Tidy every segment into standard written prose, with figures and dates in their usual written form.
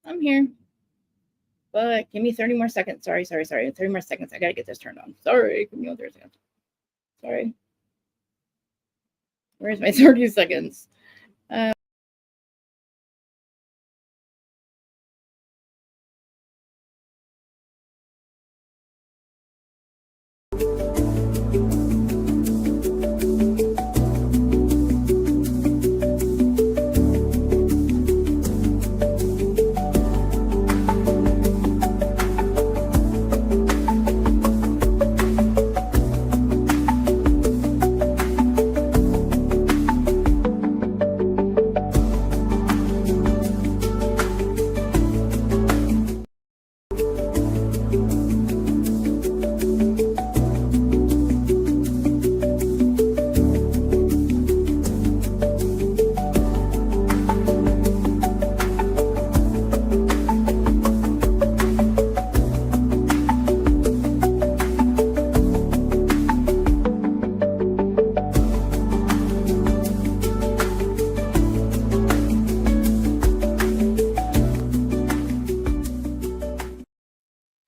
I'm here. But give me 30 more seconds. Sorry. 30 more seconds. I gotta get this turned on. Sorry. Give me 30 seconds. Sorry. Where's my 30 seconds?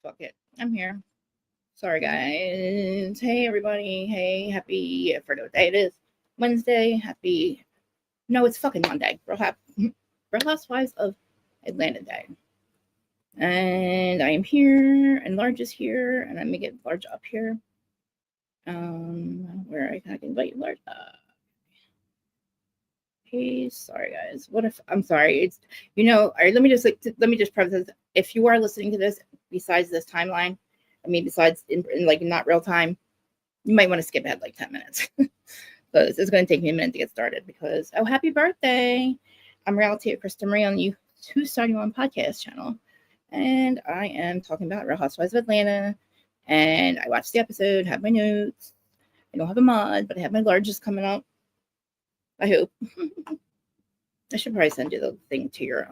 Fuck it. I'm here. Sorry, guys. Hey, everybody. Hey, happy, I forget what day it is. Wednesday. Happy. No, it's fucking Monday. Real Housewives of Atlanta Day. And I am here, and Large is here, and I'm gonna get Large up here. Where I can invite Large up. Hey, sorry guys. What if I'm sorry? It's all right. Let me just preface this. If you are listening to this besides this timeline, I mean, besides in like not real time, you might want to skip ahead like 10 minutes. Because it's going to take me a minute to get started. Because happy birthday! I'm Reality of Krista Marie on the Who's Starting On podcast channel, and I am talking about Real Housewives of Atlanta. And I watched the episode, have my notes. I don't have a mod, but I have my largest coming up. I hope. I should probably send you the thing to your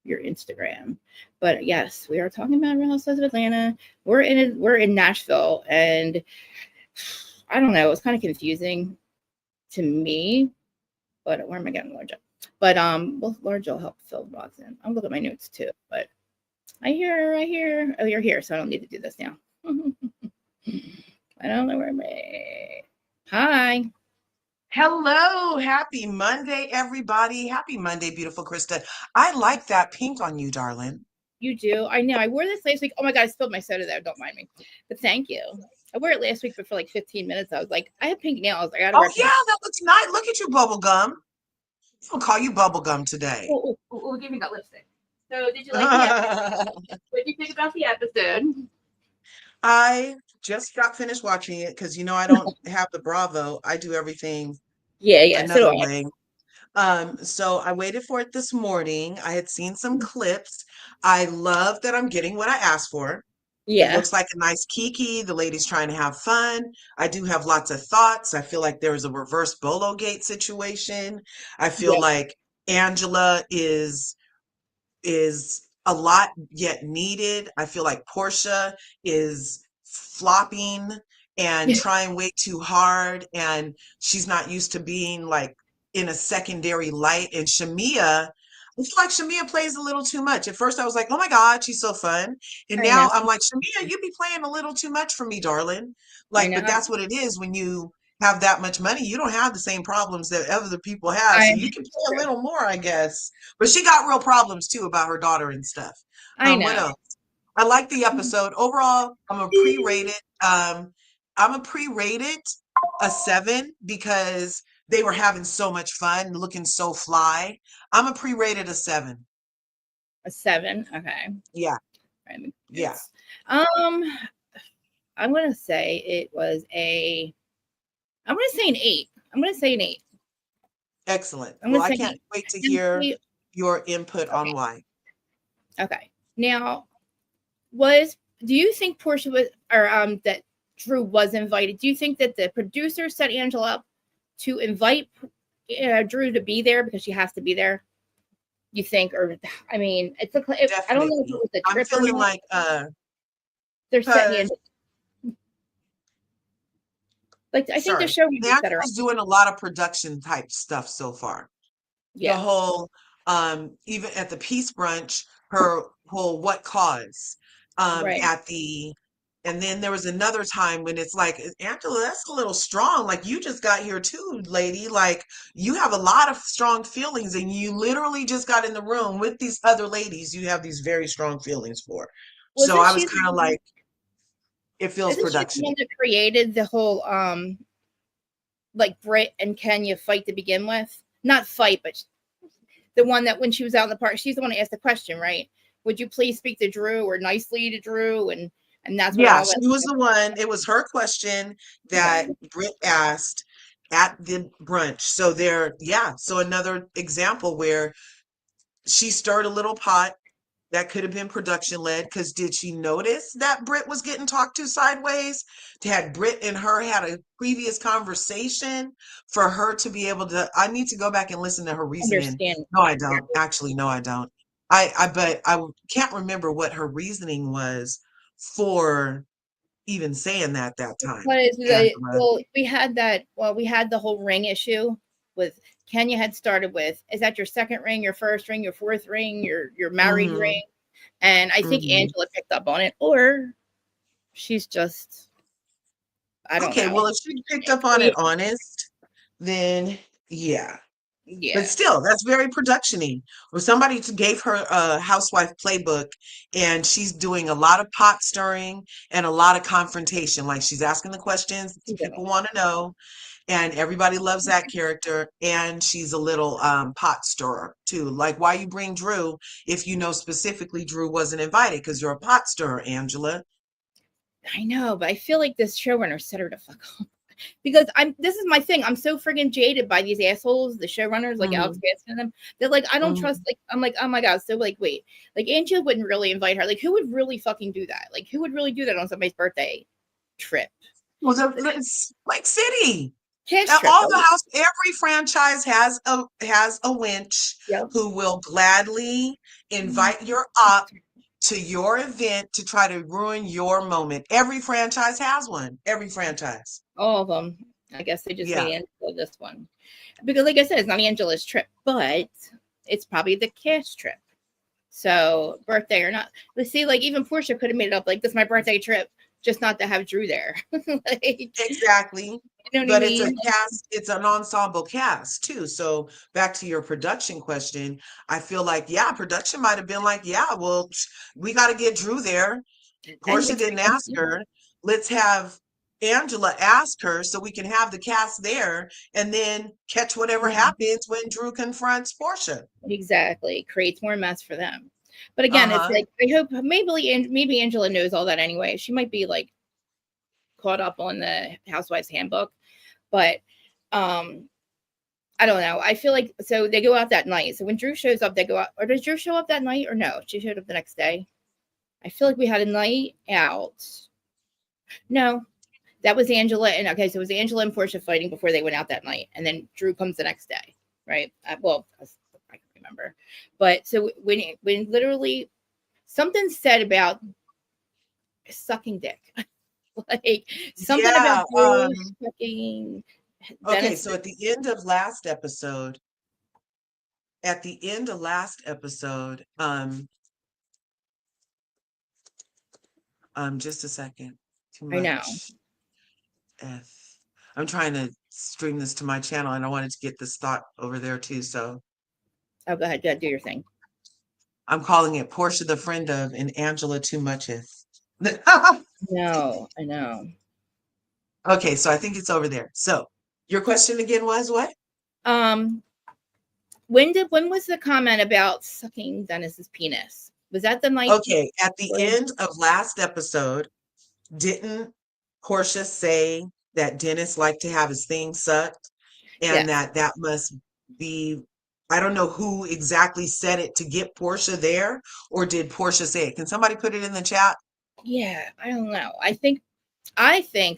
your Instagram. But yes, we are talking about Real Housewives of Atlanta. We're in Nashville, and I don't know, it's kind of confusing to me. But where am I getting Large up? But well, Large will help fill the box in. I'll look at my notes too. But I hear. Oh, you're here, so I don't need to do this now. I don't know where my. Hi. Hello, happy Monday, everybody. Happy Monday, beautiful Krista. I like that pink on you, darling. You do? I know. I wore this last week. Oh my God, I spilled my soda there. Don't mind me. But thank you. I wore it last week, but for like 15 minutes, I was like, I have pink nails. I gotta wear pink. That looks nice. Look at you, bubblegum. I'll call you bubblegum today. Oh, give me that lipstick. So did you like the episode? What did you think about the episode? I just got finished watching it because I don't have the Bravo. I do everything another So way. So I waited for it this morning. I had seen some clips. I love that I'm getting what I asked for. It Yeah. looks like a nice Kiki. The lady's trying to have fun. I do have lots of thoughts. I feel like there's a reverse Bolo Gate situation. I feel Yep. like Angela is a lot yet needed. I feel like Portia is flopping and trying way too hard, and she's not used to being like in a secondary light. And Shamia, I feel like Shamia plays a little too much. At first, I was like, "Oh my God, she's so fun," and I know. now I'm like, "Shamia, you be playing a little too much for me, darling." I Like, know. but that's what it is when you have that much money. You don't have the same problems that other people have, so I you can play a little more, I guess. But she got real problems too about her daughter and stuff. I What know. else? I like the episode. Overall, I'm a pre-rate it a 7 because they were having so much fun, looking so fly. I'm a pre-rated a 7. A 7. Okay. Yeah, Right. yeah. Um, I'm gonna say it was a. I'm gonna say an 8. I'm gonna say an 8. Excellent. I'm Well, gonna I say an can't 8. wait to And hear see- your input on Okay. why. Okay. Now, do you think Portia was, or that Drew was invited? Do you think that the producer set Angela up to invite Drew to be there because she has to be there? You think, or I mean, I don't know if it Definitely. was a I'm trip or feeling not. like They're setting because Angela. Like I think the sorry. show would be set her up. Angela's doing a lot of production type stuff so far. The Yeah. whole even at the peace brunch, her whole what cause Right. at the and then there was another time when it's like, Angela, that's a little strong. Like, you just got here too, lady. Like, you have a lot of strong feelings, and you literally just got in the room with these other ladies you have these very strong feelings for. So Wasn't I was she? kind of like, it feels Isn't she the production. one that created the whole like Brit and Kenya fight to begin with? Not fight, but the one that when she was out in the park, she's the one that asked the question, right? Would you please speak to Drew or nicely to Drew? And that's what it Yeah, all she went. was the one. It was her question that Okay. Britt asked at the brunch. So there, yeah. So another example where she stirred a little pot that could have been production led. Because did she notice that Britt was getting talked to sideways? Had Britt and her had a previous conversation for her to be able to? I need to go back and listen to her reasoning. Understand. No, I don't. Actually, no, I don't. But I can't remember what her reasoning was for even saying that time, Because Angela. well, we had the whole ring issue with Kenya had started with, is that your second ring, your first ring, your fourth ring, your married Hmm. ring? And I think Hmm. Angela picked up on it, or she's just, I don't Okay, know. well, if she picked up on it honest, then yeah. But Yeah, still, that's very production-y. When somebody gave her a housewife playbook and she's doing a lot of pot stirring and a lot of confrontation, like she's asking the questions she that did people all want to know, and everybody loves that character, and she's a little pot stirrer too. Like, why you bring Drew if you know specifically Drew wasn't invited? Because you're a pot stirrer, Angela. I know, but I feel like this showrunner set her to fuck up. Because this is my thing. I'm so friggin' jaded by these assholes, the showrunners, like Alex Hmm. Gaskin and them. They're like, I don't trust, Hmm. like, I'm like, oh my God. So like, wait, like Angela wouldn't really invite her. Like, who would really fucking do that? Like, who would really do that on somebody's birthday trip? Well, it's like City. Cash trip, All the right? house, every franchise has a winch Yep. who will gladly invite your op to your event to try to ruin your moment. Every franchise has one. Every franchise. All of them. I guess they just Yeah. made Angela this one. Because like I said, it's not Angela's trip, but it's probably the cash trip. So birthday or not, let's see. Like even Portia could have made it up. Like this is my birthday trip, just not to have Drew there. Like, you Exactly. know what I But it's a mean? cast, it's an ensemble cast too. So back to your production question, I feel like, yeah, production might have been like, yeah, well, we got to get Drew there. And Portia didn't ask her. Let's have Angela ask her so we can have the cast there and then catch whatever happens when Drew confronts Portia. exactly creates more mess for them. But again, it's Uh-huh. like I hope maybe Angela knows all that anyway. She might be like caught up on the Housewives Handbook, but um I don't know. I feel like so they go out that night. So when Drew shows up, they go out. Or does Drew show up that night or no? She showed up the next day. I feel like we had a night out. No, that was Angela and okay, so it was Angela and Portia fighting before they went out that night, and then Drew comes the next day, right? Well, I can remember, but so when literally something said about sucking dick, like something about Yeah. Drew sucking Okay, Dennis. so at the end of last episode, just a second. Too I know. much F. I'm trying to stream this to my channel and I wanted to get this thought over there too. So Oh, go ahead, do your thing. I'm calling it Portia the friend of and Angela too mucheth. No, I know. Okay, so I think it's over there. So your question again was what? Um, when was the comment about sucking Dennis's penis? Was that the night Okay, at the before? end of last episode, didn't Portia say that Dennis liked to have his thing sucked and Yes. that must be, I don't know who exactly said it to get Portia there, or did Portia say it? Can somebody put it in the chat? Yeah, I don't know. I think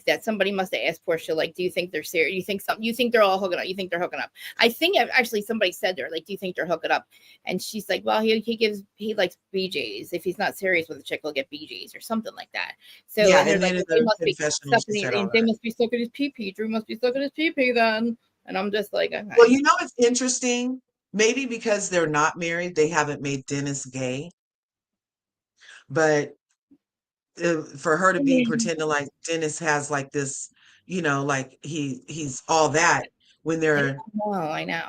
that somebody must have asked Portia, like, do you think they're serious? You think they're all hooking up? You think they're hooking up? I think actually somebody said there, like, do you think they're hooking up? And she's like, well, he likes BJ's. If he's not serious with a chick, he'll get BJ's or something like that. So Yeah, and they're and like, then in well, they the must be confessional, she sucking said all they that. must be sucking his pee pee. Drew must be sucking his pee pee then. And I'm just like, Well, okay. you know, it's interesting maybe because they're not married, they haven't made Dennis gay. But for her to I be mean, pretending like Dennis has like this, like he's all that when they're, I know,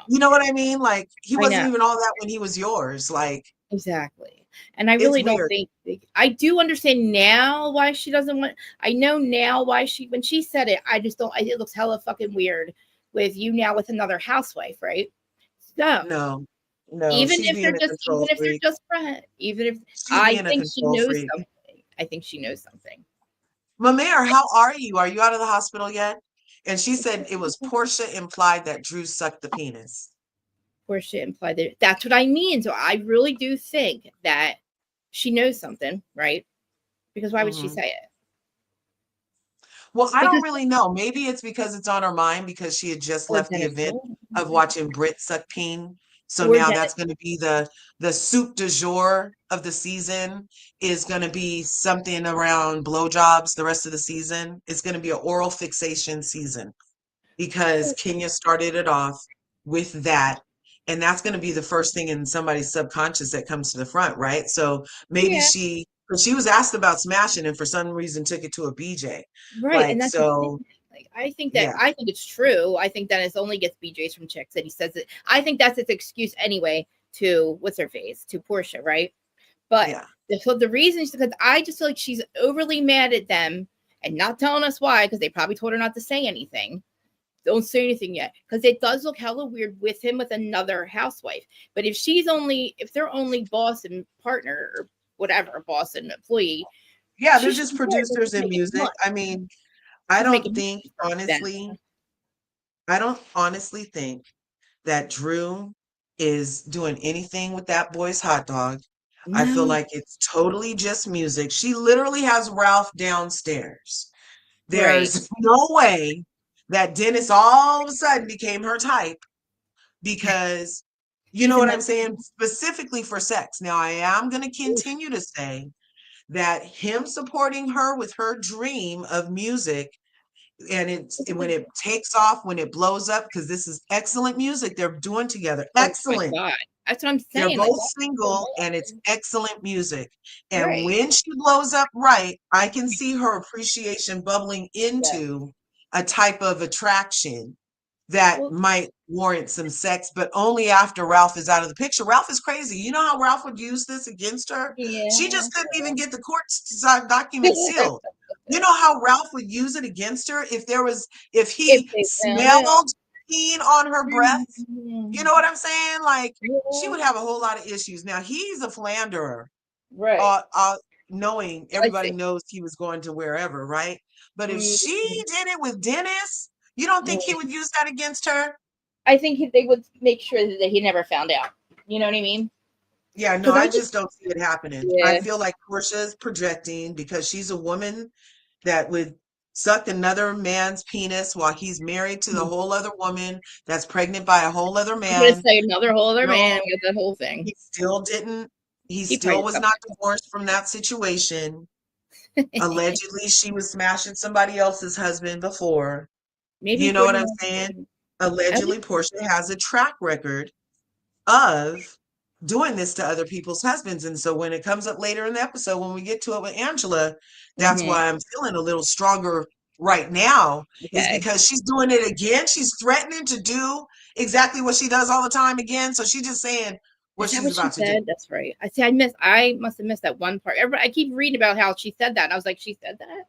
you know what I mean? Like he I wasn't know. even all that when he was yours. Like Exactly. And I it's really don't weird. think I do understand now why she doesn't want. I know now why when she said it, I just don't. It looks hella fucking weird with you now with another housewife, right? So No, no, she's being a even control if they're freak. just friends, even if She's I being a think she control knows freak. something. I think she knows something. Mamaire, how are you? Are you out of the hospital yet? And she said it was Portia implied that Drew sucked the penis. Portia implied that that's what I mean. So I really do think that she knows something, right? Because why would she Hmm. say it? Well, I don't Because really know. Maybe it's because it's on her mind because she had just or left the Dennis event told of her. watching Brit suck peen. So Or now Dennis. that's going to be the soup du jour of the season is going to be something around blowjobs the rest of the season. It's going to be an oral fixation season because Kenya started it off with that. And that's going to be the first thing in somebody's subconscious that comes to the front, right? So maybe Yeah. because she was asked about smashing and for some reason took it to a BJ. Right, and Like, that's the thing. so Like, yeah, I think it's true. I think Dennis only gets BJ's from chicks that he says it. I think that's his excuse anyway to what's her face to Portia, right? But yeah. the reason is because I just feel like she's overly mad at them and not telling us why because they probably told her not to say anything. Don't say anything yet because it does look hella weird with him with another housewife. But if they're only boss and partner or whatever, boss and employee, Yeah, they're she should just be there. They're producers just in making music. money. I mean, I She's don't making think money for them. honestly, I don't honestly think that Drew is doing anything with that boy's hot dog. I feel No, like it's totally just music. She literally has Ralph downstairs. right. There's no way that Dennis all of a sudden became her type because you She's know a what nice I'm saying? Specifically for sex. Now, I am going to continue to say that him supporting her with her dream of music and when it takes off, when it blows up, because this is excellent music they're doing together. oh my Excellent. god. That's what I'm They're saying. Like both that's so single and it's excellent music. And right. when she blows up right, I can see her appreciation bubbling Yeah. into a type of attraction that Well, might warrant some sex, but only after Ralph is out of the picture. Ralph is crazy. You know how Ralph would use this against her? She yeah. just couldn't even get the court document sealed. You know how Ralph would use it against her if If he they found out. smelled peen on her breath? You Mhm. know what I'm saying? Like she Yeah. would have a whole lot of issues. Now he's a flanderer, Right. uh, uh, knowing I everybody see. knows he was going to wherever, right? But if she Mhm. did it with Dennis, you don't think he would use that against her? I think they would make sure that he never found out. You know what I mean? Yeah, no, Because I I just just don't see it happening. I yeah. feel like Portia's projecting because she's a woman that would suck another man's penis while he's married to the I'm whole other woman that's pregnant by a whole other gonna man. say another whole other man No, with that whole thing. he still didn't, he He probably still just was got not divorced from that situation. Allegedly, she was smashing somebody else's husband before. maybe You know what Courtney. I'm saying? I think Allegedly, Portia has a track record of doing this to other people's husbands. And so when it comes up later in the episode, when we get to it with Angela, that's mhm. why I'm feeling a little stronger right now, is Okay. because she's doing it again. She's threatening to do exactly what she does all the time again. So she's just saying what Is that she's what she about to do. said? That's right. I must have missed that one part. Everybody, I keep reading about how she said that. And I was like, she said that?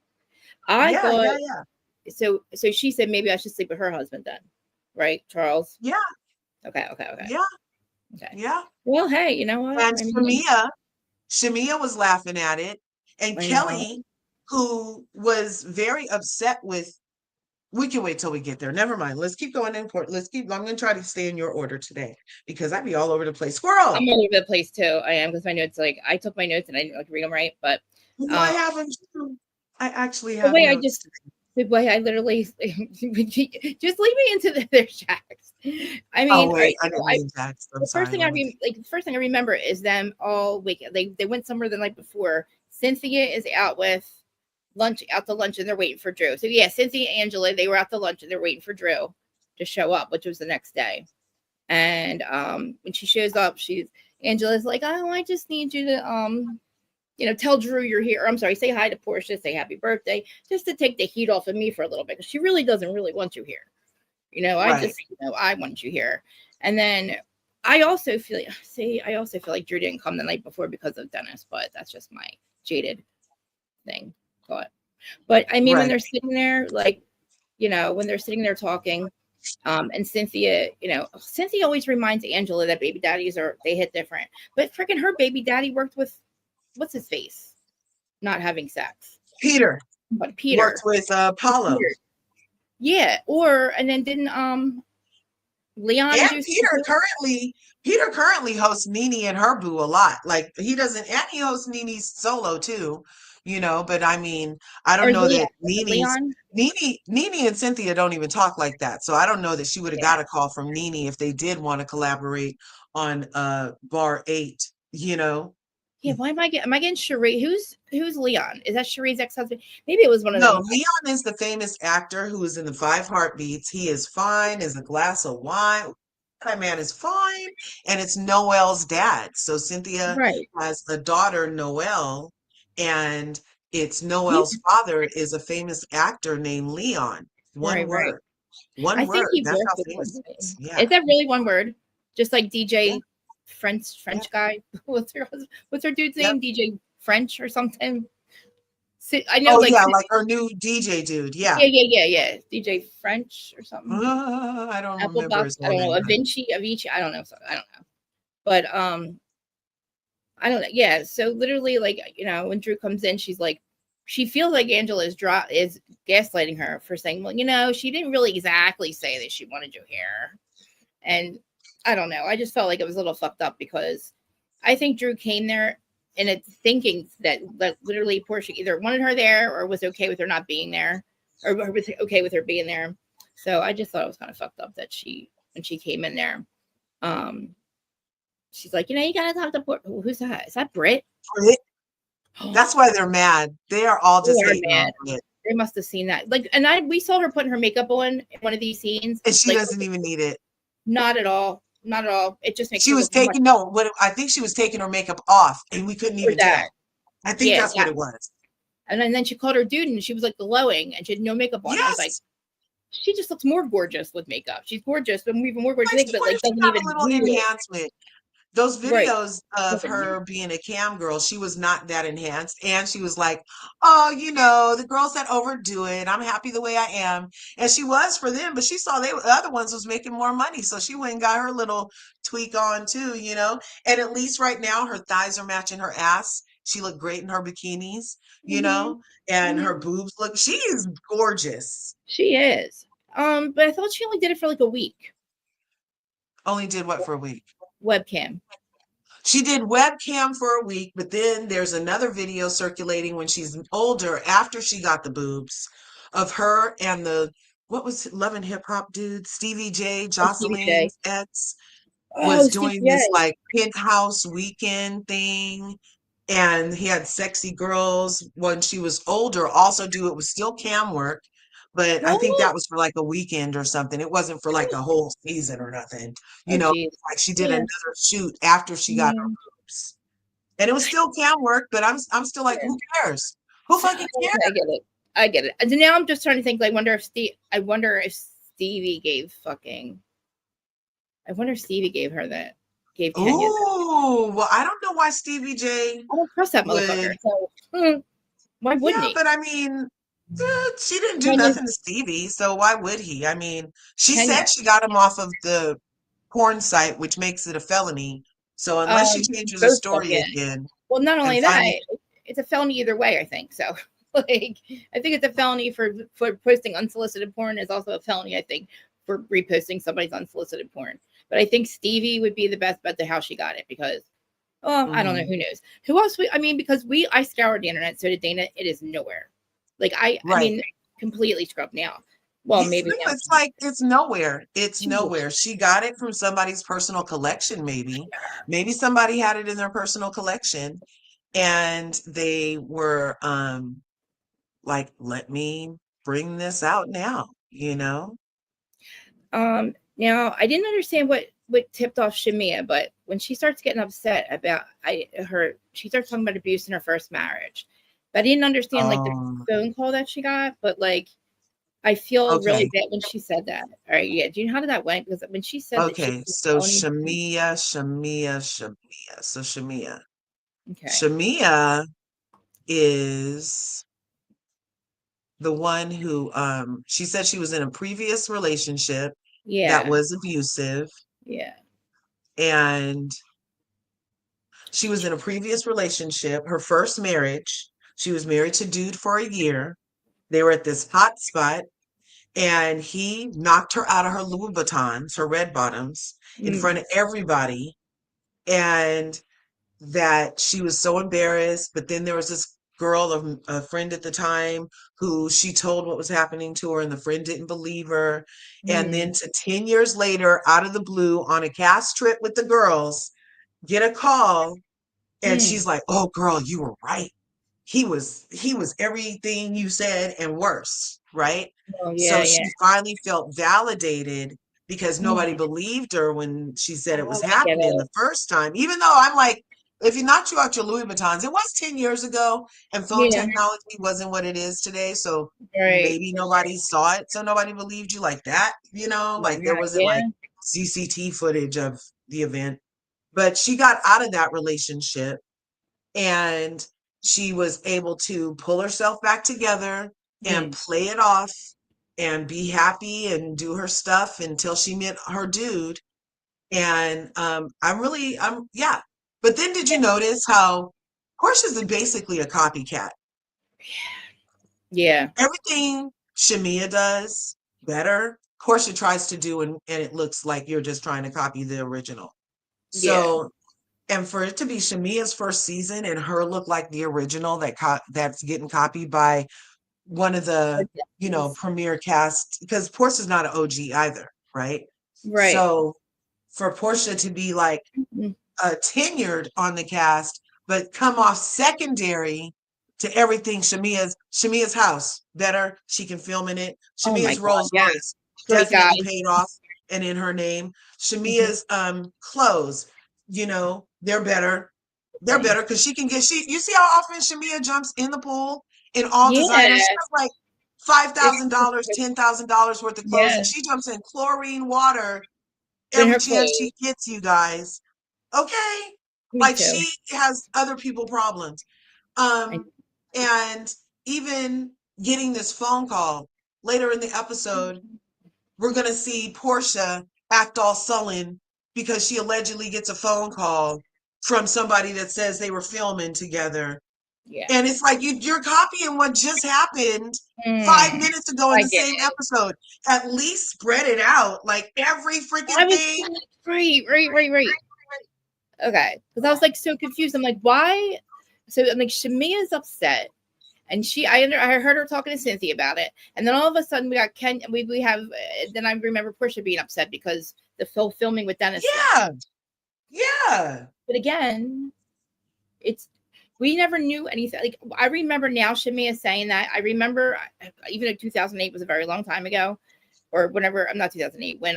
I Yeah, thought yeah, yeah. so she said maybe I should sleep with her husband then. Right, Charles? Yeah, Okay. yeah, Okay. yeah. Well, hey, you know what? And I mean, Shamia was laughing at it. And I know. Kelly, who was very upset with, we can wait till we get there. Never mind. Let's keep going in court. I'm going to try to stay in your order today because I'd be all over the place. I'm Squirrel. all over the place too. I am because my notes like I took my notes and I didn't like read them right, but You know, I uh have them too. I actually the have way I notes just today. the way I literally just leave me into their shacks. I mean, Oh, all wait. right, I so didn't I mean text. I'm the first sorry. thing Let me. the first thing I remember is them all wake. They went somewhere the night before. Cynthia is out with out to lunch and they're waiting for Drew. So yeah, Cynthia and Angela, they were out to lunch and they're waiting for Drew to show up, which was the next day. And when she shows up, Angela's like, oh, I just need you to tell Drew you're here. I'm sorry, say hi to Portia, say happy birthday, just to take the heat off of me for a little bit, because she really doesn't really want you here. Right. I want you here. And then I also feel like Drew didn't come the night before because of Dennis, but that's just my jaded thing. But I mean, when Right. they're sitting there, like, when they're sitting there talking, and Cynthia always reminds Angela that baby daddies they hit different. But freaking her baby daddy worked with what's his face, not having sex. Peter But Peter worked with Paulo. Yeah, and then didn't Leon And do something? Peter currently hosts Nene and her boo a lot. Like he doesn't, and he hosts Nene's solo too, but I mean, I don't Or know Leon? that Was it Leon? Nene and Cynthia don't even talk like that. So I don't know that she would have Yeah. got a call from Nene if they did want to collaborate on Bar 8. Yeah, why am I getting Cherie? Who's Leon? Is that Cherie's ex-husband? Maybe it was one of No, them. Leon is the famous actor who is in the Five Heartbeats. He is fine as a glass of wine. That man is fine. And it's Noel's dad. So Cynthia Right. has a daughter, Noel, and it's He, Noel's father is a famous actor named Leon. One right. word. One I think word. he That's how worked with famous he is. somebody. Yeah. Is that really one word? Just like Yeah. DJ Yeah. French guy? What's her dude's Yep. name? DJ French or something? I know, Oh like, yeah, like her new DJ dude. Yeah. yeah. DJ French or something. I don't remember Applebox. his I whole don't know. name. Avicii. I don't know. I don't know. But I don't know. Yeah. So literally, like, when Drew comes in, she's like, she feels like Angela is gaslighting her for saying, well, she didn't really exactly say that she wanted you here. And I don't know. I just felt like it was a little fucked up, because I think Drew came there and it's thinking that literally Portia either wanted her there or was okay with her not being there, or was okay with her being there. So I just thought it was kind of fucked up that when she came in there, um, she's like, you gotta talk to who's that? Is that Brit? That's why they're mad. They are all They just are hating on mad. it. They must have seen that. Like, and we saw her putting her makeup on in one of these scenes. And she Like, doesn't even need it. not at all. Not at all. It just makes She her was look much taking no, what I think she was taking her makeup off and we couldn't for even that. tell. I think Yeah, that's what it was. and then she called her dude and she was like glowing and she had no makeup on. I was like, Yes. she just looks more gorgeous with makeup. She's gorgeous, but even more gorgeous Like, with makeup, but what like if she doesn't got a even little do it. enhancement? Those Right. videos of Doesn't do her being a cam girl, she was not that enhanced. And she was like, oh, the girls that overdo it. I'm happy the way I am. And she was for them, but she saw the other ones was making more money. So she went and got her little tweak on too. And at least right now her thighs are matching her ass. She looked great in her bikinis, you Mm-hmm. know, and her Mm-hmm. boobs she is gorgeous. She is. But I thought she only did it for like a week. Only did what for a week? Webcam. She did webcam for a week, but then there's another video circulating when she's older, after she got the boobs, of her and what was it, Love and Hip Hop dude, Stevie J, TBJ. Jocelyn's ex, Oh, was Steve. doing Yeah. this like penthouse weekend thing. And he had sexy girls when she was older also do it, was still cam work. But I think Oh, that was for like a weekend or something. It wasn't for like a whole season or nothing. oh, geez. Like she did Yeah. another shoot after she got her Yeah. boobs. And it was still cam work, but I'm still like, who cares? Who fucking cares? I get it. I get it. And now I'm just trying to think. I wonder if Stevie gave fucking. I wonder if Stevie gave her that. Gave Kenya that. Ooh, well, I don't know why Stevie J I don't trust that motherfucker. would. So why wouldn't Yeah, he? but I mean, she didn't do Kenya. nothing to Stevie, so why would he? I mean, she Kenya. said she got him off of the porn site, which makes it a felony. So unless she changes her Both of story yeah. again Well, not and only that, finally, it's a felony either way. I think so. Like, I think it's a felony for posting unsolicited porn. Is also a felony, I think, for reposting somebody's unsolicited porn. But I think Stevie would be the best bet to how she got it, because I don't know, who knows who else. Because I scoured the internet, so did Dana. It is nowhere. Like I right. mean, completely scrubbed now. Well, Yeah, maybe no, now. it's like it's nowhere. It's Jesus. nowhere. She got it from somebody's personal collection, maybe. Maybe somebody had it in their personal collection and they were like, let me bring this out now. Now I didn't understand what tipped off Shamia, but when she starts getting upset about she starts talking about abuse in her first marriage. But I didn't understand like the Oh, phone call that she got, but like I feel really okay. bad when she said that. All right, yeah. Do you know how did that went? Because when she said that she Okay. was So only Shamia. So Shamia. okay, Shamia is the one who she said she was in a previous relationship that yeah, was abusive, yeah, and she was in a previous relationship, her first marriage. She was married to dude for a year. They were at this hot spot, and he knocked her out of her Louis Vuittons, her red bottoms, in front mm, of everybody, and that she was so embarrassed. But then there was this girl, a friend at the time, who she told what was happening to her, and the friend didn't believe her. And then mm, to 10 years later, out of the blue, on a cast trip with the girls, get a call, and mm. she's like, "Oh, girl, you were right. He was everything you said and worse, right?" Oh yeah, So yeah. she finally felt validated because nobody Mm. believed her when she said it was Oh, I get happening it. the first time. Even though I'm like, if you knocked you out your Louis Vuittons, it was 10 years ago and phone Yeah, technology wasn't what it is today. So right. maybe nobody saw it. So nobody believed you like that, like there wasn't like Yeah. CCT footage of the event. But she got out of that relationship, and she was able to pull herself back together and Mm. play it off and be happy and do her stuff until she met her dude. And yeah. But then did you notice how Portia's basically a copycat? Yeah. Everything Shamia does better, Portia tries to do, and it looks like you're just trying to copy the original. Yeah. So, and for it to be Shamia's first season and her look like the original that's getting copied by one of the, premier cast, because Portia's not an OG either, right? Right. So for Portia to be like Mm. tenured on the cast, but come off secondary to everything Shamia's house better. She can film in it. Oh my Shamia's God. Rolls Yeah. Royce Great guy. definitely paid off and in her name. Mhm. Shamia's clothes, they're better. They're Right. better because she can get she you see how often Shamia jumps in the pool in all Yeah. designers. She has like $5,000, It's, $10,000 worth of clothes, yeah. and she jumps in chlorine water In every her chance she clothes. gets, you guys. Okay? Me Like too. she has other people problems. I, And even getting this phone call later in the episode, we're gonna see Portia act all sullen because she allegedly gets a phone call from somebody that says they were filming together. yeah. And it's like you're copying what just happened five Mm. minutes ago in I the get same it. episode. At least spread it out. Like every I freaking was thing. right. Okay. Because I was like so confused. I'm like, why? So I'm like, Shamia's upset. And I heard her talking to Cynthia about it, and then all of a sudden we got Ken. We have. Then I remember Portia being upset because the filming with Dennis thing. Yeah. Yeah. But again, it's we never knew anything. Like I remember now, Shamia saying that. I remember even if 2008 was a very long time ago, or whenever I'm not 2008 when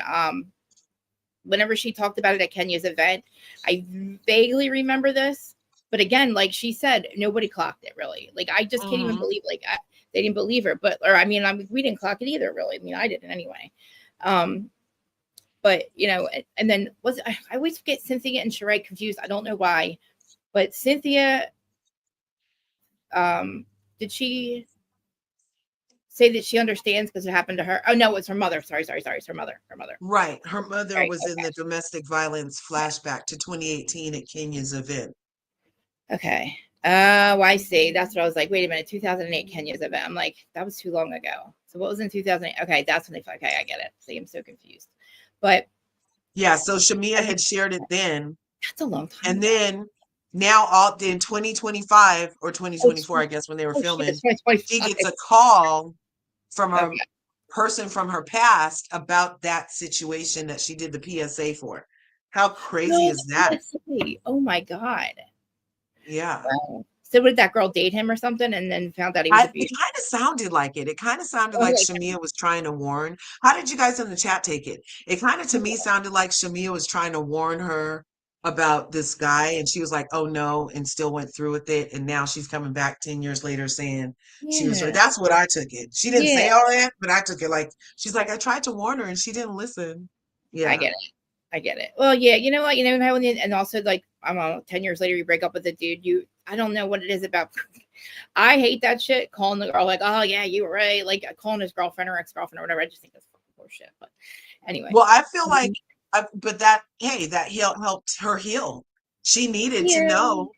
whenever she talked about it at Kenya's event, I vaguely remember this. But again, like she said, nobody clocked it really. Like I just can't even Hmm. believe they didn't believe her. But or I mean, we didn't clock it either really. I mean, I didn't anyway. Um, but and then I always get Cynthia and Sheree confused. I don't know why, but Cynthia, did she say that she understands because it happened to her? Oh no, it's her mother. Sorry, it's her mother. Her mother. Right. Her mother Right. was in Okay. the domestic violence flashback to 2018 at Kenya's event. Okay. Oh, I see. That's what I was like. Wait a minute. 2008 Kenya's event. I'm like, that was too long ago. So what was in 2008? Okay, that's when they. Okay, I get it. See, I'm so confused. But Yeah, so Shamia had shared it then. that's a long time And ago. then now all in 2025 or Oh, 2024, I guess when they were shit, filming, it's she 2025. gets a call from a Okay. person from her past about that situation that she did the PSA for. How crazy No, is the that? PSA. Oh my god. Yeah. Wow. So would that girl date him or something, and then found out he was a It beauty? kind of sounded like it. It kind of sounded Oh, like like, Shamia was trying to warn. How did you guys in the chat take it? It kind of to me sounded like Shamia was trying to warn her about this guy, and she was like, "Oh no," and still went through with it. And now she's coming back 10 years later saying she was right. yeah, That's what I took it. She didn't yeah, say all that, but I took it like she's like, I tried to warn her and she didn't listen. I Yeah. get it. I get it. Well, yeah, you know what? You know how, and also like, I don't know, 10 years later, you break up with a dude. I don't know what it is about. I hate that shit. Calling the girl like, oh yeah, you were right. Like calling his girlfriend or ex-girlfriend or whatever. I just think that's fucking horseshit. But anyway, Well, I feel like, but that, hey, that helped her heal. She needed to yeah, know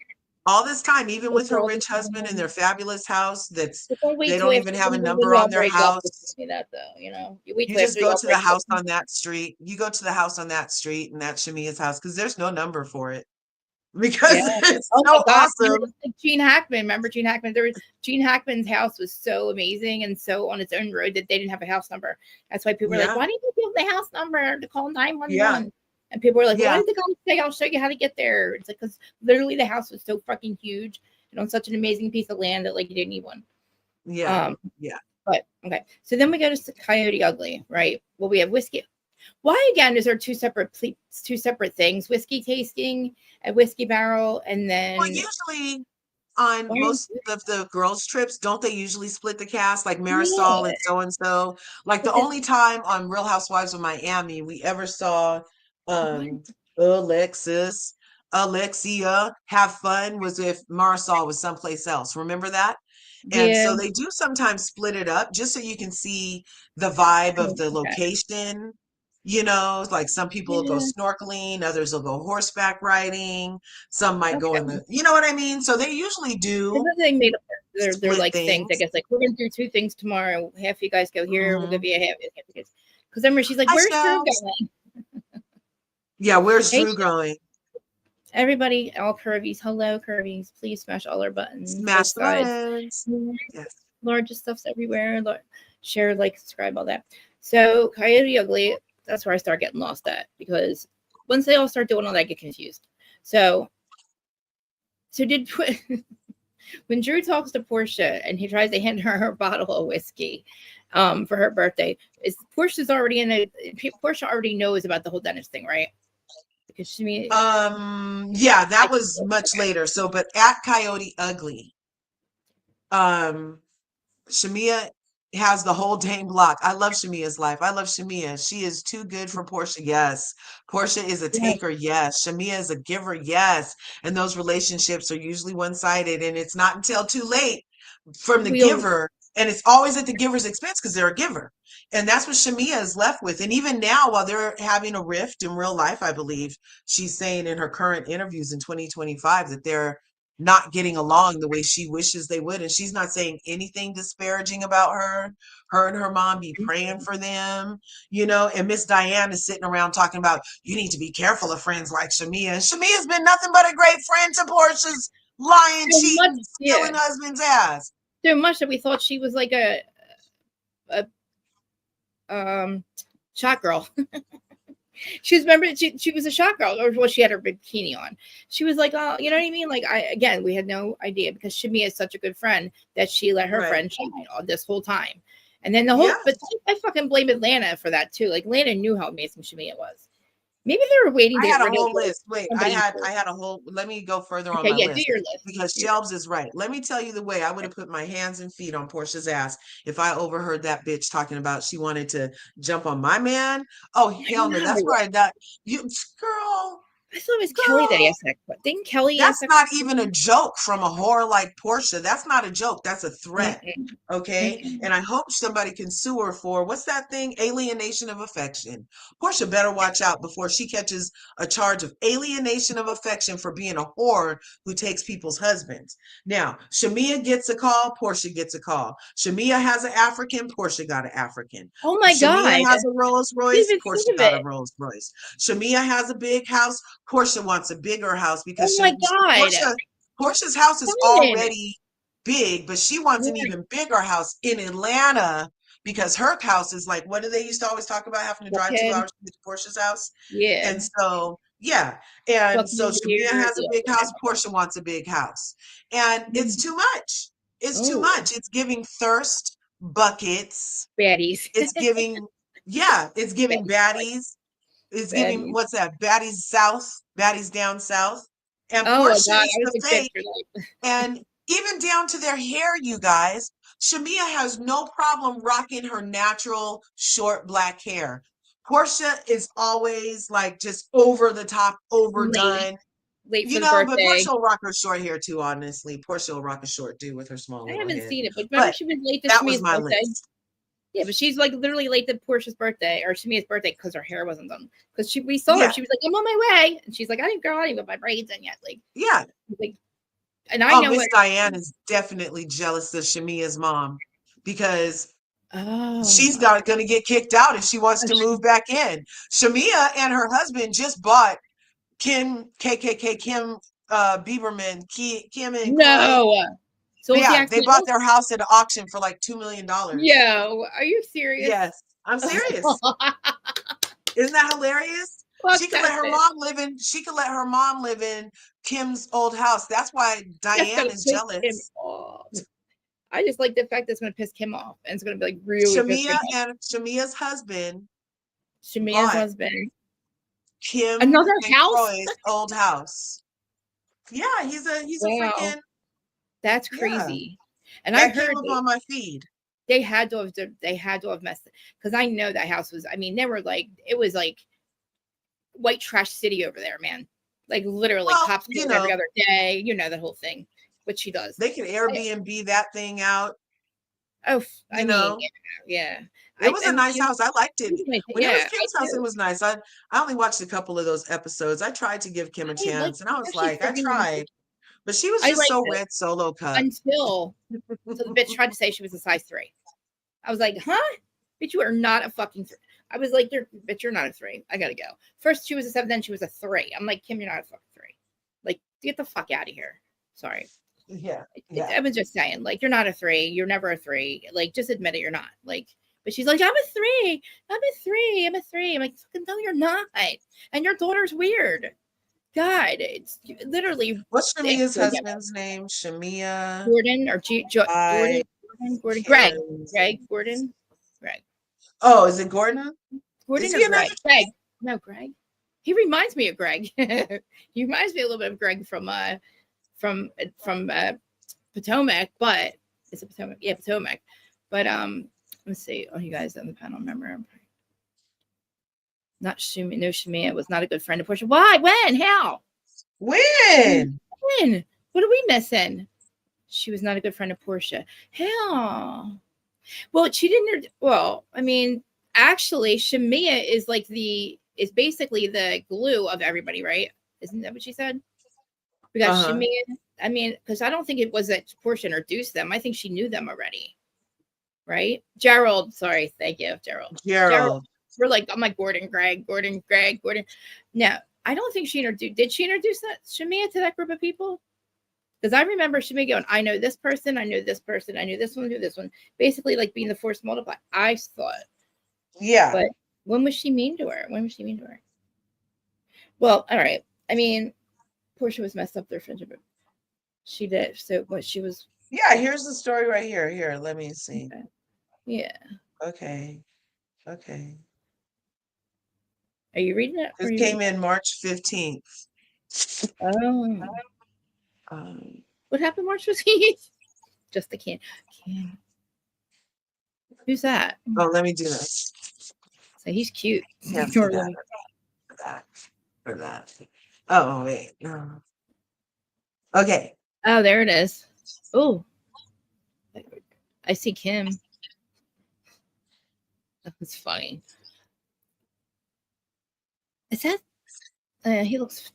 all this time, even the with her girl rich just husband and their fabulous house, but don't they wait till don't after even have a when number y'all on their break up to house. tell me that though. You know, you wait You till just after go y'all to the break up. house on that street. You go to the house on that street, and that's Shamia's house because there's no number for it Yeah. because it's Oh my so God. awesome. Like Gene Hackman. Remember Gene Hackman? Gene Hackman's house was so amazing and so on its own road that they didn't have a house number. That's why people were like, Yeah, why didn't you give the house number to call yeah, 911? And people were like, well, why yeah, did the guy say, I'll show you how to get there? It's like, because literally the house was so fucking huge and on such an amazing piece of land that like you didn't need one. yeah, Um, yeah. but okay. So then we go to Coyote Ugly, right? Well, we have whiskey. Why again is there two separate things? Whiskey tasting at Whiskey Barrel, and Well, then usually on most of the girls' trips, don't they usually split the cast like Marisol yeah, and so and so? Like the because only time on Real Housewives of Miami we ever saw what? um Alexis, Alexia have fun was if Marisol was someplace else. Remember that? And Yeah. so they do sometimes split it up just so you can see the vibe of the Okay. location. You know, like some people will go Yeah. snorkeling, others will go horseback riding, some might go in Okay. the, you know what I mean? So they usually And do then they made up they're split like things. I things. guess like we're gonna do two things tomorrow. Half you guys go here. We'll Hmm. give you a half. Because remember she's like, Hi, "Where's Drew Shells. going?" Yeah, where's Hey, Drew going? everybody, all curvies. Hello, curvies. Please smash all our buttons, both Smash the sides. buttons. Yes. Largest stuff's everywhere. Share, like, subscribe, all that. So Coyote Ugly. That's where I start getting lost at because once they all start doing all that, I get confused. So did when Drew talks to Portia and he tries to hand her bottle of whiskey for her birthday, is Portia's already in it? Portia already knows about the whole dentist thing, right? Because she Yeah, that like, was much okay, later. So, but at Coyote Ugly, um, Shamia has the whole dang block. I love Shamia's life. I love Shamia. She is too good for Portia. Yes. Portia is a yes, taker. Yes. Shamia is a giver. Yes. And those relationships are usually one-sided. And it's not until too late from the we'll giver. And it's always at the giver's expense because they're a giver. And that's what Shamia is left with. And even now, while they're having a rift in real life, I believe she's saying in her current interviews in 2025 that they're not getting along the way she wishes they would. And she's not saying anything disparaging about her. Her and her mom be praying for them, you know. And Miss Diane is sitting around talking about, you need to be careful of friends like Shamia. And Shamia's been nothing but a great friend to Portia's lying, so much, cheating, yeah, stealing husband's ass. so much that we thought she was like a shot girl. She was remember she was a shot girl, or well, she had her bikini on. She was like, oh, you know what I mean? Like we had no idea because Shimmy is such a good friend that she let her Right. friend shine all this whole time. And then Yeah. but I fucking blame Atlanta for that too. Like Atlanta knew how amazing Shimmy was. Maybe they were waiting I to get had a rid of whole list. Wait, somebody. I had a whole, let me go further on Okay, my yeah, do list your list. because Shelves is right. Let me tell you the way I would have put my hands and feet on Portia's ass if I overheard that bitch talking about she wanted to jump on my man. Oh, I hell no. That's know. where I got you, girl, I thought it was Kelly that girl. asked that. But didn't Kelly ask That's that not even a question? joke from a whore like Portia. That's not a joke. That's a threat. Mm-mm, Okay. mm-mm. And I hope somebody can sue her for what's that thing? Alienation of affection. Portia better watch out before she catches a charge of alienation of affection for being a whore who takes people's husbands. Now, Shamia gets a call, Portia gets a call. Shamia has an African, Portia got an African. Oh my Shamia God. has a Rolls Didn't Royce, even think Portia of got a it. Rolls Royce. Shamia has a big house, Portia wants a bigger house Oh because my God. Portia's house is Stunning. already big, but she wants an even bigger house in Atlanta because her house is like, what do they used to always talk about having to drive 2 hours to get to Portia's house? Yeah. And so, Yeah. And Fucking so over Shamia here. has a big house. Portia wants a big house. And it's too much. It's too Oh, much. It's giving thirst buckets. baddies. It's giving, yeah, it's giving baddies. It's giving, Baddies. what's that? Baddies south, baddies down south. And Oh my Portia god, is I was the a kid fake. for like. And even down to their hair, you guys. Shamia has no problem rocking her natural short black hair. Portia is always like just over the top, late, overdone. late You for the know, but birthday. Portia will rock her short hair too, honestly. Portia will rock a short too with her small I little haven't head. seen it, but remember But she was late to that was Shamia's my birthday. list. Yeah, but she's like literally late to Portia's birthday or Shamia's birthday because her hair wasn't done. Because we saw her, Yeah. she was like, "I'm on my way," and she's like, "I didn't go, I didn't put my braids in yet." Yeah. Like, and I Oh, know Miss what. Diane is definitely jealous of Shamia's mom because she's Oh, not going to get kicked out if she wants to move back in. Shamia and her husband just bought Kim Bieberman, Kim and Corey. no. So is he Yeah, they actually? bought their house at an auction for like $2 million. Yo, are you serious? Yes, I'm serious. Isn't that hilarious? Fuck She could that let her bitch. mom live in. She could let her mom live in Kim's old house. That's why That's Diane gonna is piss him jealous. off. I just like the fact that's gonna piss Kim off, and it's gonna be like really piss him Shamia off. and Shamia's husband Shamia's bought husband. Kim Another and house? Croy's old house. Yeah, he's a Wow, freaking that's yeah. crazy. And I That came heard up on my feed. they had to have messed it because I know that house was. I mean, they were like it was like white trash city over there, man. Like literally, Well, cops came every other day. You know the whole thing, which she does. they can Airbnb that thing out. Oh, I You mean, know, yeah. it was a nice house. I liked it. When it was Yeah, I Kim's house, it do. was nice. I only watched a couple of those episodes. I tried to give Kim a I like chance, and I was actually like, I freaking like tried, it. but she was I just liked so it red solo cup. until so the bitch tried to say she was a size 3. I was like, huh? Bitch, you are not a fucking 3. I was like, bitch, you're not a 3. I gotta go. First she was a 7, then she was a 3. I'm like, Kim, you're not a fucking 3. Like, get the fuck out of here. Sorry. Yeah, I was just saying, like, you're not a 3. You're never a 3. Like, just admit it, you're not. Like, but she's like, I'm a 3. I'm a 3. I'm a 3. I'm like, no, you're not. And your daughter's weird. God, it's literally. What's Shamia's husband's name? Shamia Gordon or by Kim's. Greg. Oh, is it Gordon? Is Gordon or he another? Greg? No, Greg. He reminds me of Greg. He reminds me a little bit of Greg from Potomac, but it's a Potomac. Yeah, Potomac. But let's see. Oh, you guys on the panel remember? Not Shumi. No, Shamia was not a good friend of Portia. Why? When? How? When? When? What are we missing? She was not a good friend of Portia. How? Well, she didn't. Well, I mean, actually, Shamia is basically the glue of everybody, right? Isn't that what she said? Because Shamia, I mean, because I don't think it was that Portia introduced them. I think she knew them already, right? Gerald, sorry, thank you, Gerald. Gerald. I'm like Gordon, Greg. No, I don't think she introduced. Did she introduce that Shamia to that group of people? Because I remember Shamia going, I know this person, I know this person, I knew this one, I knew this one. Basically, like being the force multiply. I thought. Yeah. But when was she mean to her? Well, all right. I mean, Portia was messed up their friendship. She did. So what she was. Yeah, here's the story right here. Here, let me see. Okay. Yeah. Okay. Are you reading it? This came in March 15th. Oh. What happened March 15th? Just the can. Who's that? Oh, let me do this. So he's cute. Yeah, for that. Oh, wait. No. Okay. Oh, there it is. Oh. I see Kim. That's funny. Is that? He looks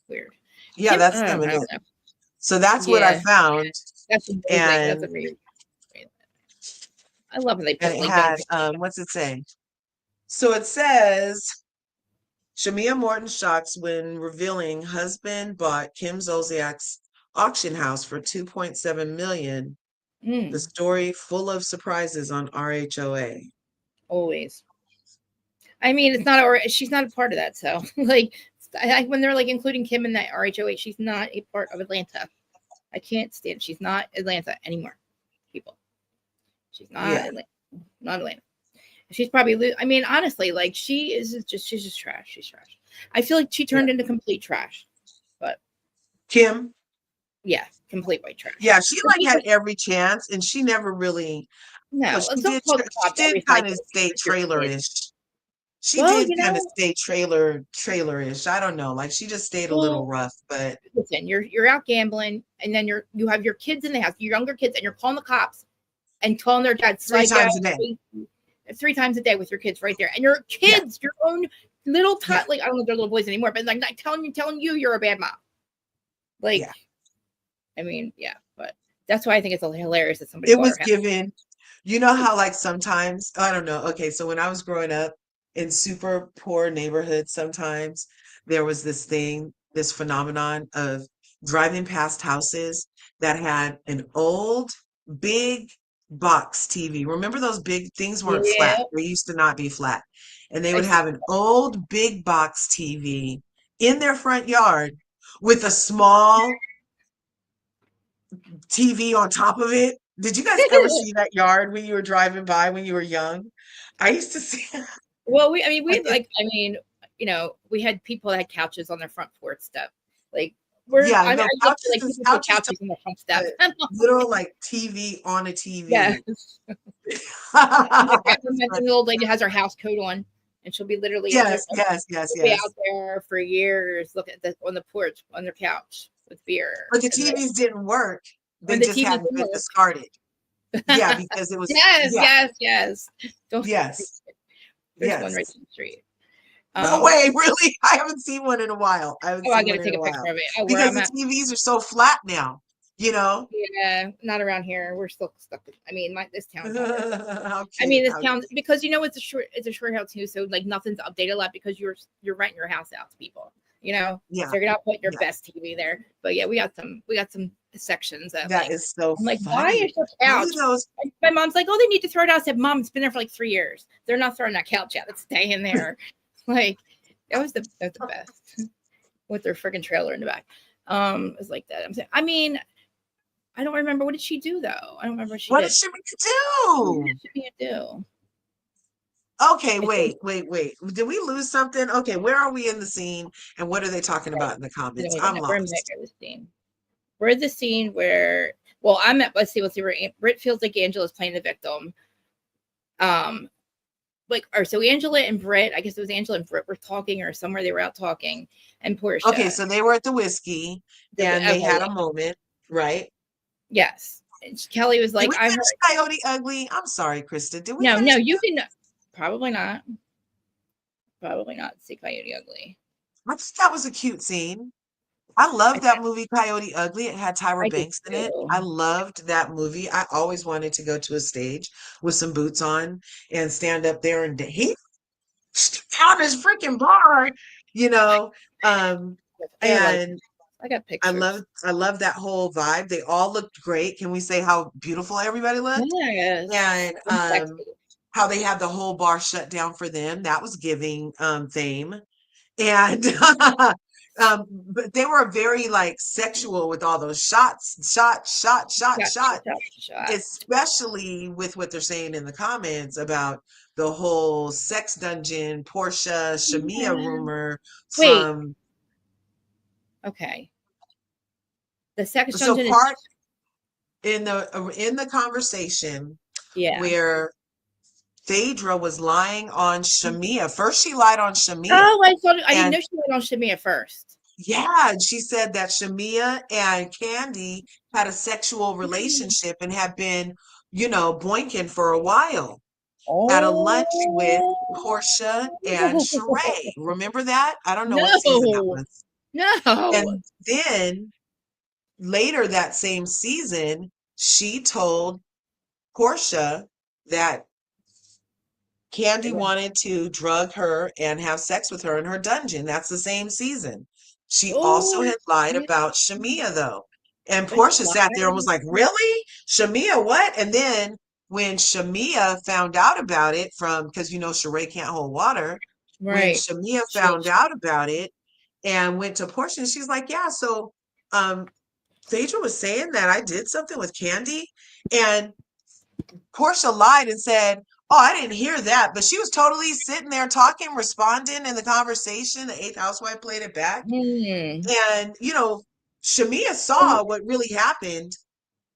weird. Yeah, Kim, that's Kim. So that's what I found. That's amazing. That's amazing. I love when they put it had, what's it say? So it says, Shamia Morton shocks when revealing husband bought Kim Zolciak's auction house for $2.7 million. The story full of surprises on RHOA. Always. I mean, it's not, or she's not a part of that. So, like, when they're like including Kim in that RHOA, she's not a part of Atlanta. I can't stand it. She's not Atlanta anymore, people. She's not Yeah. Atlanta. Not Atlanta. She's probably. I mean, honestly, like she's just trash. She's trash. I feel like she turned into complete trash. But Kim. yeah, complete white trash. Yeah, she like had every chance, and she never really. No, She don't did. call the She cops did every 5 kind of minutes stay with your kid. trailerish. She Well, did you kind of know, stay trailerish. I don't know. Like she just stayed a little well, rough, but listen, you're out gambling, and then you have your kids in the house, your younger kids, and you're calling the cops and calling their dad 3 psycho times a day. 3 times a day with your kids right there, and your Yeah. kids, your own little Yeah. like I don't know if they're little boys anymore, but like not telling you you're a bad mom. Like, Yeah. I mean, yeah, but that's why I think it's hilarious that somebody It bought her was house. given, you know how like sometimes, I don't know. Okay, so when I was growing up in super poor neighborhoods, sometimes there was this thing, this phenomenon of driving past houses that had an old big box TV. Remember those big things weren't flat. Yeah, They used to not be flat. And they I would see. have an old big box TV in their front yard with a small TV on top of it. Did you guys ever see that yard when you were driving by when you were young? I used to see Well, we like had it, like we had people that had couches on their front porch step. Like yeah, I no, look for couches like is people put couches to couches on their front a step. literal like TV on a Yeah. TV. I remember the old lady has her house coat on, and she'll be literally in there. Yes, yes, yes, She'll be yes. out there for years, look at on the porch on their couch with beer, But the and like TVs didn't work. when They the just TV hadn't didn't been work. discarded. Yeah, because it was Yes, yeah, yes, yes. Don't. yes, There's one right yes. down the street. No way, really? I haven't seen one in a while. I haven't Oh, I seen gotta one in take a a picture while of it. Oh, where because I'm the at. TVs are so flat now, you know? Yeah, not around here. We're still stuck. I mean, this town's not very. How I mean, cute, this how town cute. because it's a short house too, so like nothing's updated a lot because you're renting your house out to people, Yeah, so you're not putting your yeah. best TV there. But yeah, we got some sections that That like is so I'm like, why funny. is your How do couch? those Like, my mom's like, oh, they need to throw it out. I said, Mom, it's been there for like 3 years. They're not throwing that couch out. It's staying there. Like that was the best with their freaking trailer in the back. It was like that. I'm saying, I mean, I don't remember what did she do though. I don't remember what she what did did. she What do? did she do? Okay, I think wait. Did we lose something? Okay, where are we in the scene and what are they talking about in the I comments? don't even I'm know. We're in lost. the scene. We're at the scene where, well, I'm at. Let's see. Where Britt feels like Angela's playing the victim. Um, so Angela and Britt. I guess it was Angela and Britt were talking, or somewhere they were out talking, and Okay, Portia. so they were at the whiskey and they Okay, had a moment, right? yes. And Kelly was Did like, we "I heard." finish Coyote Ugly? I'm sorry, Krista. Did we No, no, finish? you didn't. Probably not. Probably not. See Coyote Ugly. I thought that was a cute scene. I I, loved that movie Coyote Ugly. It had Tyra I did Banks in it. too. I loved that movie. I always wanted to go to a stage with some boots on and stand up there and he on his freaking bar, you know. Um, I got a lot of. and I got I pictures. love I love that whole vibe. They all looked great. Can we say how beautiful everybody looked? Yes. And And sexy. how they had the whole bar shut down for them. That was giving fame. And but they were very like sexual with all those Shot, shot, shot, shot, shot. especially with what they're saying in the comments about the whole sex dungeon Portia Shamia Yeah. rumor Wait. from Okay. The sex so dungeon is. part in the conversation Yeah. where Phaedra was lying on Shamia. First she lied on Shamia. Oh, I didn't And know she went on Shimmy at first. yeah, and she said that Shamia and Candy had a sexual relationship and had been, boinking for a while at a lunch with Oh Portia and Sheree. Remember that? I don't know what season that no, was. no. And then later that same season, she told Portia that Candy wanted to drug her and have sex with her in her dungeon. That's the same season. She also Oh, had lied yeah. about Shamia, though. And But she Portia sat there and was lied. like, really? Shamia, what? And then when Shamia found out about it because Sheree can't hold water, when Right. Shamia She, found out about it, and went to Portia, and she's like, yeah, so Phaedra was saying that I did something with Candy, and Portia lied and said, oh, I didn't hear that, but she was totally sitting there talking, responding in the conversation. The eighth housewife played it back. Hmm. And, Shamia saw what really happened,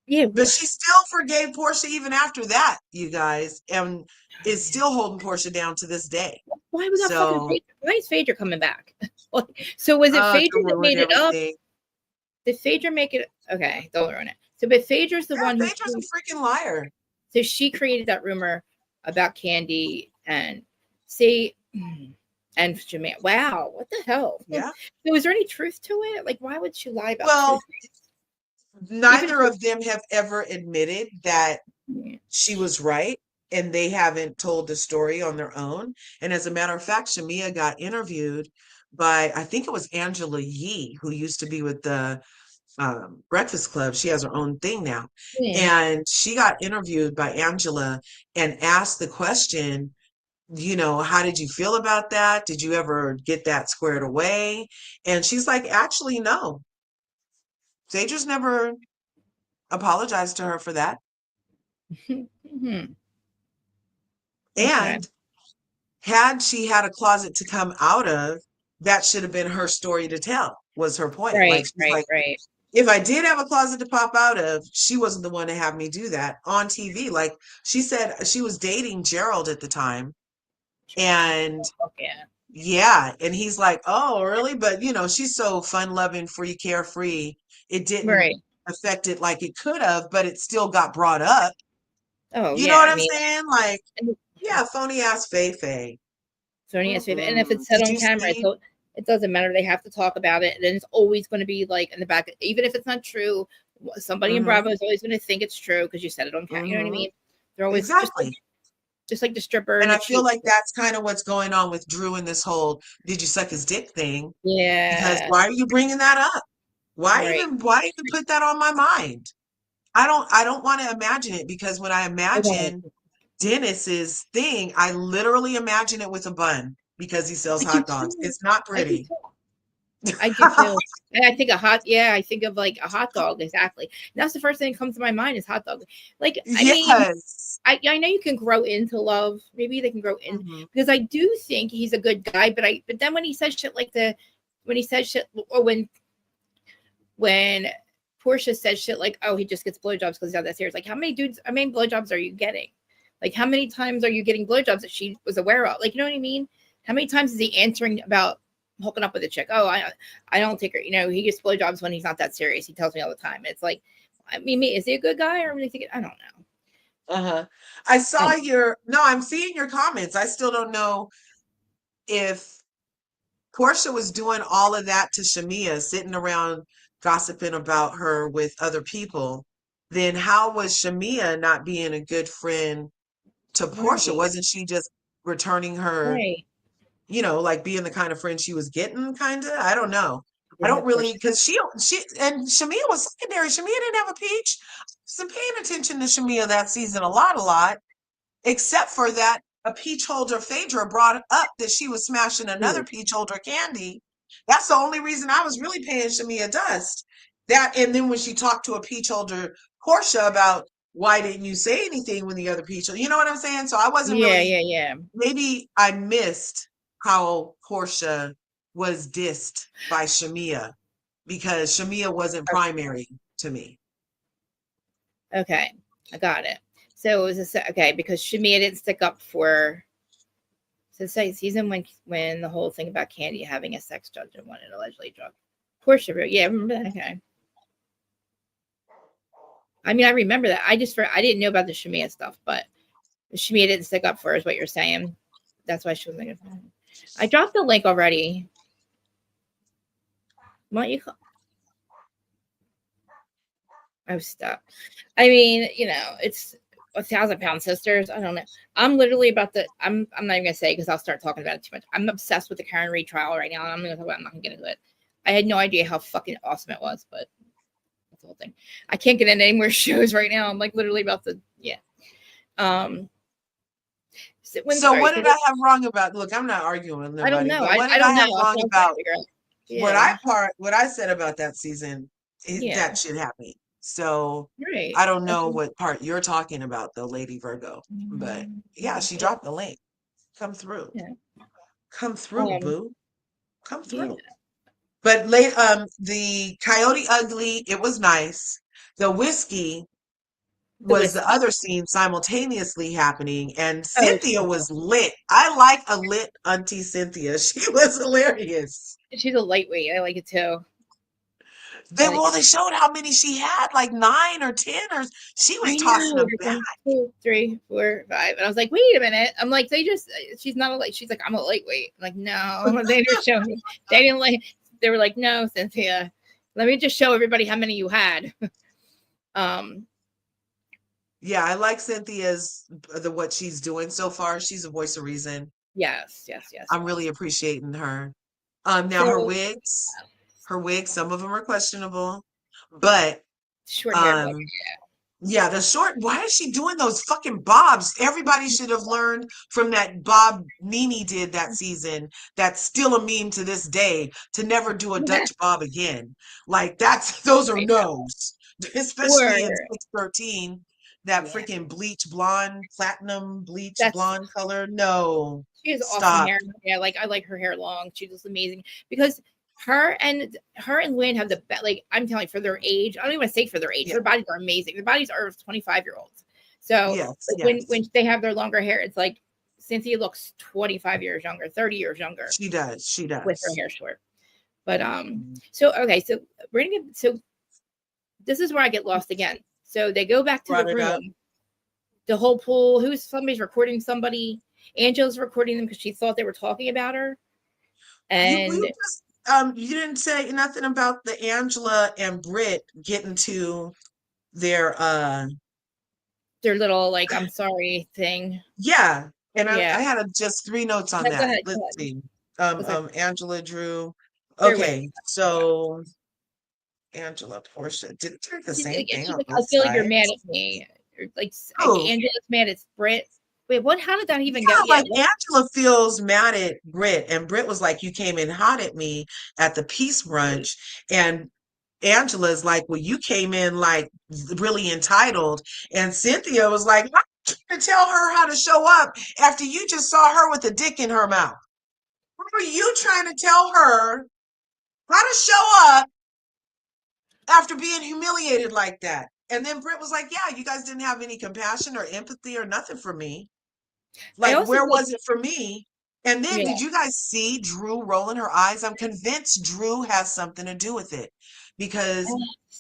Yeah. but she still forgave Portia even after that, you guys, and is still holding Portia down to this day. Why was that fucking So, Phaedra? Why is Phaedra coming back? So was it to Phaedra that ruin made it up? everything. Did Phaedra make it? Okay, don't ruin it. So, but Phaedra's the Yeah, one who. Phaedra's a freaking liar. So she created that rumor about Candy and see, and Jamaica. Wow, what the hell? Yeah. So is there any truth to it? Like, why would she lie about Well, two things? neither of them have ever admitted that Yeah. she was right, and they haven't told the story on their own. And as a matter of fact, Shamia got interviewed by, I think it was Angela Yee, who used to be with the Breakfast Club. She has her own thing now. Yeah. And she got interviewed by Angela and asked the question, how did you feel about that? Did you ever get that squared away? And she's like, actually, no. Phaedra's never apologized to her for that. Mhm. Okay. And had she had a closet to come out of, that should have been her story to tell, was her point. Like, Right, she's right, like, right. if I did have a closet to pop out of, she wasn't the one to have me do that on TV. Like, she said she was dating Gerald at the time. And Okay. yeah, and he's like, oh, really? But, she's so fun-loving, free, carefree. It didn't Right. affect it like it could have, but it still got brought up. Oh You know yeah. what I I'm mean, saying? Like, and yeah, phony ass Fei Fei. Sony has favorite, and if it's said Did on you camera, see? so it doesn't matter. They have to talk about it, and then it's always going to be like in the back, even if it's not true. Somebody in Hmm. Bravo is always going to think it's true because you said it on camera. You know what I Hmm. mean? They're always Exactly. just like the stripper And and the I feel cheat. like that's kind of what's going on with Drew in this whole "did you suck his dick" thing. Because Yeah. why are you bringing that up? Right. Why even put that on my mind? I don't want to imagine it, because when I I don't. imagine Dennis's thing, I literally imagine it with a bun because he sells I do hot dogs. too. It's not I do pretty. too. I do too. And I think I think of like a hot dog exactly. And that's the first thing that comes to my mind is hot dog. Like, I mean, Yes. I know you can grow into love. Maybe they can grow in Hmm. because I do think he's a good guy. But then when he says shit like when he says shit or when Portia says shit like, oh, he just gets blowjobs because he's not that serious. Like, how many blowjobs are you getting? Like, how many times are you getting blowjobs that she was aware of? Like, you know what I mean? How many times is he answering about hooking up with a chick? Oh, I don't take her. He gets blowjobs when he's not that serious. He tells me all the time. It's like, I mean, is he a good guy or am I thinking? I don't know. Uh-huh. I'm seeing your comments. I still don't know if Portia was doing all of that to Shamia, sitting around gossiping about her with other people. Then how was Shamia not being a good friend to Portia? Right, Wasn't she just returning her, right. like being the kind of friend she was getting, kind of? I don't know. I Yeah, don't of course. really, because she and Shamia was secondary. Shamia didn't have a peach. I was paying attention to Shamia that season a lot, except for that a peach holder Phaedra brought up that she was smashing another peach holder Candy. That's the only reason I was really paying Shamia dust. That, and then when she talked to a peach holder Portia about why didn't you say anything when the other peach, you know what I'm saying? So I wasn't Yeah, really, yeah, yeah. maybe I missed how Portia was dissed by Shamia, because Shamia wasn't primary to me. Okay, I got it. So it was okay because Shamia didn't stick up for the second season when the whole thing about Candy having a sex dungeon when it allegedly drug. Portia, yeah, I remember that. Okay. I mean, I remember that. I didn't know about the Shamia stuff, but Shamia didn't stick up for her, is what you're saying. That's why she was like, I dropped the link already. Why don't you? Oh, stop. I mean, it's 1,000 pound sisters. I don't know. I'm literally about to. I'm not even gonna say because I'll start talking about it too much. I'm obsessed with the Karen Reed trial right now, and I'm not gonna get into it. I had no idea how fucking awesome it was, but that's the whole thing. I can't get into any more shows right now. I'm like literally about to. Yeah. Um. So All right. what did I have wrong about? Look, I'm not arguing with I don't nobody, know. but I, what I did I don't have know. That's wrong what I'm trying to about figure out. Yeah. what I said about that season, Yeah. that shit happened. So Right. I don't That's know what part you're talking about, though, Lady Virgo. But yeah, she yeah. dropped the link. Come through. Yeah. Come through, Um. boo. Come Yeah. through. But late the Coyote Ugly, it was nice. The whiskey The was the whiskey. other scene simultaneously happening, and Oh, Cynthia was lit. I like a lit auntie Cynthia. She was hilarious. she's a lightweight. I like it too. I They like well, it. they showed how many she had, like 9 or 10, or she was I tossing know. them There's back. 1, 2, 3, 4, 5, and I was like, wait a minute. I'm like, they just. She's not a light. She's like, I'm a lightweight. I'm like, no, they didn't show me. They didn't like. They were like, no, Cynthia. Let me just show everybody how many you had. um. Yeah, I like Cynthia's what she's doing so far. She's a voice of reason. Yes. Yes. Yes. I'm really Yes. appreciating her. Now So her wigs, some of them are questionable, but short hair. um, yeah, the short. Why is she doing those fucking bobs? Everybody should have learned from that bob Nene did that season. That's still a meme to this day. To never do a Yeah. Dutch bob again. Like that's those are I know. no's, Or especially in 613. That yeah, freaking bleach blonde, platinum bleach that's blonde color. No, she has awesome stop. hair. Yeah, like I like her hair long. She looks amazing because her and Lynn have the best. Like I'm telling you, for their age, I don't even want to say for their age. Yeah. Their bodies are amazing. Their bodies are 25-year-olds. So Yes. like when Yes. they have their longer hair, it's like Cynthia looks 25 years younger, 30 years younger She does. She with her does. hair short. But Mhm. so okay, so we're gonna get so this is where I get lost again. So they go back to the Brought it up. room, the whole pool. Somebody's recording somebody. Angela's recording them because she thought they were talking about her. You And just you didn't say nothing about the Angela and Brit getting to their their little like I'm sorry thing. yeah. And Yeah. I had just 3 notes on No, go that. ahead. Let's Go ahead. see. What's that? Angela Drew. They're with Okay, so Angela Portia. Did they the same thing she's on like, I both feel like you're mad sides? at me. Or, like Oh, Angela's mad at Brit. Wait, what? How did that even go? yeah, Yeah. like Angela feels mad at Brit, and Brit was like, "You came in hot at me at the peace brunch," and Angela's like, well, you came in like really entitled. And Cynthia was like, I'm trying to tell her how to show up after you just saw her with a dick in her mouth. How are you trying to tell her how to show up after being humiliated like that? And then Britt was like, yeah, you guys didn't have any compassion or empathy or nothing for me. I Like, also where like was it for me? And then yeah. did you guys see Drew rolling her eyes? I'm convinced Drew has something to do with it because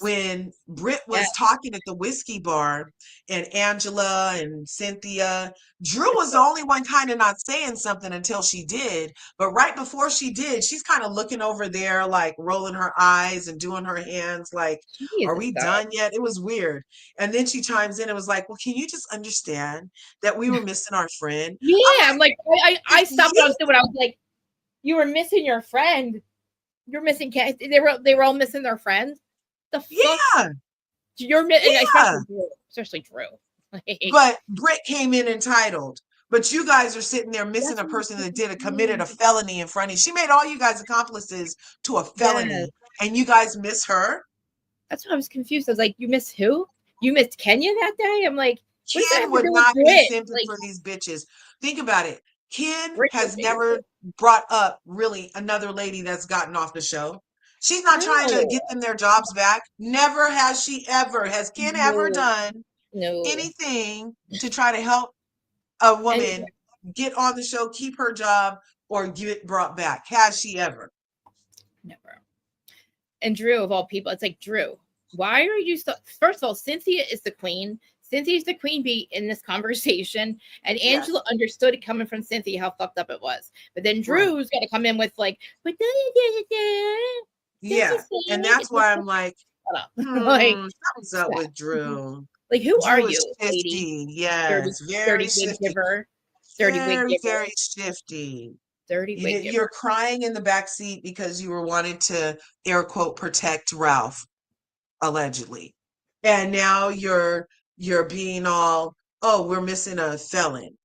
when Britt Yeah. was talking at the whiskey bar and Angela and Cynthia, Drew was the only one kind of not saying something until she did. But right before she did, she's kind of looking over there, like rolling her eyes and doing her hands, like, She is are a we stud. done yet? It was weird. And then she chimes in and was like, well, can you just understand that we were missing our friend? I'm Yeah. I'm like, like I if stopped what I you, was doing. I was like, you were missing your friend. You're missing they were all missing their friend. The fuck? yeah, And yeah. especially Drew. Like But Britt came in entitled. But you guys are sitting there missing that's a what I'm person that fucking did a committed a saying. felony in front of you. She made all you guys accomplices to a Yes. felony, and you guys miss her. That's what I was confused. I was like, you missed who? You missed Kenya that day? I'm like, what does that Ken have to would do with not be Brit? simping Like, for these bitches. Think about it. Ken Brit would has be. never brought up really another lady that's gotten off the show. She's not trying to No. get them their jobs back. Never has she ever. Has Ken ever No. done No. anything to try to help a And woman get on the show, keep her job, or get brought back? Has she ever? never. And Drew, of all people, it's like, Drew, why are you so first of all, Cynthia is the queen. Cynthia's the queen bee in this conversation. And Yes, Angela understood it coming from Cynthia how fucked up it was. But then right. Drew's gotta come in with like, but don't you Yeah. And see? that's It's like, why I'm like, shut up. Like, something's up stop. with Drew. Like, who are Drew is you, lady? shifty. Dirty, Yes, very dirty wig shifty. giver. Dirty wig Very, giver. very shifty. Dirty wig You're giver. crying in the back seat because you were wanting to air quote protect Ralph, allegedly. And now you're being all, oh, we're missing a felon.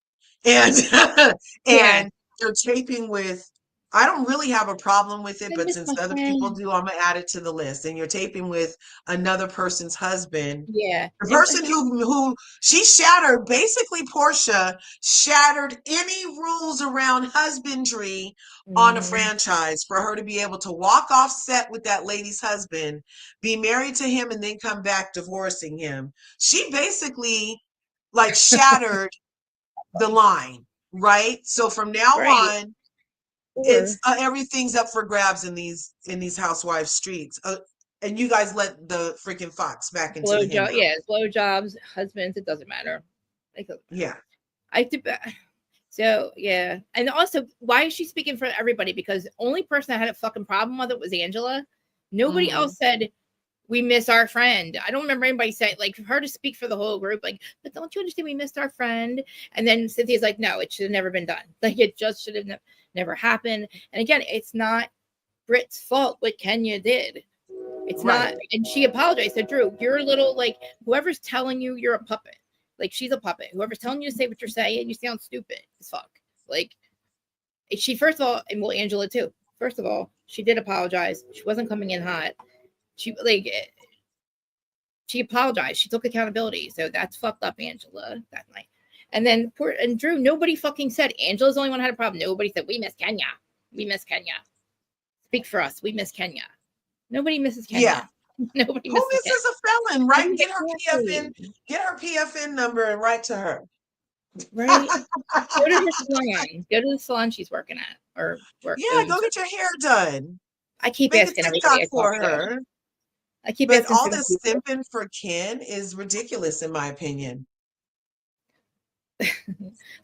And Yeah. and you're taping with I don't really have a problem with it, I but miss my since other people friend. do, I'm gonna add it to the list. And you're taping with another person's husband. Yeah. The person who she shattered, basically Portia shattered any rules around husbandry on a Mhm. franchise for her to be able to walk off set with that lady's husband, be married to him, and then come back divorcing him. She basically like shattered the line, right? So from now Right. on, it's Or everything's up for grabs in these housewives streets. And you guys let the freaking fox back into the blow hen job. house. Yeah, blow jobs, husbands. It doesn't matter. Like, Yeah. I did. So yeah, and also, why is she speaking for everybody? Because the only person that had a fucking problem with it was Angela. Nobody Hmm. else said we miss our friend. I don't remember anybody saying, like, for her to speak for the whole group, like, but don't you understand we missed our friend? And then Cynthia's like, no, it should have never been done. Like, it just should have never happened. And again, it's not Brit's fault what Kenya did. It's Right. not, and she apologized. Said, Drew, you're a little like whoever's telling you you're a puppet. Like, she's a puppet. Whoever's telling you to say what you're saying, you sound stupid as fuck. Like, she, first of all, and well, Angela too. First of all, she did apologize. She wasn't coming in hot. She like she apologized. She took accountability. So that's fucked up, Angela, that night. And then poor and Drew, nobody fucking said Angela's the only one who had a problem. Nobody said we miss Kenya. We miss Kenya. Speak for us. We miss Kenya. Nobody misses Yeah. Kenya. Nobody Who misses Kenya. misses a felon? Right? Exactly. Get her PFN number and write to her. Right. Go to her salon. Go to the salon she's working at or work Yeah, go owns. get your hair done. I keep Make a asking everybody TikTok I talk for to. her. I keep But asking all certain this people. simping for Ken is ridiculous in my opinion.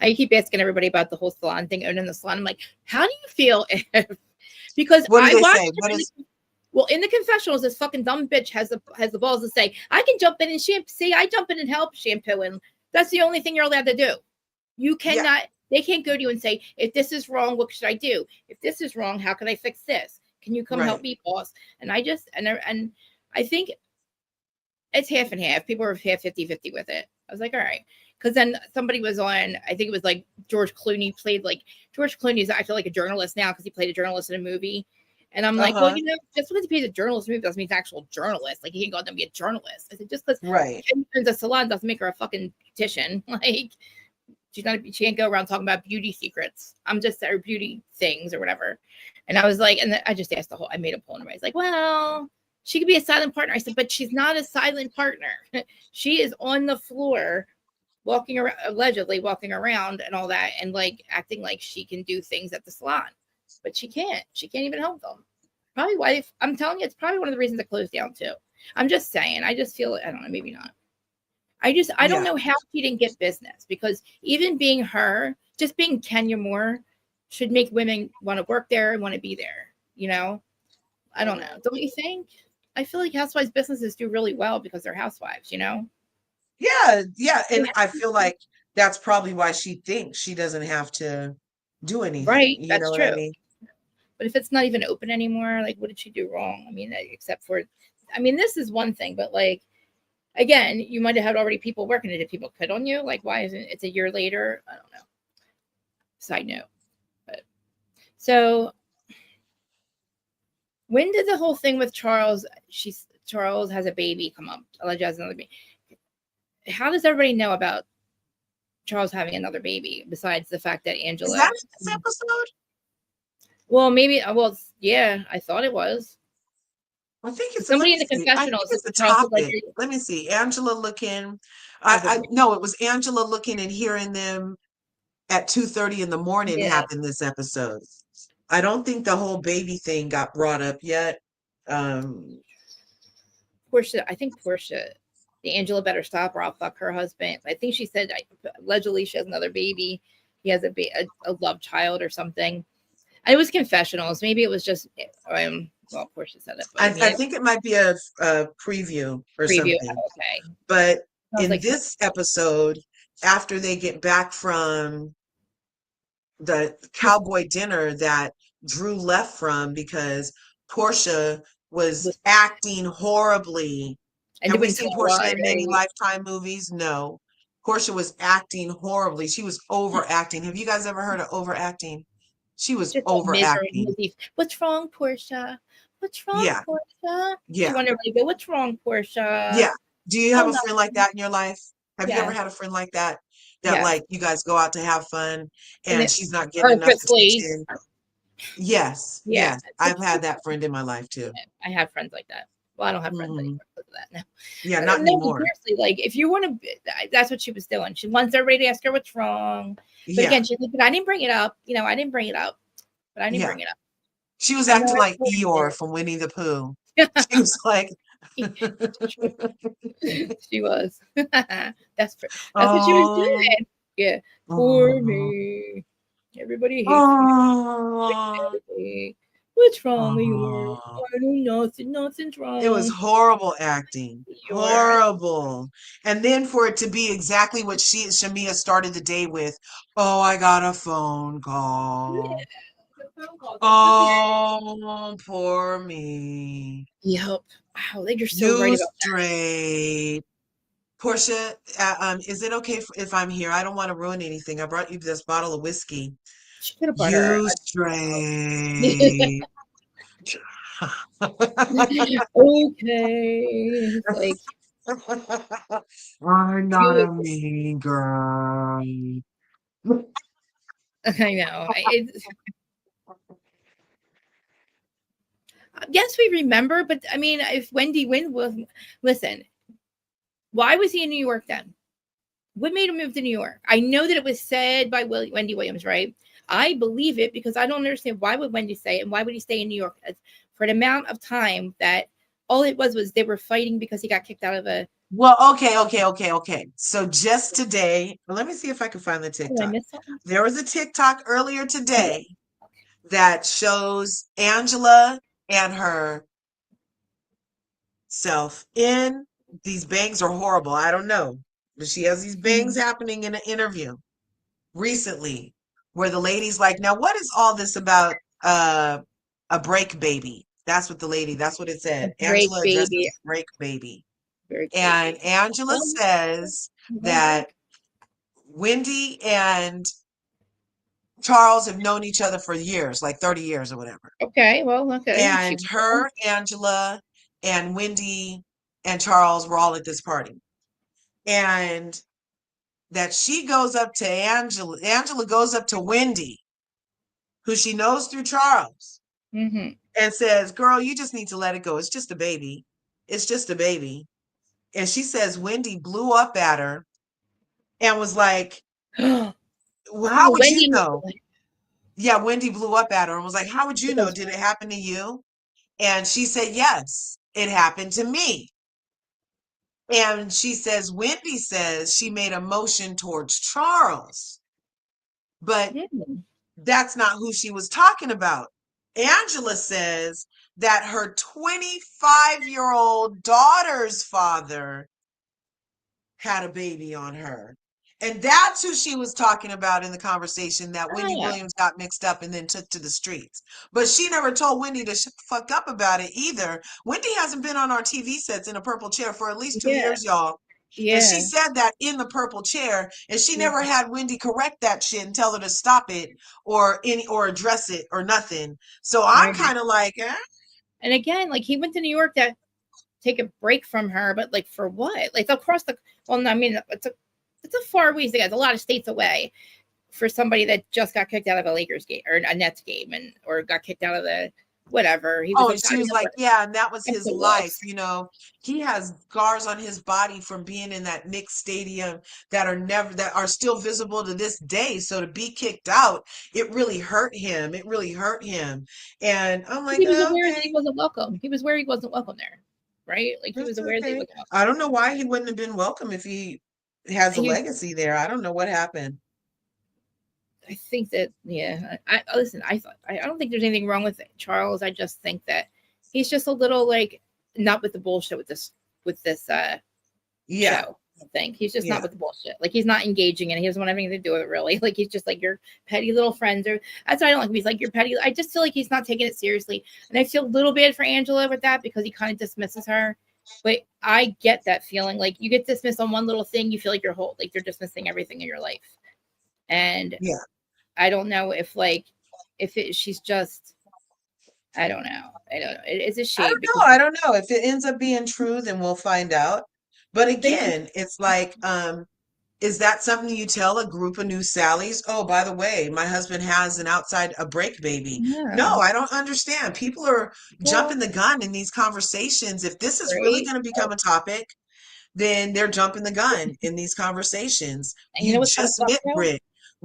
I keep asking everybody about the whole salon thing, owning the salon. I'm like, how do you feel if, because What do I they watched say? her in the, well, in the confessionals, this fucking dumb bitch has the balls to say, I can jump in and shampoo. See, I jump in and help shampoo, and that's the only thing you're allowed to do. You Yeah, cannot. They can't go to you and say, if this is wrong, what should I do? If this is wrong, how can I fix this? Can you come help right. me, boss? And I just and I think it's half and half. People are half 50-50 with it. I was like, all right. Because then somebody was on, I think it was like George Clooney played like George Clooney is actually like a journalist now because he played a journalist in a movie. And I'm like, well, Uh-huh. you know, just because he plays a journalist movie doesn't mean he's an actual journalist. Like, he can go out there and be a journalist. I said, just because Right. she owns a salon doesn't make her a fucking beautician. Like, she can't go around talking about beauty secrets. I'm just or beauty things or whatever. And I was like, and then I just asked I made a poll and I was like, well, she could be a silent partner. I said, but she's not a silent partner. She is on the floor walking around, allegedly walking around and all that, and like acting like she can do things at the salon, but she can't. She can't even help them. Probably why I'm telling you, it's probably one of the reasons it closed down too. I'm just saying. I just feel I don't know, maybe not. I don't Yeah. know how she didn't get business because even being her, just being Kenya Moore, should make women want to work there and want to be there. You know, I don't know. Don't you think? I feel like housewives businesses do really well because they're housewives. You know. Yeah, yeah. And Yeah. I feel like that's probably why she thinks she doesn't have to do anything. Right. You know That's what I true. mean? But if it's not even open anymore, like, what did she do wrong? I mean, except for, I mean, this is one thing, but like, again, you might have had already people working it. Did people quit on you? Like, why isn't it's a year later? I don't know. Side note. But so when did the whole thing with Charles? Charles has a baby come up. Allegedly has another baby. How does everybody know about Charles having another baby besides the fact that Is that Angela? in this episode? Well, maybe. Well, yeah, I thought it was. I think it's let Somebody me in the see. I think confessionals, it's the Charles was like, topic. Let me see. Angela looking. has a I baby. no, it was Angela looking and hearing them at 2:30 in the morning Yeah. happened this episode. I don't think the whole baby thing got brought up yet. Um, Portia, I think Portia, the Angela better stop or I'll fuck her husband. I think she said allegedly she has another baby. He has a love child or something. It was confessionals. Maybe it was just well, Portia said it, but I I mean, think it might be a preview or preview. something. Oh, okay, But sounds in like some, this episode, after they get back from the cowboy dinner that Drew left from because Portia was was acting horribly. and Have we didn't seen tell why, Portia in many right? Lifetime movies? No. Portia was acting horribly. She was overacting. Have you guys ever heard of overacting? She was Just that overacting. misery. What's wrong, Portia? What's wrong, Yeah, Portia? She yeah, wanted everybody to go, what's wrong, Portia? yeah. Do you have Oh, a friend like nothing. that in your life? Have you ever Yes, had a friend like that? That yes. like you guys go out to have fun And and it she's not getting enough purposely, attention? Yes, yeah. yes. I've had that friend in my life too. I have friends like that. Well, I don't have friends Hmm. anymore because of that now. Yeah, not No, but anymore. seriously, like if you want to, that's what she was doing. She wants everybody to ask her what's wrong. But Yeah, again, she's like, but I didn't bring it up. I didn't bring it up. But I didn't yeah. bring it up. She was I know acting I like told Eeyore her. from Winnie the Pooh. She was like, She was. That's what she was oh, doing. Yeah. Poor oh, me. Everybody hates me. oh, Me. What's wrong, Eeyore? oh. I do nothing. Nothing's It was wrong. horrible acting. Eeyore. Horrible. And then for it to be exactly what Shamia started the day with, oh, I got a phone call. The phone calls. That's what the Oh, poor me. Yep. Wow, you're so right You about that. straight. Portia, is it okay if I'm here? I don't want to ruin anything. I brought you this bottle of whiskey. She could have bought her. You straight. Okay. It's like I'm not you. a mean girl. I know. Yes, we remember, but I mean, if Wendy Wynn was, listen, why was he in New York then? What made him move to New York? I know that it was said by Wendy Williams, right? I believe it because I don't understand why would Wendy say it and why would he stay in New York for an amount of time that all it was they were fighting because he got kicked out of a. Well, okay. So just today, let me see if I can find the Oh, I TikTok. missed something. There was a TikTok earlier Oh, today that shows Angela and herself in these bangs are horrible. I don't know, but she has these bangs happening in an interview recently where the lady's like, now what is all this about a break baby? That's what it a said. break Angela addressed baby, this break baby. break And baby. Angela Well, says well, that Wendy and Charles have known each other for years, like 30 years or whatever. okay, well, okay. And her, Angela, and Wendy and Charles were all at this party. And that she goes up to Angela goes up to Wendy, who she knows through Charles, Mm-hmm. and says, girl, you just need to let it go. It's just a baby. It's just a baby. And she says Wendy blew up at her and was like, Oh, well, how would you Wendy, know? Yeah, Wendy blew up at her and was like, how would you know? because Did it happen to you? And she said, yes, it happened to me. And she says, Wendy says she made a motion towards Charles, but mm, that's not who she was talking about. Angela says that her 25-year-old daughter's father had a baby on her. And that's who she was talking about in the conversation that Wendy ah, Williams got mixed up and then took to the streets. But she never told Wendy to fuck up about it either. Wendy hasn't been on our TV sets in a purple chair for at least 2 yeah, years, y'all. And she yeah, said that in the purple chair, and she yeah, never had Wendy correct that shit and tell her to stop it or address it or nothing. So I'm right. kind of like, eh? And again, like he went to New York to take a break from her, but like for what? Like across the. Well, no, I mean, it's a far ways to go. It's a lot of states away for somebody that just got kicked out of a Lakers game or a Nets game or got kicked out of the whatever. He was Oh, in. and I she don't was know like, what yeah, and that was his life. Wolves. He has scars on his body from being in that Knicks stadium that are still visible to this day. So to be kicked out, it really hurt him. It really hurt him. And I'm like, He was oh, aware that he okay, wasn't welcome. He was aware he wasn't welcome there, right? Like he was that's aware that he okay. wasn't welcome. I don't know why he wouldn't have been welcome if he has a He was. legacy there. I don't know what happened. I think that yeah. I listen. I don't think there's anything wrong with Charles. I just think that he's just a little like not with the bullshit with this Yeah, show. I think he's just not yeah. with the bullshit. Like he's not engaging and he doesn't want anything to do with it really. Like he's just like your petty little friends or that's what I don't like. He's like your petty. I just feel like he's not taking it seriously. And I feel a little bad for Angela with that because he kind of dismisses her. But I get that feeling. Like you get dismissed on one little thing, you feel like you're dismissing everything in your life. And Yeah. I don't know if like she's just, I don't know. It's a I shame don't because know. I don't know. If it ends up being true, then we'll find out. But they, again, it's like, is that something you tell a group of new Sallies? Oh, by the way, my husband has a break baby. No, no, I don't understand. People are well, jumping the gun in these conversations. If this is really right? going to become a topic, then they're jumping the gun in these conversations. And you You know what's kind of just fucked met though? Brit.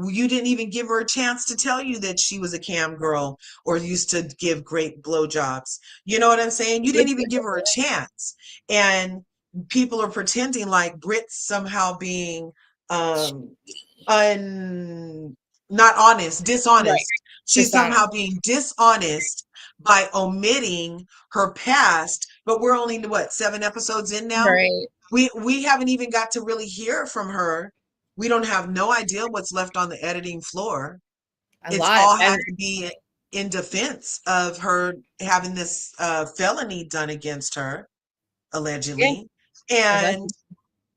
You didn't even give her a chance to tell you that she was a cam girl or used to give great blowjobs. You know what I'm saying? You didn't even give her a chance. And people are pretending like Brit's somehow being um un not honest, Right. dishonest. She's Dishonest. somehow being dishonest by omitting her past, but we're only what, 7 episodes in now? Right. We haven't even got to really hear from her. We don't have no idea what's left on the editing floor. A It's lot. all That had is, to be in defense of her having this felony done against her, yeah. allegedly. Alleged. And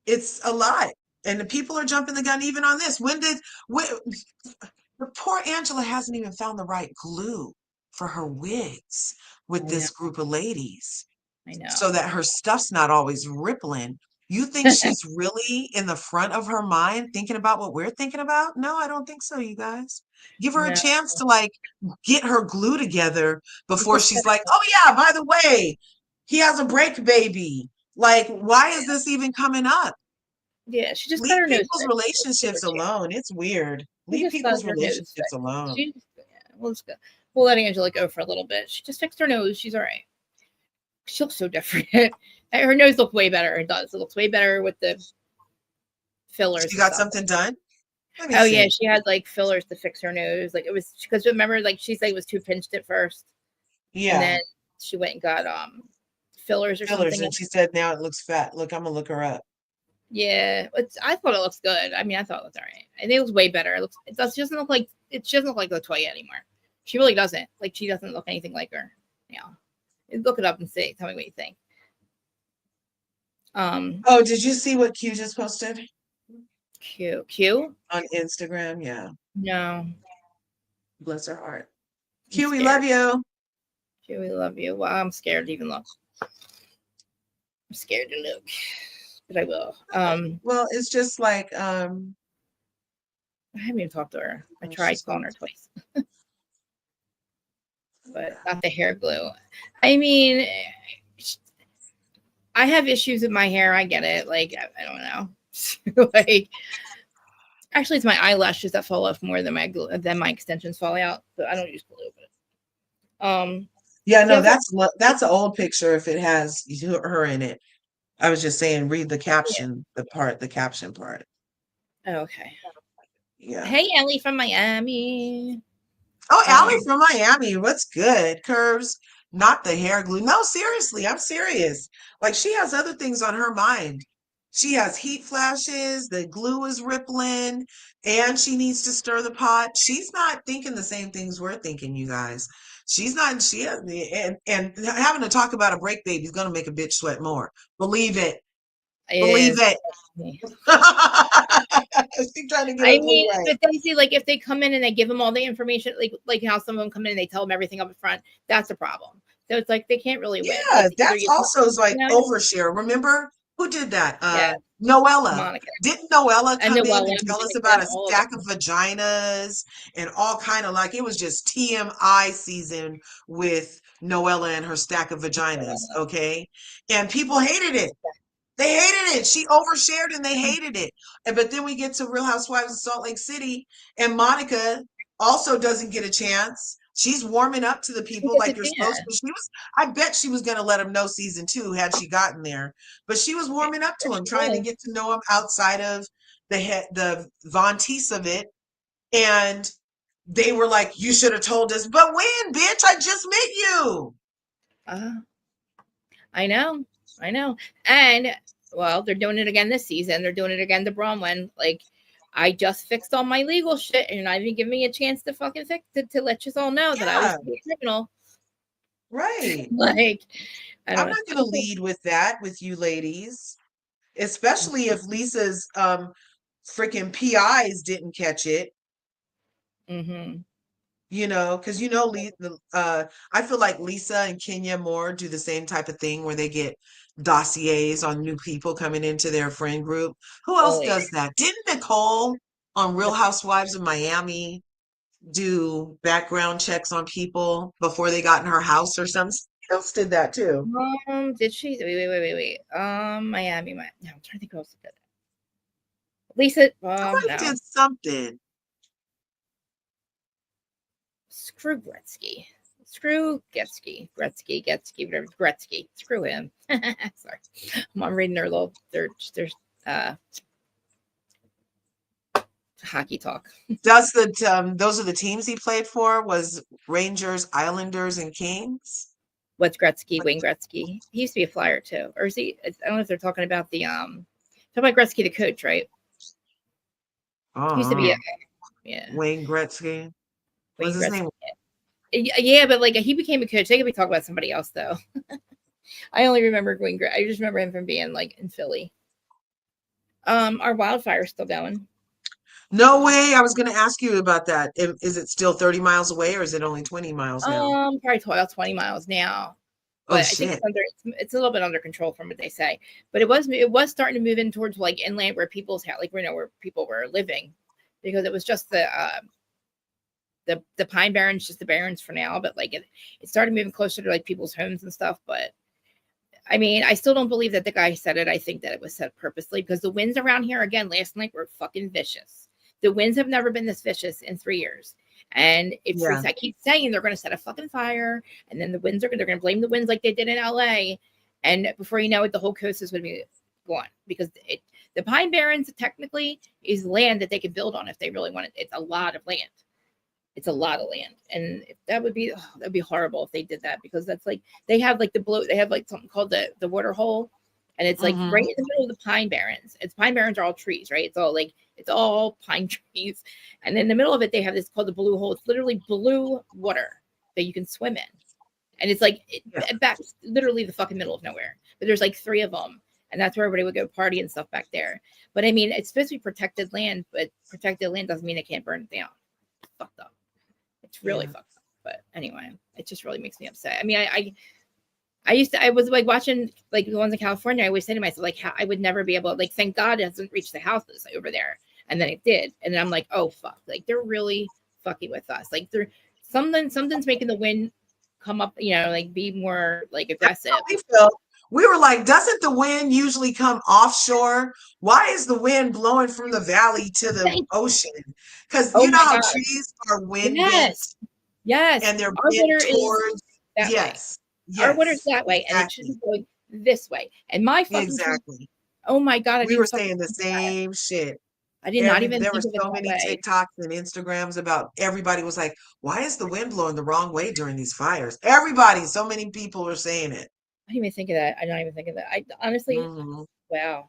it's a lot. And the people are jumping the gun even on this. When, the poor Angela hasn't even found the right glue for her wigs with I know. this group of ladies I know. so that her stuff's not always rippling. You think she's really in the front of her mind thinking about what we're thinking about? No, I don't think so, you guys. Give her a No. chance to like get her glue together She before just she's like, oh yeah, by the way, he has a break baby. Like, why is this even coming up? yeah, she just got Leave her nose people's fixed. relationships alone. It's weird. She Leave just got people's her nose relationships fixed. alone. She just, yeah, we'll let Angela go for a little bit. She just fixed her nose. She's all right. She looks so different. Her nose looks way better. It does. It looks way better with the fillers She and got stuff. something done? Let me Oh yeah, see. she had like fillers to fix her nose. Like it was because remember, like she said it was too pinched at first, and Yeah, then she went and got fillers or fillers. something. And she said now it looks fat. Look, I'm gonna look her up. Yeah, I thought it looks good. I mean, I thought it looked all right. I think it looks way better. It does. She doesn't look like She doesn't look like Latoya anymore. She really doesn't. Like she doesn't look anything like her. Yeah, look it up and see. Tell me what you think. Um, Oh, did you see what Q just posted Q. on Instagram? Yeah, No, bless her heart. I'm Q, we love scared. you. Q, we love you. Well, I'm scared to even look. I'm scared to look, but I will. Well, it's just like I haven't even talked to her. I tried she's calling going. her twice, but not the hair glue. I mean, I have issues with my hair. I get it. Like I don't know. Like actually, it's my eyelashes that fall off more than my extensions fall out. But I don't use glue. But Yeah, see, no, I feel that's an old picture if it has her in it. I was just saying, read the yeah. caption, the caption part. Okay. Yeah. Hey, Ellie from Miami. Oh, Allie Um, from Miami. What's good? Curves, not the hair glue. No, seriously, I'm serious. Like she has other things on her mind. She has heat flashes, the glue is rippling, and she needs to stir the pot. She's not thinking the same things we're thinking, you guys. She's not, and having to talk about a break baby is gonna make a bitch sweat more. Believe it. it Believe is. it. She's trying to get I her glue mean, right. but then you see, like, if they come in and they give them all the information, like how some of them come in and they tell them everything up front, that's a problem. So it's like they can't really win. Yeah, It's either that's you talk also is like to them, overshare. Remember who did that? yeah, Noella. Monica Didn't Noella and come in Noella and and tell us Monica, about a all of stack of them. vaginas and all kind of like it was just TMI season with Noella and her stack of vaginas, okay? And people hated it. They hated it. She overshared and they hated it. But then we get to Real Housewives of Salt Lake City, and Monica also doesn't get a chance. She's warming up to the She people gets like it, you're supposed yeah, to. I bet she was going to let them know season 2 had she gotten there. But she was warming up to him, she trying to was. get to know him outside of the Von Teese of it. And they were like, you should have told us. But when, bitch? I just met you. Uh, I know, and well, they're doing it again this season. They're doing it again to Bronwyn. Like, I just fixed all my legal shit, and you're not even giving me a chance to fucking fix it to let you all know that I was Yeah, a criminal. right. Like, I I'm don't know. not going to lead with that with you ladies, especially if Lisa's freaking PIs didn't catch it. Mm-hmm. because I feel like Lisa and Kenya Moore do the same type of thing where they get dossiers on new people coming into their friend group. Who else Totally. does that? Didn't Nicole on Real Housewives of Miami do background checks on people before they got in her house or something? Somebody else did that too. Did she? Wait. Miami. No, I'm trying to think who else did that. Lisa. Somebody No. did something. Screw Gretzky. Screw Gretzky, whatever. Gretzky. Screw him. Sorry. I'm reading their uh hockey talk. Those are the teams he played for, was Rangers, Islanders, and Kings? What's Gretzky? Like, Wayne Gretzky. He used to be a Flyer too, or is he? I don't know if they're talking about talking about Gretzky, the coach, right? He used to be oh, yeah, Wayne Gretzky. What's Wayne his Gretzky. name? Yeah, but like he became a coach. They could be talking about somebody else though. I only remember Wayne. I just remember him from being like in Philly. Our wildfire's still going. No way. I was going to ask you about that. Is it still 30 miles away or is it only 20 miles now? Probably about 20 miles now. Oh, But I think shit. it's a little bit under control from what they say. But it was starting to move in towards like inland where people's had like where people were living, because it was just the Pine Barrens, just the Barrens for now. But like it started moving closer to like people's homes and stuff. But I mean, I still don't believe that the guy said it. I think that it was said purposely because the winds around here again last night were fucking vicious. The winds have never been this vicious in 3 years. And Yeah. I keep saying they're going to set a fucking fire, and then they're going to blame the winds like they did in LA. And before you know it, the whole coast is going to be gone because the Pine Barrens technically is land that they can build on if they really want it. It's a lot of land. It's a lot of land, and that'd be horrible if they did that, because that's like they have like they have like something called the water hole, and it's like right Mm-hmm. in the middle of the Pine Barrens. It's Pine Barrens are all trees, right? It's all pine trees, and in the middle of it they have this called the blue hole. It's literally blue water that you can swim in, and it's like Yeah. back literally the fucking middle of nowhere. But there's like 3 of them, and that's where everybody would go party and stuff back there. But I mean, it's supposed to be protected land, but protected land doesn't mean it can't burn it down. It's fucked up. It's really Yeah. fucked up. But anyway, it just really makes me upset. I mean, I was like watching like the ones in California. I always say to myself, like, how I would never be able, like, thank God it hasn't reached the houses over there. And then it did. And then I'm like, oh fuck. Like they're really fucking with us. Like they're something's making the wind come up, like be more like aggressive. We felt, we were like, doesn't the wind usually come offshore? Why is the wind blowing from the valley to the ocean? Because Oh you know my how God. trees are wind bent Yes. Yes. and they're Our bent water is towards, that way. yes, Our water's yes, that way, and it should exactly, be going this way. And my fucking tree, exactly. oh my God, I We didn't were fucking saying the think of that. same shit. I did not even There were think of it so that many way. TikToks and Instagrams about everybody was like, why is the wind blowing the wrong way during these fires? Everybody, so many people are saying it. I didn't even think of that. I don't even think of that. I honestly, Mhm. wow.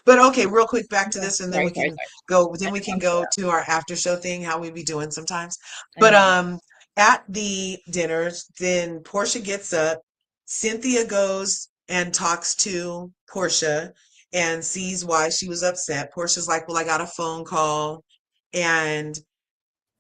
But okay, real quick, back to Yeah, this, and then sorry, we sorry, can sorry. go. I Then we know, can I'm go sorry. to our after show thing, how we be doing sometimes. I But know. at the dinners, then Portia gets up. Cynthia goes and talks to Portia and sees why she was upset. Portia's like, "Well, I got a phone call, and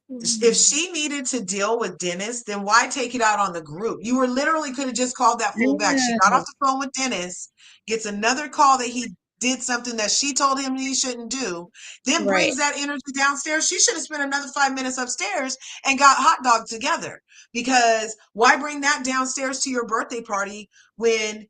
if she needed to deal with Dennis, then why take it out on the group? You were literally could have just called that fool back. She got off Yeah, the phone with Dennis, gets another call that he did something that she told him he shouldn't do, then right. brings that energy downstairs. She should have spent another 5 minutes upstairs and got hot dog together. Because why bring that downstairs to your birthday party when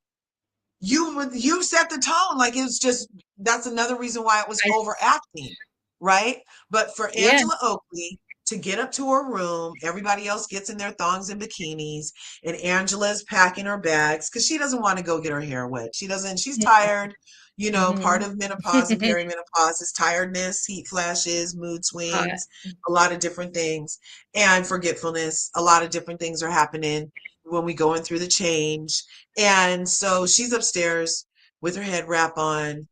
you set the tone? Like it's just, that's another reason why it was I overacting, right? But for yeah. Angela Oakley to get up to her room, everybody else gets in their thongs and bikinis, and Angela's packing her bags because she doesn't want to go get her hair wet. She doesn't, she's tired. Part Mm-hmm. of menopause and perimenopause is tiredness, heat flashes, mood Hot. swings, a lot of different things, and forgetfulness. A lot of different things are happening when we going through the change. And so she's upstairs with her head wrap on,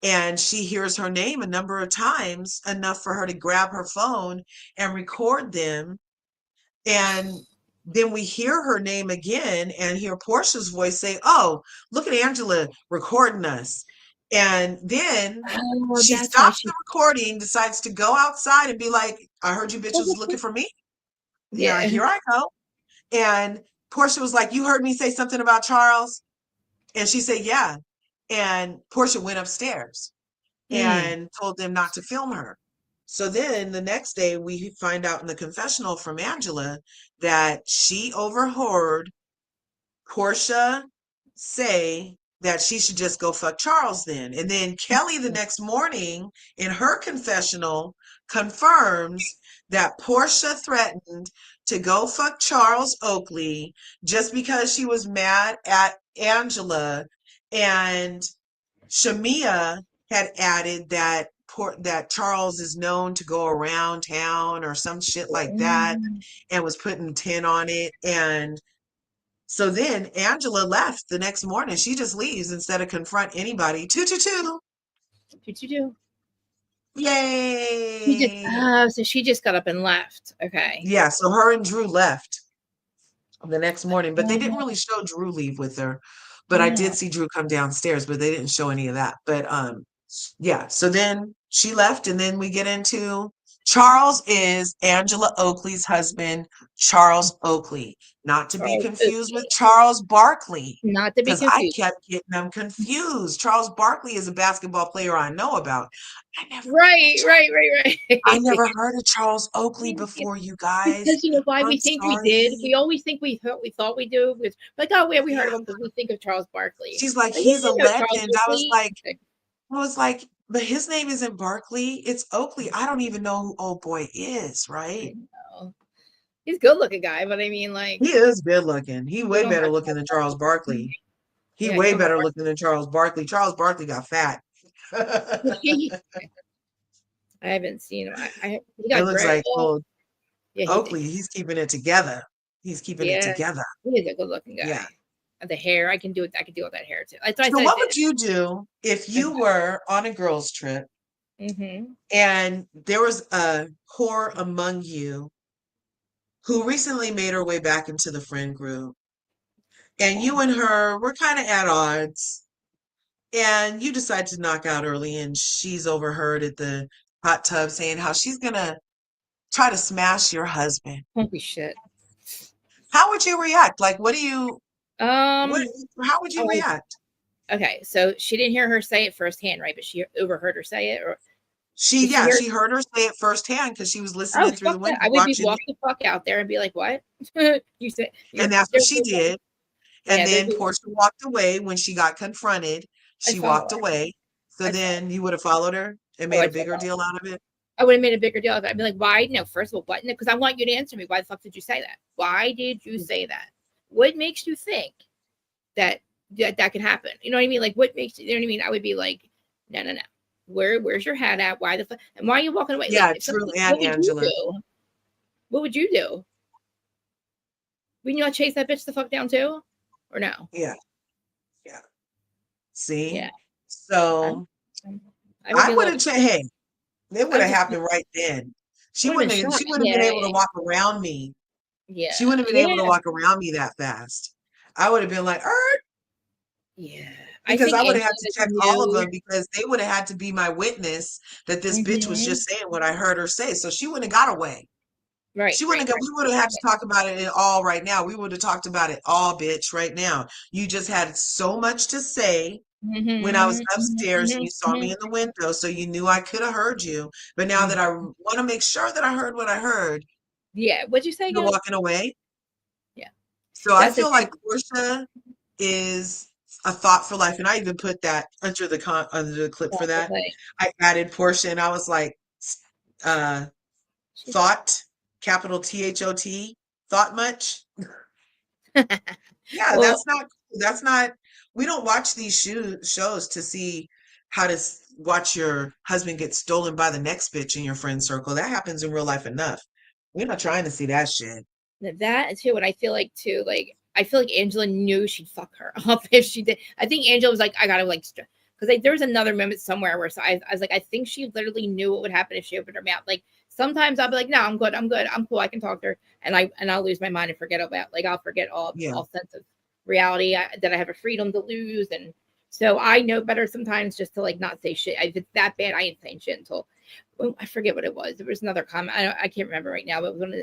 and she hears her name a number of times, enough for her to grab her phone and record them. And then we hear her name again and hear Portia's voice say, "Oh, look at Angela recording us." And then Oh, she that's why stops she. the recording, decides to go outside and be like, I heard you bitches looking for me. Yeah, Yeah. here I go. And Portia was like, you heard me say something about Charles? And she said, yeah. And Portia went upstairs Mm. and told them not to film her. So then the next day, we find out in the confessional from Angela that she overheard Portia say that she should just go fuck Charles then. And then Kelly the next morning in her confessional confirms that Portia threatened to go fuck Charles Oakley just because she was mad at Angela. And Shamia had added that that Charles is known to go around town or some shit like that Mm. and was putting 10 on it. And so then Angela left the next morning. She just leaves instead of confront anybody. Two, two, two. What'd you do? She just. Yay. Oh, so she just got up and left. Okay. Yeah, so her and Drew left the next morning, but they didn't Oh, really show Drew leave with her. But I no. did see Drew come downstairs, but they didn't show any of that. But yeah, so then she left, and then we get into Charles is Angela Oakley's husband, Charles Oakley, not to be Charles confused with Oakley. Charles Barkley, Not to be because I confused. kept getting them confused. Charles Barkley is a basketball player I know about. I never heard of Right, Charles. right, right, I right. never heard of Charles Oakley before, you guys. Because you know why we I'm think we did. sorry. We always think we thought we do. It's like, oh, yeah, we heard Yeah. of him because we think of Charles Barkley. She's like, Like, we he's a didn't know Charles legend. Oakley. I was like, but his name isn't Barkley, it's Oakley. I don't even know who old boy is, right? I know. He's a good looking guy, but I mean, like, He is good looking. He we way don't better have looking Charles than Charles Barkley. Barkley. He Yeah, you way don't have better looking than Charles Barkley. Charles Barkley got fat. Barkley. I haven't seen him. He It got looks great. like Well, old yeah, he did. Oakley, he's keeping it together. He's keeping it Yeah, together. he is a good looking Yeah. guy. And the hair, I can do it. I can deal with that hair too. That's what I So said. what would you do if you were on a girls' trip Mm-hmm. and there was a whore among you who recently made her way back into the friend group, and you and her were kind of at odds, and you decide to knock out early, and she's overheard at the hot tub saying how she's gonna try to smash your husband. Holy shit. How would you react? Like, what do you, what, Um. how would you Oh, react? okay. So she didn't hear her say it firsthand, right? But she overheard her say it, or She, did she yeah, hear? she heard her say it firsthand because she was Oh, listening through the fuck that! window I would be watching, walk the fuck out there and be like, "What? You said and you're that's what she did. And yeah." There'd then be Portia walked away when she got confronted. I'd She follow walked her. away. So I'd follow. then you would have followed her and Oh, made a I'd bigger follow. deal out of it. I would have made a bigger deal of it. I'd be like, "Why? No, first of all, what? Because I want you to answer me. Why the fuck did you say that? Why did you say that? What makes you think that that could happen? You know what I mean? Like, what makes you know what I mean? I would be like, no, no, no. Where's your hat at? Why the fuck? And why are you walking away? Like, Yeah, if true. something, And what would you Angela. do? What would you do? Wouldn't you not chase that bitch the fuck down too? Or no? Yeah. Yeah. Yeah. See? I'm, So I would be I a would little have, bit. hey, it I would would have just. happened right then. I would have been She shocked. wouldn't have been Yeah. able to walk around me. Yeah. She wouldn't have been able to Yeah. walk around me that fast. I would have been like, Yeah. I because think I would have Angela had to check all of knew. them because they would have had to be my witness that this bitch was Mm-hmm. just saying what I heard her say. So she wouldn't have got away. Right. She wouldn't Right. have got, Right. we would have had to talk about it all right now. We would have talked about it all, bitch, right now. You just had so much to say when I was Mm-hmm. upstairs and Mm-hmm. you saw me Mm-hmm. in the window, so you knew I could have heard you. But now that Mm-hmm. I want to make sure that I heard what I heard, Yeah. What'd you say you're again? walking away. Yeah. So I That's the feel thing. like Portia is a thought for life, and I even put that under the clip for That's the that. thing. I added Portia, and I was like, uh, She's thought, capital THOT, thought much. Yeah, well. that's not, we don't watch these shows to see how to watch your husband get stolen by the next bitch in your friend circle. That happens in real life enough. We're not trying to see that shit. That too, and I feel like too, like I feel like Angela knew she'd fuck her up if she did. I think Angela was like, I gotta like, because like there was another moment somewhere where I was like, I think she literally knew what would happen if she opened her mouth. Like sometimes I'll be like, no, I'm good, I'm cool, I can talk to her, and I'll lose my mind and forget about, like I'll forget all Yeah. sense of reality that I have a freedom to lose, and So I know better sometimes just to like not say shit. If it's that bad, I ain't saying shit until I forget what it was. There was another comment. I can't remember right now, but it was one of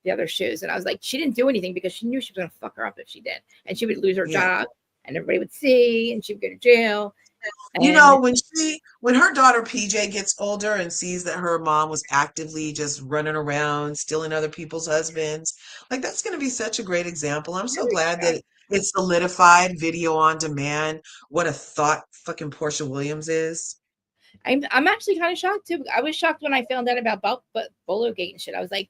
the other shows. And I was like, she didn't do anything because she knew she was going to fuck her up if she did. And she would lose her Yeah. job and everybody would see and she would go to jail. You And know, when her daughter PJ gets older and sees that her mom was actively just running around stealing other people's husbands, like that's going to be such a great example. I'm so glad that it's solidified video on demand. What a thought fucking Portia Williams is. I'm actually kind of shocked too. I was shocked when I found out about Bolo Gate and shit. I was like,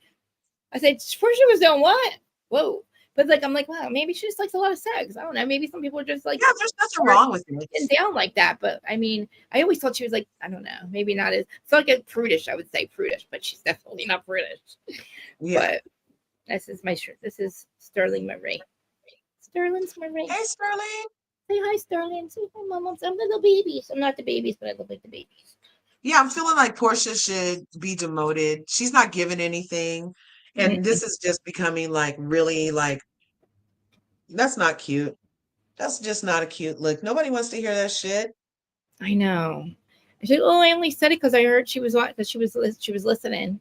I said, Portia was doing what? Whoa. But like, I'm like, wow, maybe she just likes a lot of sex. I don't know. Maybe some people are just like, Yeah, there's nothing wrong with it. Getting down like that. But I mean, I always thought she was like, I don't know, maybe not as, it's like a prudish, I would say prudish, but she's definitely not prudish. Yeah. But this is my shirt. This is Sterling Marie. Sterling's Marie. Hey, Sterling. Say hi, Sterling. Say hi, Mom. I'm little babies. I'm not the babies, but I look like the babies. Yeah, I'm feeling like Portia should be demoted. She's not giving anything. And this is just becoming like really like, that's not cute. That's just not a cute look. Nobody wants to hear that shit. I know. I said, oh, I only said it because I heard she was listening.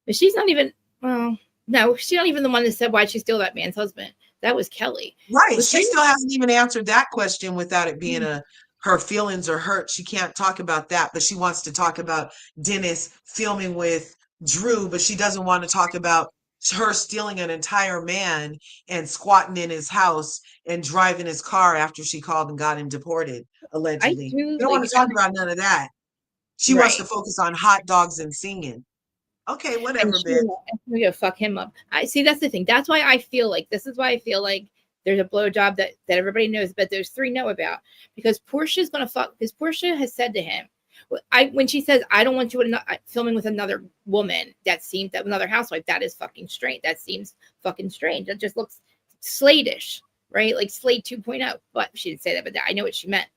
But she's not even, well, no, she's not even the one that said why'd she steal that man's husband. That was Kelly. Right. She still hasn't even answered that question without it being her feelings are hurt. She can't talk about that, but she wants to talk about Dennis filming with Drew, but she doesn't want to talk about her stealing an entire man and squatting in his house and driving his car after she called and got him deported, allegedly. They don't want to talk about none of that. She wants to focus on hot dogs and singing. Okay, whatever, bitch. I'm gonna fuck him up. I see. That's the thing. That's why I feel like this is why I feel like there's a blowjob that everybody knows, but there's 3 know about because Portia's gonna fuck. Because Portia has said to him, when she says, "I don't want you filming with another woman," that another housewife. That is fucking strange. That seems fucking strange. That just looks Slade-ish, right? Like Slade 2.0. But she didn't say that, but I know what she meant.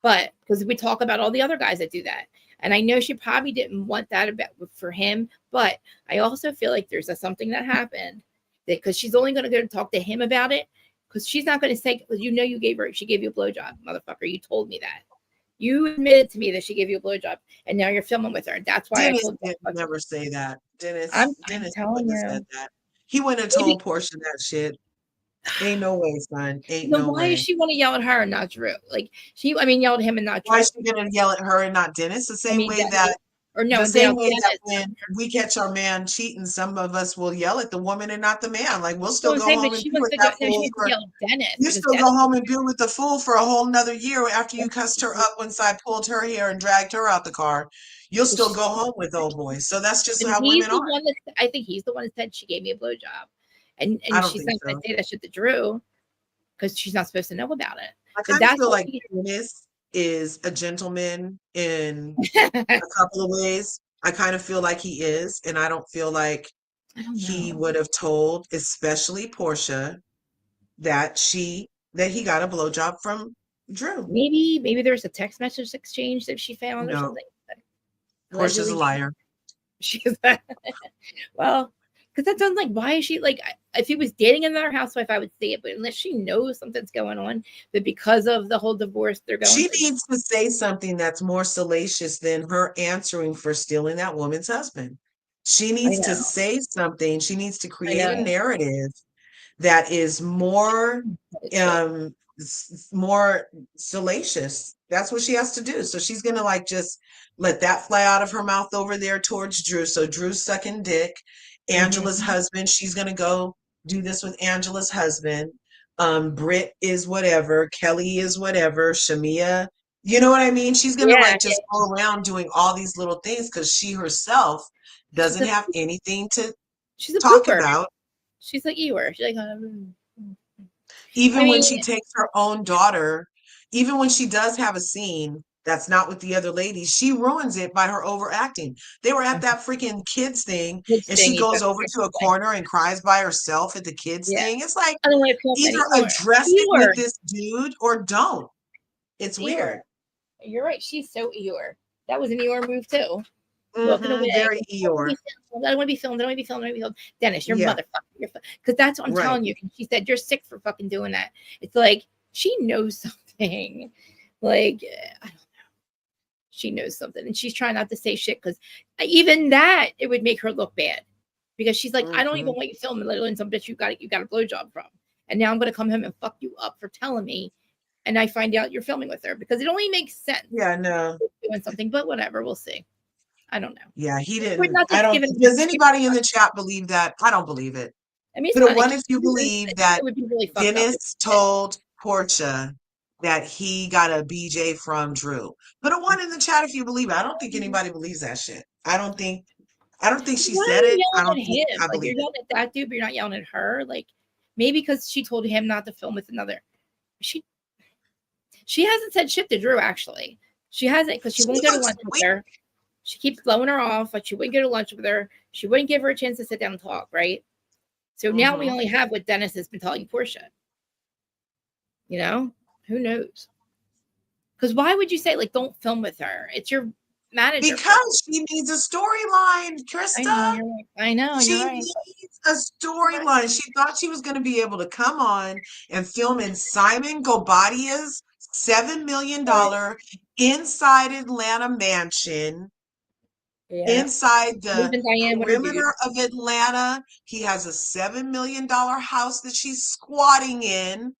But because we talk about all the other guys that do that. And I know she probably didn't want that for him, but I also feel like there's something that happened that because she's only going to go to talk to him about it because she's not going to say, because she gave you a blowjob, motherfucker. You told me that. You admitted to me that she gave you a blowjob, and now you're filming with her. That's why Dennis I told did never say that. Dennis Dennis wouldn't have said that. He wouldn't have told Portia that shit. Ain't no way, son. Ain't no way. Why does she want to yell at her and not Drew? Like yell at him and not Drew. Why is she gonna yell at her and not Dennis? The same way that when we catch our man cheating, some of us will yell at the woman and not the man. Like we'll still go home and be with that fool. You still go home and be with the fool for a whole nother year after you cussed her up once I pulled her hair and dragged her out the car. You'll still go home with old boy. So that's just how women are. I think he's the one that said she gave me a blowjob. And she's not going to say that shit to Drew because she's not supposed to know about it. I kind of feel like Dennis is a gentleman in a couple of ways. I kind of feel like he is, and I don't feel like he would have told, especially Portia, that he got a blowjob from Drew. Maybe there's a text message exchange that she found or something. Portia's a liar. She's well. Because that sounds like, why is she like, if he was dating another housewife, I would see it. But unless she knows something's going on, but because of the whole divorce, they're going. She needs to say something that's more salacious than her answering for stealing that woman's husband. She needs to say something. She needs to create a narrative that is more salacious. That's what she has to do. So she's gonna like just let that fly out of her mouth over there towards Drew. So Drew's sucking dick. Angela's husband, she's gonna go do this with Angela's husband. Brit is whatever, Kelly is whatever, Shamia, you know what I mean? She's gonna just go around doing all these little things because she herself doesn't have anything to talk about. She's like Eeyore. She's like, even when she takes her own daughter, even when she does have a scene that's not with the other ladies, she ruins it by her overacting. They were at that freaking kids thing, and she goes over to a corner and cries by herself at the kids thing. It's like, either address it with this dude or don't. It's weird. You're right. She's so Eeyore. That was an Eeyore move too. Very Eeyore. I don't want to be filmed. I don't want to be filmed. I don't want to be filmed. Dennis, you're motherfucker. Because that's what I'm telling you. She said, you're sick for fucking doing that. It's like, she knows something. Like, I don't know. She knows something, and she's trying not to say shit because even that it would make her look bad because she's like, I don't even Mhm. want you filming, let alone some bitch you got a blowjob from, and now I'm gonna come home and fuck you up for telling me, and I find out you're filming with her because it only makes sense Yeah, no. doing something, but whatever, we'll see. I don't know. Yeah, he We're didn't. not I just don't. giving. Does anybody in the chat believe that? I don't believe it. I mean, it's Put a not one like if you believe it that would be really fucked up. Dennis told Portia that he got a BJ from Drew. Put a one in the chat if you believe it. I don't think anybody believes that shit. I don't think she Why said are you it. I yelling don't at think him? I Like believe you're it. yelling at that dude, but you're not yelling at her. Like maybe because she told him not to film with another. She She hasn't said shit to Drew, actually. She hasn't because she She won't go to looks lunch with sweet. her. She keeps blowing her off, like she wouldn't go to lunch with her. She wouldn't give her a chance to sit down and talk, right? So now we Hmm. only have what Dennis has been telling Portia. You know? Who knows? Because why would you say, like, don't film with her? It's your manager friend. Because she needs a storyline, I know, Krista. you're right. I know, you're She right. needs a storyline. She thought she was going to be able to come on and film in Simon Gobadia's $7 million inside Atlanta mansion, Yeah. inside the Leaving Diane with her dude. perimeter of Atlanta. He has a $7 million house that she's squatting in.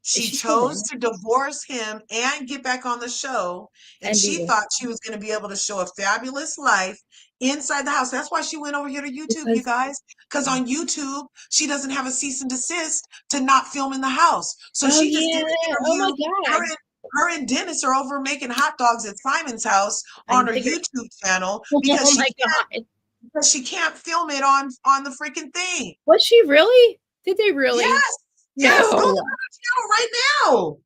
Is She she still chose there? to divorce him and get back on the show. And And she be thought she was going to be able to show a fabulous life inside the house. That's why she went over here to YouTube, you because guys. Because on YouTube, she doesn't have a cease and desist to not film in the house. So oh she just did yeah. an Oh my interview. Her god. and her and Dennis are over making hot dogs at Simon's house I on her figured. YouTube channel Oh my god. because she can't film it on the freaking thing. Was she really? Did they really? Yes, yes. Go No. to her channel right now.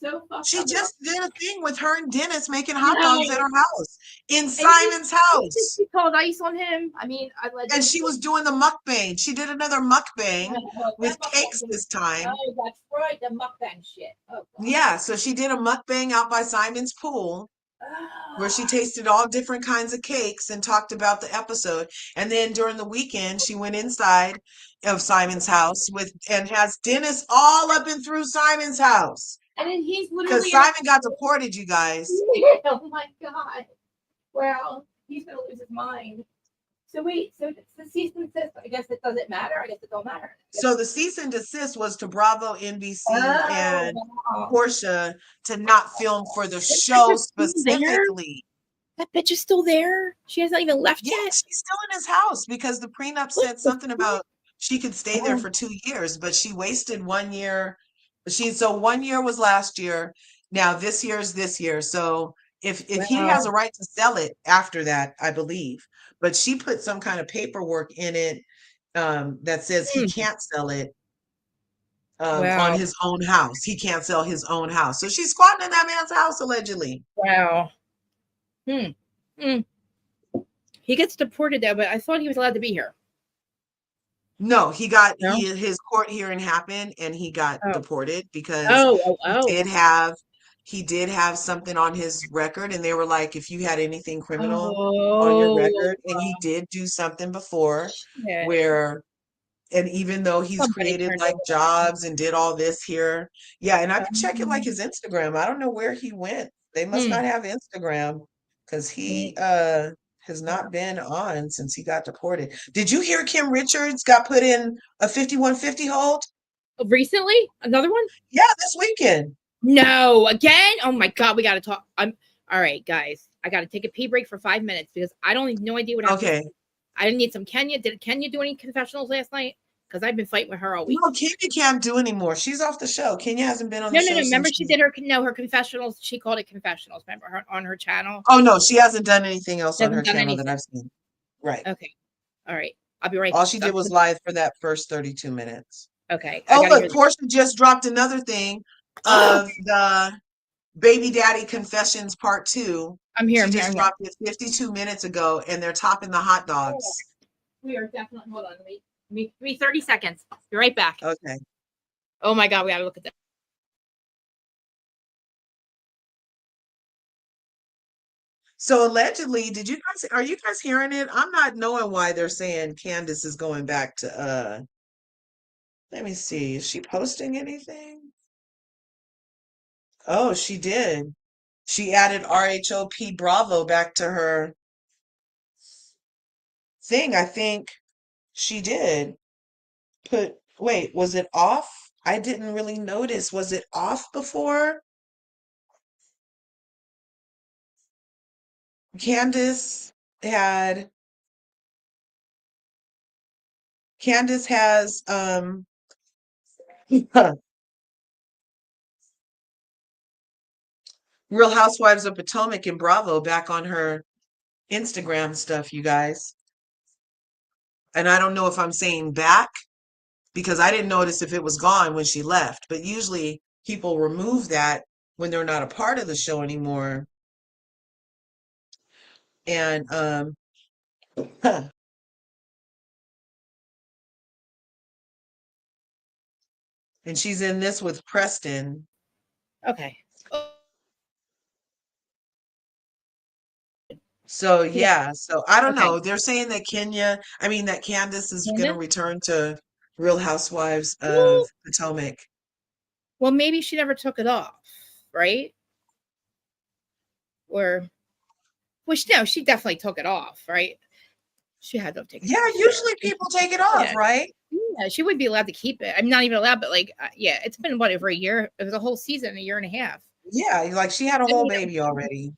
So fucked She up. just did a thing with her and Dennis making hot dogs at No. her house in And Simon's you think house. she called ice on him? I mean, And allegedly. she was doing the mukbang. She did another mukbang Oh, with that cakes mukbang. this time. Oh, that's right. The mukbang shit. Oh, God. Yeah, so she did a mukbang out by Simon's pool where she Ah. tasted all different kinds of cakes and talked about the episode. And then during the weekend, she went inside of Simon's house with and has Dennis all up and through Simon's house. And then he's Because literally in Simon got deported, you guys. Oh, my God. Well, he's going to lose his mind. So, wait. So, it's the cease and desist. I guess it doesn't matter. I guess it don't matter. So the cease and desist was to Bravo, NBC, Oh, and wow. Portia to not film for the That bitch show is still there? specifically. That bitch is still there? She hasn't even left Yeah, yet? she's still in his house because the prenup What said the something fuck? about she could stay there Oh, for 2 years, but she wasted 1 year. So 1 year was last year. Now this year is this year. So if he has wow. a right to sell it after that, I believe. But she put some kind of paperwork in it that says he Hmm. can't sell it on Wow. his own house. He can't sell his own house. So she's squatting in that man's house allegedly. Wow. Hmm. Hmm. He gets deported though, but I thought he was allowed to be here. No, No? his court hearing happened and he got Oh. deported because Oh, oh, he oh. did have he did have something on his record and they were like if you had anything criminal on your Oh, record and he did do something before shit. where and even though he's Somebody created turned like over that. jobs and did all this here, yeah, and I've been checking like Um, his Instagram. I don't know where he went. They must hmm. not have Instagram because Hmm. he has not been on since he got deported. Did you hear Kim Richards got put in a 5150 hold? Recently? Another one? Yeah, this weekend. No, again? Oh my god, we gotta talk. I'm all right, guys. I gotta take a pee break for 5 minutes because I don't no idea what happened. Okay. I didn't need some Kenya. Did Kenya do any confessionals last night? Because I've been fighting with her all week. No, Kenya can't do anymore. She's off the show. Kenya hasn't been on the No, no, show no. Remember since she did her confessionals. She called it confessionals. Remember her on her channel? Oh no, she hasn't done anything else She on her hasn't done channel that anything. I've seen. Right. Okay. All right. I'll be right All she did back. was live for that first 32 minutes. Okay. I Oh, gotta hear look, this. Portia just dropped another thing Oh, of the Baby Daddy Confessions Part 2. I'm here. She I'm here. just I'm here. dropped it 52 minutes ago, and they're topping the hot Oh, dogs. we are definitely. Hold on. Let me 30 seconds. Be right back. Okay. Oh my god, we gotta look at that. So allegedly, are you guys hearing it? I'm not knowing why they're saying Candace is going back to let me see. Is she posting anything? Oh, she did. She added RHOP Bravo back to her thing. I think she did wait, was it off? I didn't really notice. Was it off before? Candace had Candace has Real Housewives of Potomac and Bravo back on her Instagram stuff, you guys. And I don't know if I'm saying back because I didn't notice if it was gone when she left, but usually people remove that when they're not a part of the show anymore. And and she's in this with Preston. Okay. So yeah, so I don't Okay. know. They're saying that that Candace is going to Candace? return to Real Housewives of Well, Potomac. well, maybe she never took it off, right? Or, no, she definitely took it off, right? She had to have taken it Yeah, off. usually people take it off, Yeah. right? Yeah, she would be allowed to keep it. I'm not even allowed, but like, yeah, it's been what, over a year? It was a whole season, a year and a half. Yeah, like she had a whole baby already.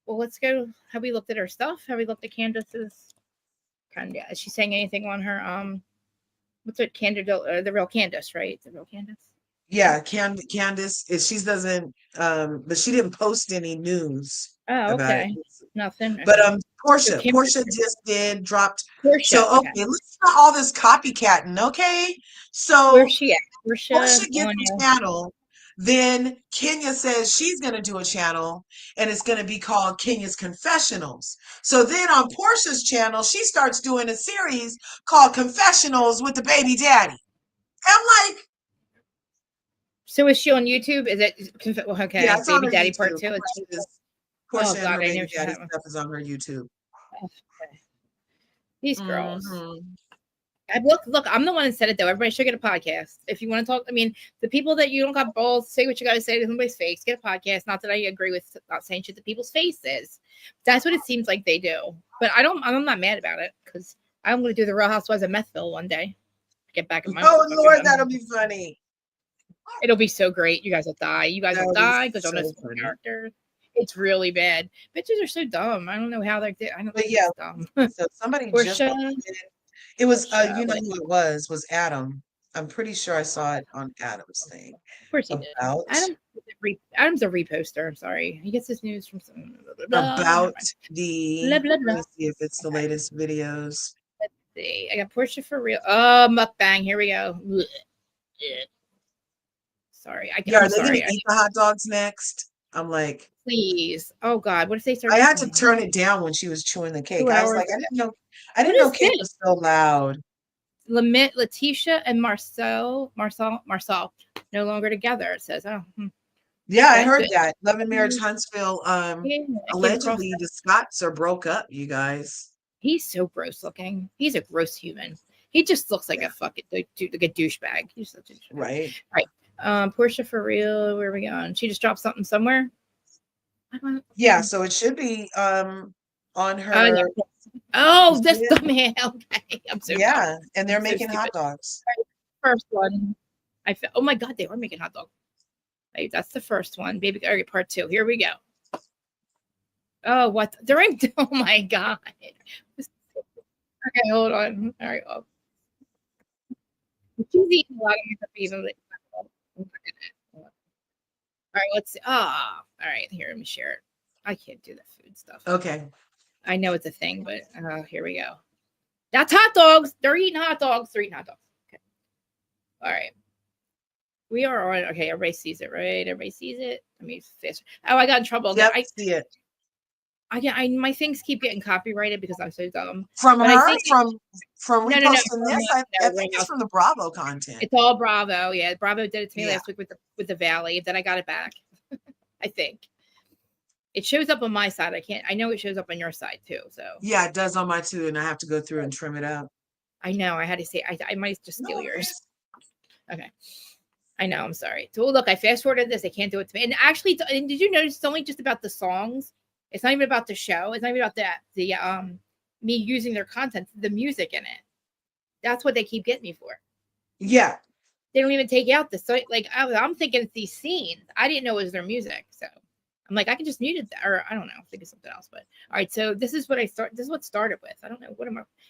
Well, let's go. Have we looked at her stuff? Have we looked at Candace's? Is she saying anything on her? What's it? The real Candace, right? The real Candace. Yeah, Candace she doesn't but she didn't post any news Oh, about it. okay. Nothing. But Okay. So Portia just dropped. Portia. So Okay. okay, let's not all this copycatting, okay? So Where's she at? Portia gets a channel, then Kenya says she's gonna do a channel and it's gonna be called Kenya's Confessionals. So then on Portia's channel, she starts doing a series called Confessionals with the Baby Daddy. I'm like, so is she on YouTube? Is it okay? yeah, it's on Baby her Daddy YouTube. Part 2. Portia and God, her I baby know she daddy had one. stuff is on her YouTube. Okay. These girls. Mhm. Look, I'm the one that said it though. Everybody should get a podcast. If you want to talk, I mean, the people that you don't got balls, say what you gotta say to somebody's face, get a podcast. Not that I agree with not saying shit to people's faces. That's what it seems like they do. But I'm not mad about it because I'm gonna do the Real Housewives of Methville one day. Get back in my Oh Lord, that'll be funny. It'll be so great. You guys will die. You guys will die because you'll know some characters. It's really bad. Bitches are so dumb. I don't know how they're. I don't. But yeah, dumb. so somebody Portia. it was you know who it was Adam. I'm pretty sure I saw it on Adam's thing. Of course he did. Adam's a reposter. I'm sorry. He gets his news from some about the blah, blah, blah. Let's see if it's the latest videos. Let's see. I got Portia for real. Oh, mukbang. Here we go. Sorry. Yeah, I'm sorry. Eat the hot dogs next. I'm like, please. Oh God, what if they start? I had to turn it down when she was chewing the cake. I was like, I didn't know cake was so loud. Letitia and Marcel, no longer together. It says, yeah, I heard that. Love and Marriage Huntsville. Allegedly, the Scotts are broke up. You guys. He's so gross looking. He's a gross human. He just looks like a fucking like a douchebag. He's such a douchebag. Right. Portia for real. Where are we going? She just dropped something somewhere. Yeah, so it should be on her. Oh, this man. Okay, I'm so dumb. And they're making hot dogs. First one, oh my God, they are making hot dogs. Right, that's the first one. Baby, all right, part 2. Here we go. Oh, what? They're in. Oh my God. Okay, hold on. All right. Oh. She's eating a lot of even. All right, let's see. All right, here, let me share it. I can't do the food stuff. Okay. I know it's a thing, but here we go. That's hot dogs. They're eating hot dogs. Okay. All right. We are on. Okay, everybody sees it, right? Everybody sees it. Let me fist. Oh, I got in trouble. Yep, I see it. My things keep getting copyrighted because I'm so dumb. From her? From reposting this? I think it's from the Bravo content. It's all Bravo. Yeah, Bravo did it to me last week with the Valley. Then I got it back. I think it shows up on my side. I know it shows up on your side too. So yeah, it does on my too, and I have to go through and trim it out. I know. I had to say I might just steal yours. Okay. I know. I'm sorry. So look, I fast forwarded this. I can't do it to me. And actually, and did you notice it's only just about the songs? It's not even about the show. It's not even about the me using their content, the music in it. That's what they keep getting me for. Yeah. They don't even take out the so like I'm thinking it's these scenes. I didn't know it was their music, so I'm like I can just mute it or I don't know, think of something else. But all right, so this is what this is what started with. I don't know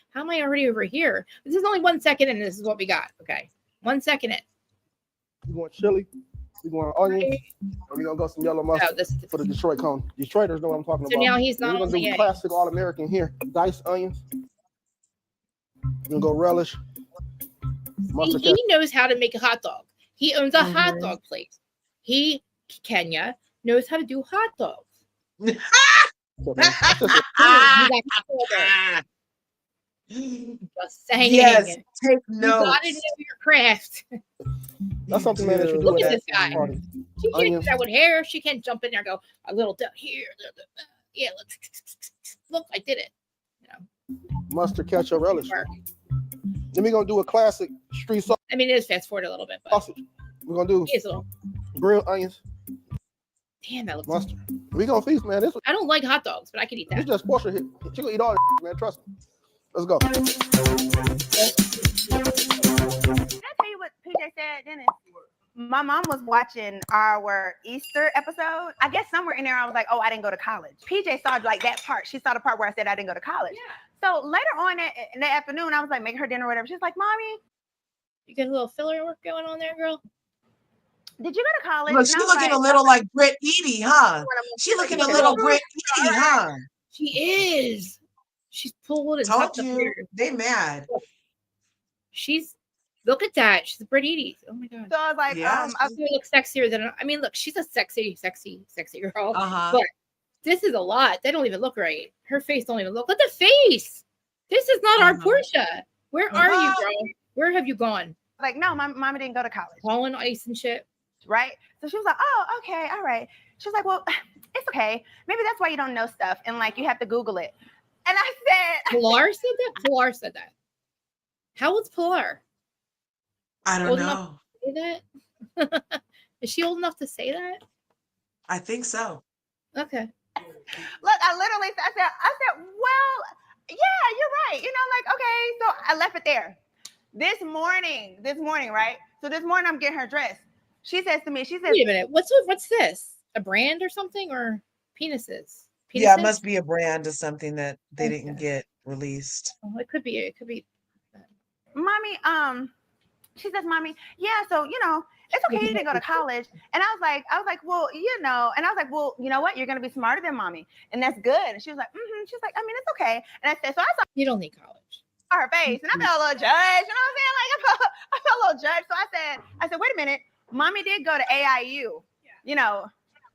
how am I already over here? This is only 1 second and this is what we got. Okay, 1 second in. We're going chili. We're going onions. And we're gonna go some yellow mustard for the Detroit cone. Detroiters know what I'm talking about. So now he's not. We're gonna do classic all-American here. Diced onions. We're gonna go relish. He knows how to make a hot dog. He owns a hot dog place. Kenya knows how to do hot dogs. Just saying. Yes, take notes. You gotta know your craft. That's something man that you do. Look at this guy. She can't do that with hair. She can't jump in there and go a little here. Yeah, look, I did it. You know. Mustard, ketchup, relish. Then we're gonna do a classic street sausage. I mean, it is fast forward a little bit. But sausage. We're gonna do grilled onions. Damn, that looks mustard. We gonna feast, man. I don't like hot dogs, but I can eat that. It's just portion here. She gonna eat all this, man. Trust me. Let's go. Can I tell you what PJ said, Dennis? My mom was watching our Easter episode. I guess somewhere in there, I was like, oh, I didn't go to college. PJ saw like that part. She saw the part where I said I didn't go to college. Yeah. So later on in the afternoon, I was like making her dinner or whatever. She's like, Mommy. You got a little filler work going on there, girl? Did you go to college? Look, she's looking a little like Brit Edie, huh? She looking a little Brit Edie, huh? She is. She's pulling and told you. They mad. She's look at that. She's a Brit Edie. Oh my god. So I was like, yeah, I look sexier than I mean, look, she's a sexy girl. Uh-huh. But this is a lot. They don't even look right. Her face don't even look. Look at the face. This is not our Portia. Where are you, girl? Where have you gone? Like, no, my mama didn't go to college. Hauling ice and shit. Right? So she was like, oh, okay, all right. She was like, well, it's okay. Maybe that's why you don't know stuff. And like, you have to Google it. And I said. Pilar said that? Pilar said that. How old's Pilar? I don't know. Say that? Is she old enough to say that? I think so. Okay. Look, I literally said, well, yeah, you're right. You know, like, okay. So I left it there. This morning, right? So this morning I'm getting her dressed. She says to me, she says, wait a minute, what's this? A brand or something or penises? Yeah, it must be a brand or something that they didn't get released. Oh, it could be. Mommy, she says, Mommy, yeah, so you know, it's okay you didn't go to college. And I was like, well, you know, and I was like, well, you know what? You're gonna be smarter than Mommy. And that's good. And she was like, She's like, I mean, it's okay. And I said, so I saw you don't need college. Her face, and I felt a little judged. You know what I'm saying? Like I felt a little judged. So I said, wait a minute. Mommy did go to AIU. You know,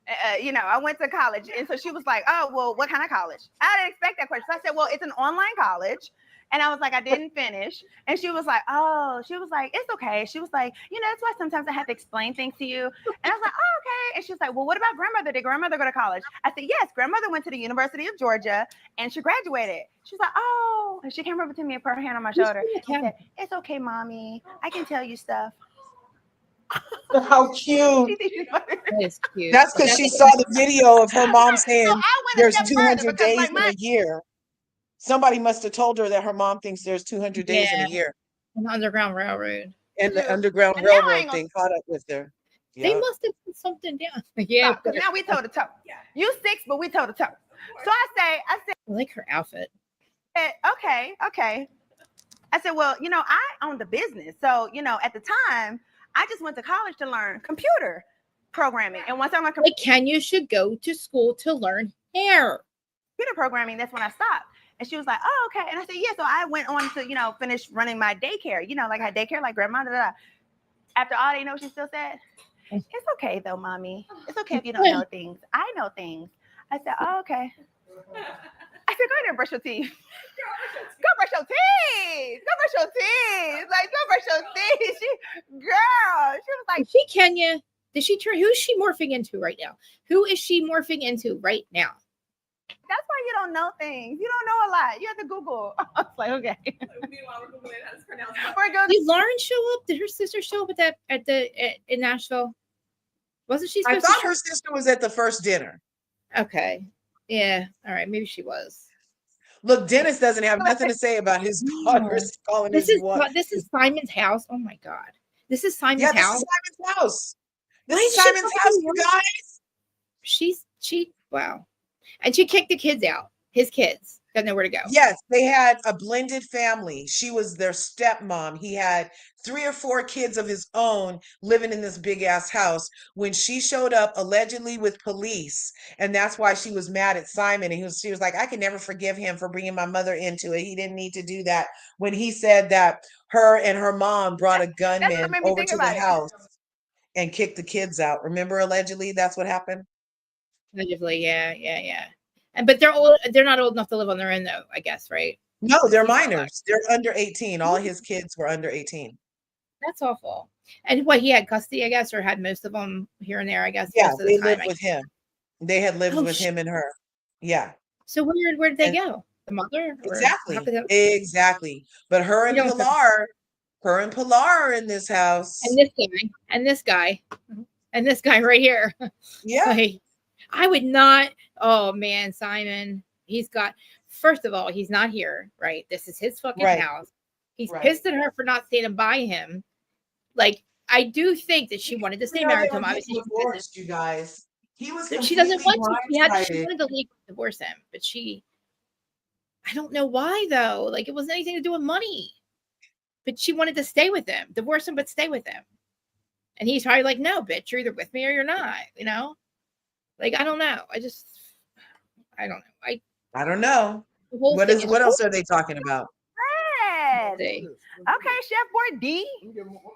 I went to college, and so she was like, oh, well, what kind of college? I didn't expect that question. So I said, well, it's an online college. And I was like, I didn't finish. And she was like, oh, she was like, it's okay. She was like, you know, that's why sometimes I have to explain things to you. And I was like, oh, okay. And she was like, well, what about grandmother? Did grandmother go to college? I said, yes, grandmother went to the University of Georgia and she graduated. She was like, oh, and she came over to me and put her hand on my shoulder. I said, it's okay, Mommy. I can tell you stuff. How cute. That is cute. That's because she saw the video of her mom saying there's 200 days in a year. Somebody must have told her that her mom thinks there's 200 days in a year. And the Underground Railroad. And the Underground Railroad thing caught up with her. Yep. They must have put something down. Yeah. No, now we toe to toe. You 6, but we toe to toe. So I said, I like her outfit. Okay. I said, well, you know, I own the business. So, you know, at the time, I just went to college to learn computer programming. And once I learned you should go to school to learn hair. Computer programming, that's when I stopped. And she was like, oh, okay. And I said, yeah. So I went on to, you know, finish running my daycare. You know, like I had daycare, like grandma. After all, you know what she still said? It's okay, though, Mommy. It's okay if you don't know things. I know things. I said, oh, okay. I said, go ahead and brush your teeth. Go brush your teeth. Go brush your teeth. Like, go brush your teeth. She was like, she Kenya. Did she turn? Who's she morphing into right now? Who is she morphing into right now? That's why you don't know things. You don't know a lot. You have to Google. I was like, okay. Meanwhile, we're Googling how to pronounce it. We're good. Did Lauren show up? Did her sister show up in Nashville? Wasn't she I supposed thought to her sister was at the first dinner. Okay. Yeah. All right. Maybe she was. Look, Dennis doesn't have nothing to say about his daughter calling This his is wife. this is Simon's house. Oh my God. This is Simon's Yeah, this house. is Simon's house. This Why is is she Simon's house, fucking you guys. She wow. And she kicked the kids out. His kids. Got nowhere to go. Yes, they had a blended family. She was their stepmom. He had 3 or 4 kids of his own living in this big ass house when she showed up allegedly with police. And that's why she was mad at Simon. And she was like, I can never forgive him for bringing my mother into it. He didn't need to do that. When he said that her and her mom brought a gunman over to the house and kicked the kids out. Remember, allegedly, that's what happened? Allegedly, yeah. And but they're not old enough to live on their own though, I guess, right? No, they're minors. They're under 18. All his kids were under 18. That's awful. And what, he had custody, I guess, or had most of them here and there, I guess. Yeah, most of they the time, lived with him. They had lived with him and her. Yeah. So where did they go? The mother? Or Exactly. But her and Pilar are in this house. And this guy right here. Yeah. Like, I would not. Oh man, Simon. First of all, he's not here, right? This is his fucking house. He's pissed at her for not standing by him. Like, I do think that she wanted to stay married to him. Obviously, divorced, you guys. He was. She doesn't want to. She wanted to leave, divorce him, but I don't know why though. Like, it wasn't anything to do with money. But she wanted to stay with him, divorce him, but stay with him. And he's probably like, no, bitch, you're either with me or you're not. You know, like, I don't know. I don't know. I don't know. What else are they talking about? Okay, Chef Boy D.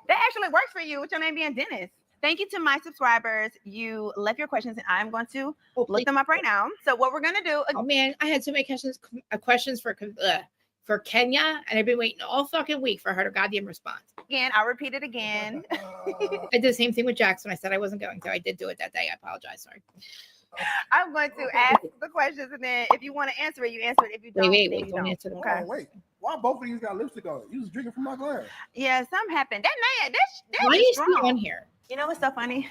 That actually works for you with your name being Dennis. Thank you to my subscribers. You left your questions, and I'm going to look them up right now. So what we're gonna do? Oh man, I had so many questions for Kenya, and I've been waiting all fucking week for her to goddamn response. Again, I'll repeat it again. I did the same thing with Jackson. I said I wasn't going to. I did do it that day. I apologize. Sorry. I'm going to ask the questions, and then if you want to answer it, you answer it. If you don't, wait, you don't answer the okay. Oh, wait. Why both of you got lipstick on? You was drinking from my glass. Yeah, something happened. That why is she on here? You know what's so funny?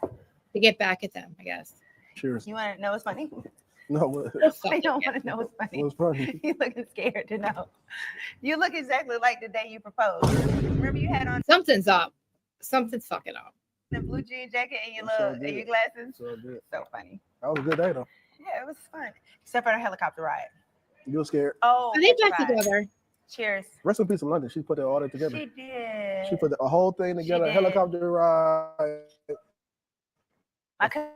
To get back at them, I guess. Cheers. You want to know what's funny? No. They don't want to know what's funny. What's funny? You looking scared to know. You look exactly like the day you proposed. Remember you had on something's up. Something's fucking up. The blue jean jacket and your glasses. So funny. That was a good day though. Yeah, it was fun. Except for the helicopter ride. You were scared. Oh, are they back together? Cheers. Rest in peace in London. She put all that together. She did. She put a whole thing together. A helicopter ride. My cousin,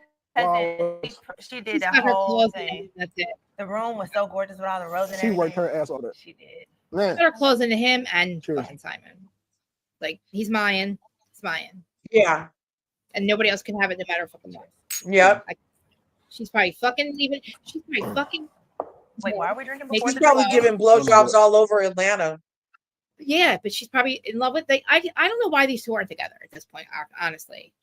she did the whole thing. That's it. The room was so gorgeous with all the roses. She worked her ass off. She did. Man. Put her clothes into him and fucking Simon. Like, he's mine. It's mine. Yeah. And nobody else can have it no matter fucking what. Yep. She's probably fucking leaving. She's probably fucking. Wait, why are we drinking before? She's probably giving blowjobs all over Atlanta. Yeah, but she's probably in love with. I don't know why these two aren't together at this point. Honestly,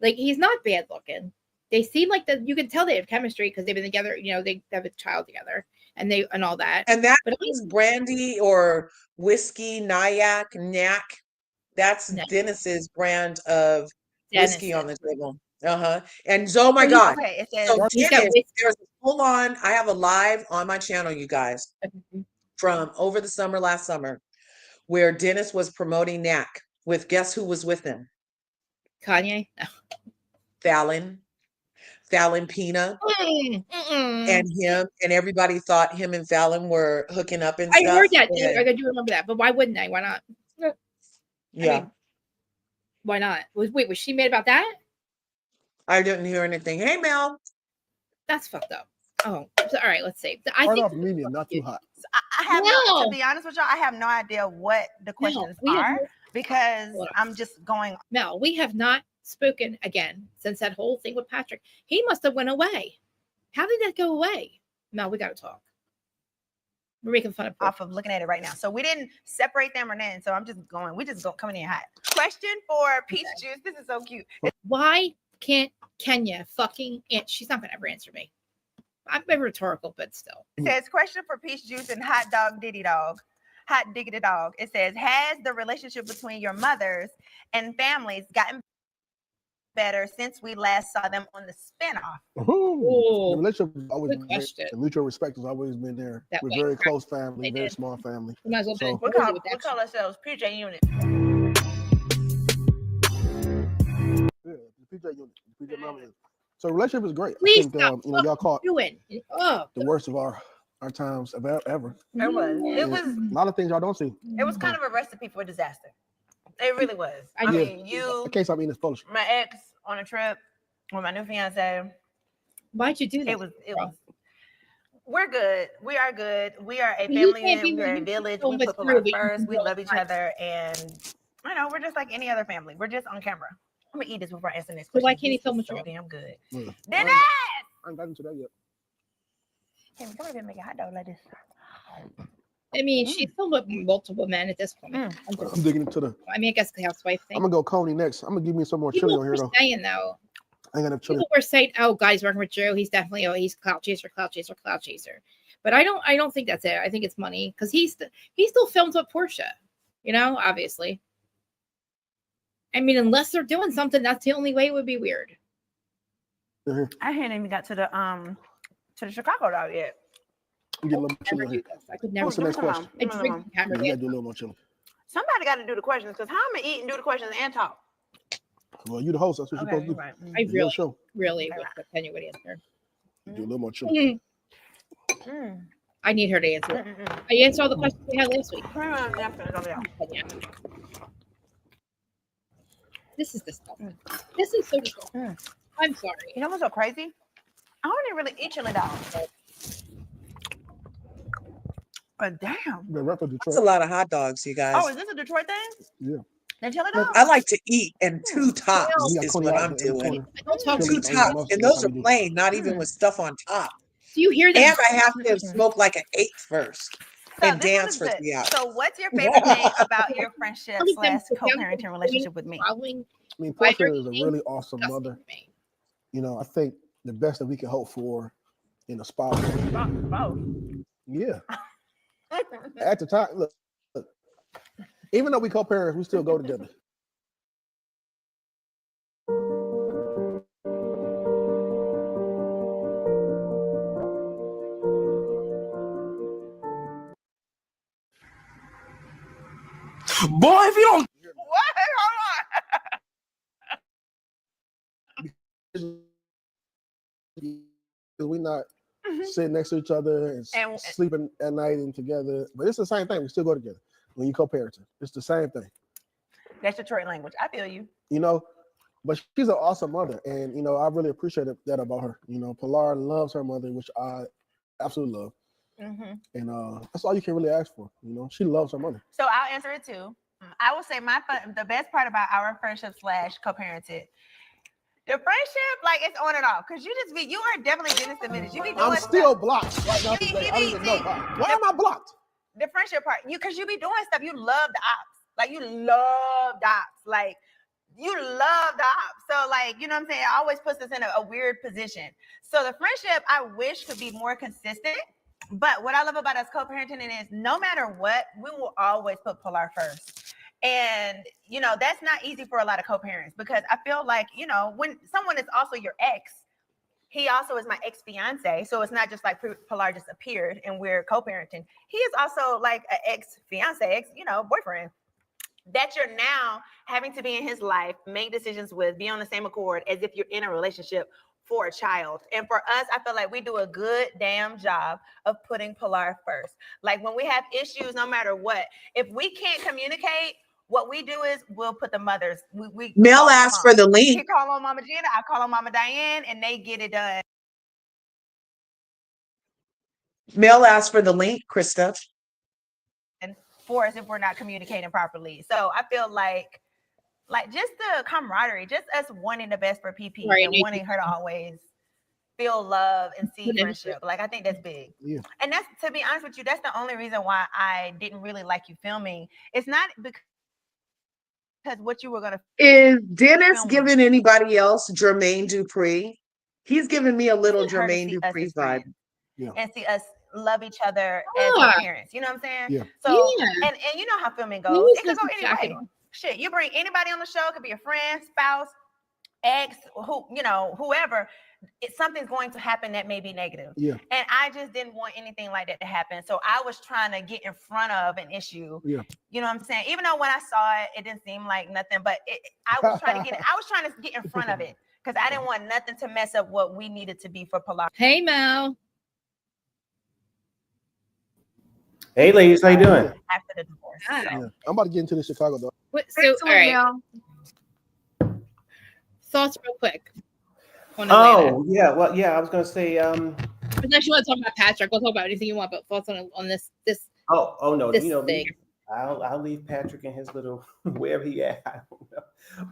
like, he's not bad looking. They seem like you can tell they have chemistry because they've been together. You know, they have a child together, and all that. And that is brandy or whiskey, nyack. That's Dennis's brand of whiskey on the table. And oh my God. Okay, so Dennis, there's a full on. I have a live on my channel, you guys, from over the summer, last summer, where Dennis was promoting NAC with, guess who was with him? Kanye. No. Fallon Pina and him, and everybody thought him and Fallon were hooking up and stuff. I heard that. I do remember that, but why wouldn't they? Why not? Yeah. I mean, why not? Was she mad about that? I didn't hear anything. Hey, Mel. That's fucked up. Oh, so, all right. Let's see. I think off medium, not too hot. I have to be honest with y'all. I have no idea what the questions are because I'm just going. No, we have not spoken again since that whole thing with Patrick. He must have went away. How did that go away? No, we got to talk. We're making fun of off of looking at it right now. So we didn't separate them or nothing. So I'm just going. We just go coming in hot. Question for Peach Juice. This is so cute. Why can't Kenya fucking? She's not gonna ever answer me. I'm a rhetorical, but still. It says, question for Peach Juice and Hot Diggity Dog. It says, has the relationship between your mothers and families gotten better since we last saw them on the spinoff? The relationship has always Good been great. question. The mutual respect has always been there. That We're way. very close family, They very did. small family. We might as well So- been We busy with that call shit. ourselves PJ Unit. Yeah, the PJ unit, the PJ mama unit. So relationship is great. Please I think y'all caught doing. Oh, the worst of our times ever. It was. It And was. a lot of things y'all don't see. It was kind of a recipe for disaster. It really was. I Yeah. mean, you, I can't stop eating this Polish. my ex on a trip with my new fiance. why'd you do that? It was. We're good. We are good. We are a You family. can't be We're a with village. so We much put Pilar through, but first. you We can love go each other, and we're just like any other family. We're just on camera. I'm gonna eat this before I answer this So question. why can't he This film is with so you? damn good. Yeah. Dennis! I ain't gotten to that yet. Hey, come over here and make a hot dog like this. I mean, she's still with multiple men at this point. Mm. I'm digging into the. I mean, I guess the housewife thing. I'm gonna go Coney next. I'm gonna give me some more chili People on here were though. saying though. I ain't got enough chili. People were saying, "Oh, guys working with Drew, he's definitely he's clout chaser, clout chaser, clout chaser." But I don't think that's it. I think it's money because he still films with Portia, obviously. I mean, unless they're doing something, that's the only way it would be weird. I hadn't even got to the Chicago dog yet. You get a little chili Never on do here. this. I could never. What's the next question? I drink Yeah, hamburger. you gotta do a little more chili. Somebody got to do the questions because how am I eat and do the questions and talk? Well, you the host. That's what Okay, you're supposed to you're do. right. I It's your really, show. really would continue what answer. Do a little more chili. Mm. I need her to answer. Mm-mm-mm. I answered all the questions we had last week. Put it on the napkin over there. Yeah. This is disgusting. This is so disgusting. Mm. I'm sorry. You know what's so crazy? I don't even really eat chili dogs. But damn. Been right for That's Detroit. a lot of hot dogs, you guys. Oh, is this a Detroit thing? Yeah. The chili dog? I like to eat, and two tops You got is Coney what out I'm in the doing. corner. I don't talk to Chili, you. Two onion, tops, mustard, and that's those how are we do. plain, not even with stuff on top. Do you hear that? And I have to smoke like an 8 first So and this one dance is for good. 3 hours. So what's your favorite thing about your friendship Tell them / to co-parenting relationship with me? Following I mean, Why Portia are is a you really awesome disgusting mother. to me. I think the best that we can hope for in a spouse. Yeah. At the time, look, even though we co-parents, we still go together. Boy, if you don't What? Hold Because we not on. sitting next to each other and sleeping at night and together. But it's the same thing. We still go together when you co-parenting. It's the same thing. That's Detroit language. I feel you. But she's an awesome mother. And, I really appreciate that about her. Pilar loves her mother, which I absolutely love. Mm-hmm. And that's all you can really ask for. She loves her mother. So I'll answer it too. I will say the best part about our friendship / co-parenting, the friendship, like it's on and off. Cause you are definitely getting the minutes. You be doing I'm still stuff. blocked right now today. I don't even know why. Why am I blocked? The friendship part, cause you be doing stuff. You love the ops. Like you love the ops. Like you love the ops. So like, you know what I'm saying? It always puts us in a weird position. So the friendship, I wish could be more consistent. But what I love about us co-parenting is no matter what, we will always put Pilar first. And, that's not easy for a lot of co-parents because I feel like, when someone is also your ex, he also is my ex-fiance. So it's not just like Pilar just appeared and we're co-parenting. He is also like an ex-fiance, boyfriend that you're now having to be in his life, make decisions with, be on the same accord as if you're in a relationship for a child. And for us, I feel like we do a good damn job of putting Pilar first. Like when we have issues, no matter what, if we can't communicate, what we do is we'll put the mothers. We Mel asked for the link. He call on Mama Gina, I call on Mama Diane, and they get it done. Mel asked for the link, Krista. And for us if we're not communicating properly. So I feel like just the camaraderie, just us wanting the best for PP and wanting her to always feel love and see friendship. Like I think that's big. Yeah. And that's, to be honest with you, that's the only reason why I didn't really like you filming. It's not because what you were gonna. Is Dennis giving anybody else Jermaine Dupri? He's giving me a little Jermaine Dupri vibe. Yeah. and see us love each other as our parents. You know what I'm saying? Yeah. So Yeah. and you know how filming Maybe goes. it's It could just go any way. Shit, you bring anybody on the show, it could be a friend, spouse, ex, who, you know, whoever. Something's going to happen that may be negative. Yeah. And I just didn't want anything like that to happen. So I was trying to get in front of an issue. Yeah. You know what I'm saying? Even though when I saw it, it didn't seem like nothing, but I was trying to get in front of it because I didn't want nothing to mess up what we needed to be for Pilar. Hey, Mel. Hey, ladies, how you doing? After the divorce. Hi. Yeah. I'm about to get into the Chicago though. So, all right. Mel. Thoughts real quick. On Atlanta. Oh, yeah. Well, yeah, I was going to say, Unless you want to talk about Patrick, we'll talk about anything you want, but thoughts on this oh no, this you know, thing. I'll leave Patrick in his little, wherever he at. I don't know.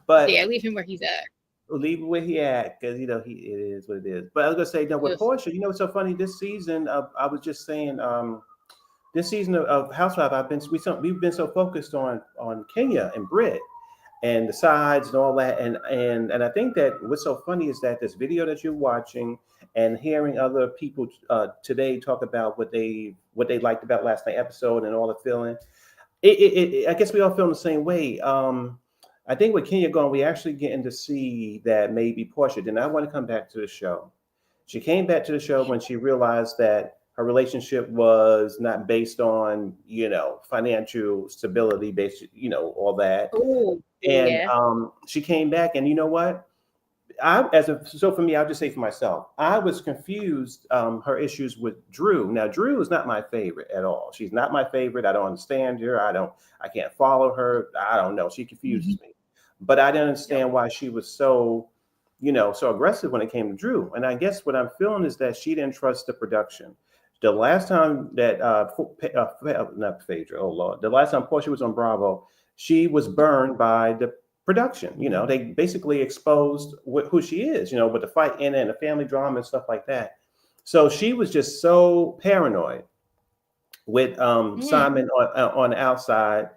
But Yeah, leave him where he's at. leave it where he at, because, you know, it is what it is. But I was going to say, no, with Yes. Portia, you know, it's so funny this season, I was just saying, this season of Housewives, we've been so focused on Kenya and Brit and the sides and all that, and I think that what's so funny is that this video that you're watching and hearing other people today talk about what they liked about last night's episode and all the feeling, I guess we all feel the same way. I think with Kenya gone, we actually getting to see that maybe Portia did not want to come back to the show. She came back to the show when she realized that her relationship was not based on, you know, financial stability, based, you know, all that. Ooh, And yeah. she came back, and you know what? So for me, I'll just say for myself, I was confused. Her issues with Drew. Now, Drew is not my favorite at all. She's not my favorite. I don't understand her. I can't follow her. I don't know. She confuses me. But I didn't understand why she was so, you know, so aggressive when it came to Drew. And I guess what I'm feeling is that she didn't trust the production. The last time that not Phaedra, oh Lord, the last time Portia was on Bravo, she was burned by the production. You know, they basically exposed who she is, you know, with the fight in it and the family drama and stuff like that. So she was just so paranoid with Simon on the outside,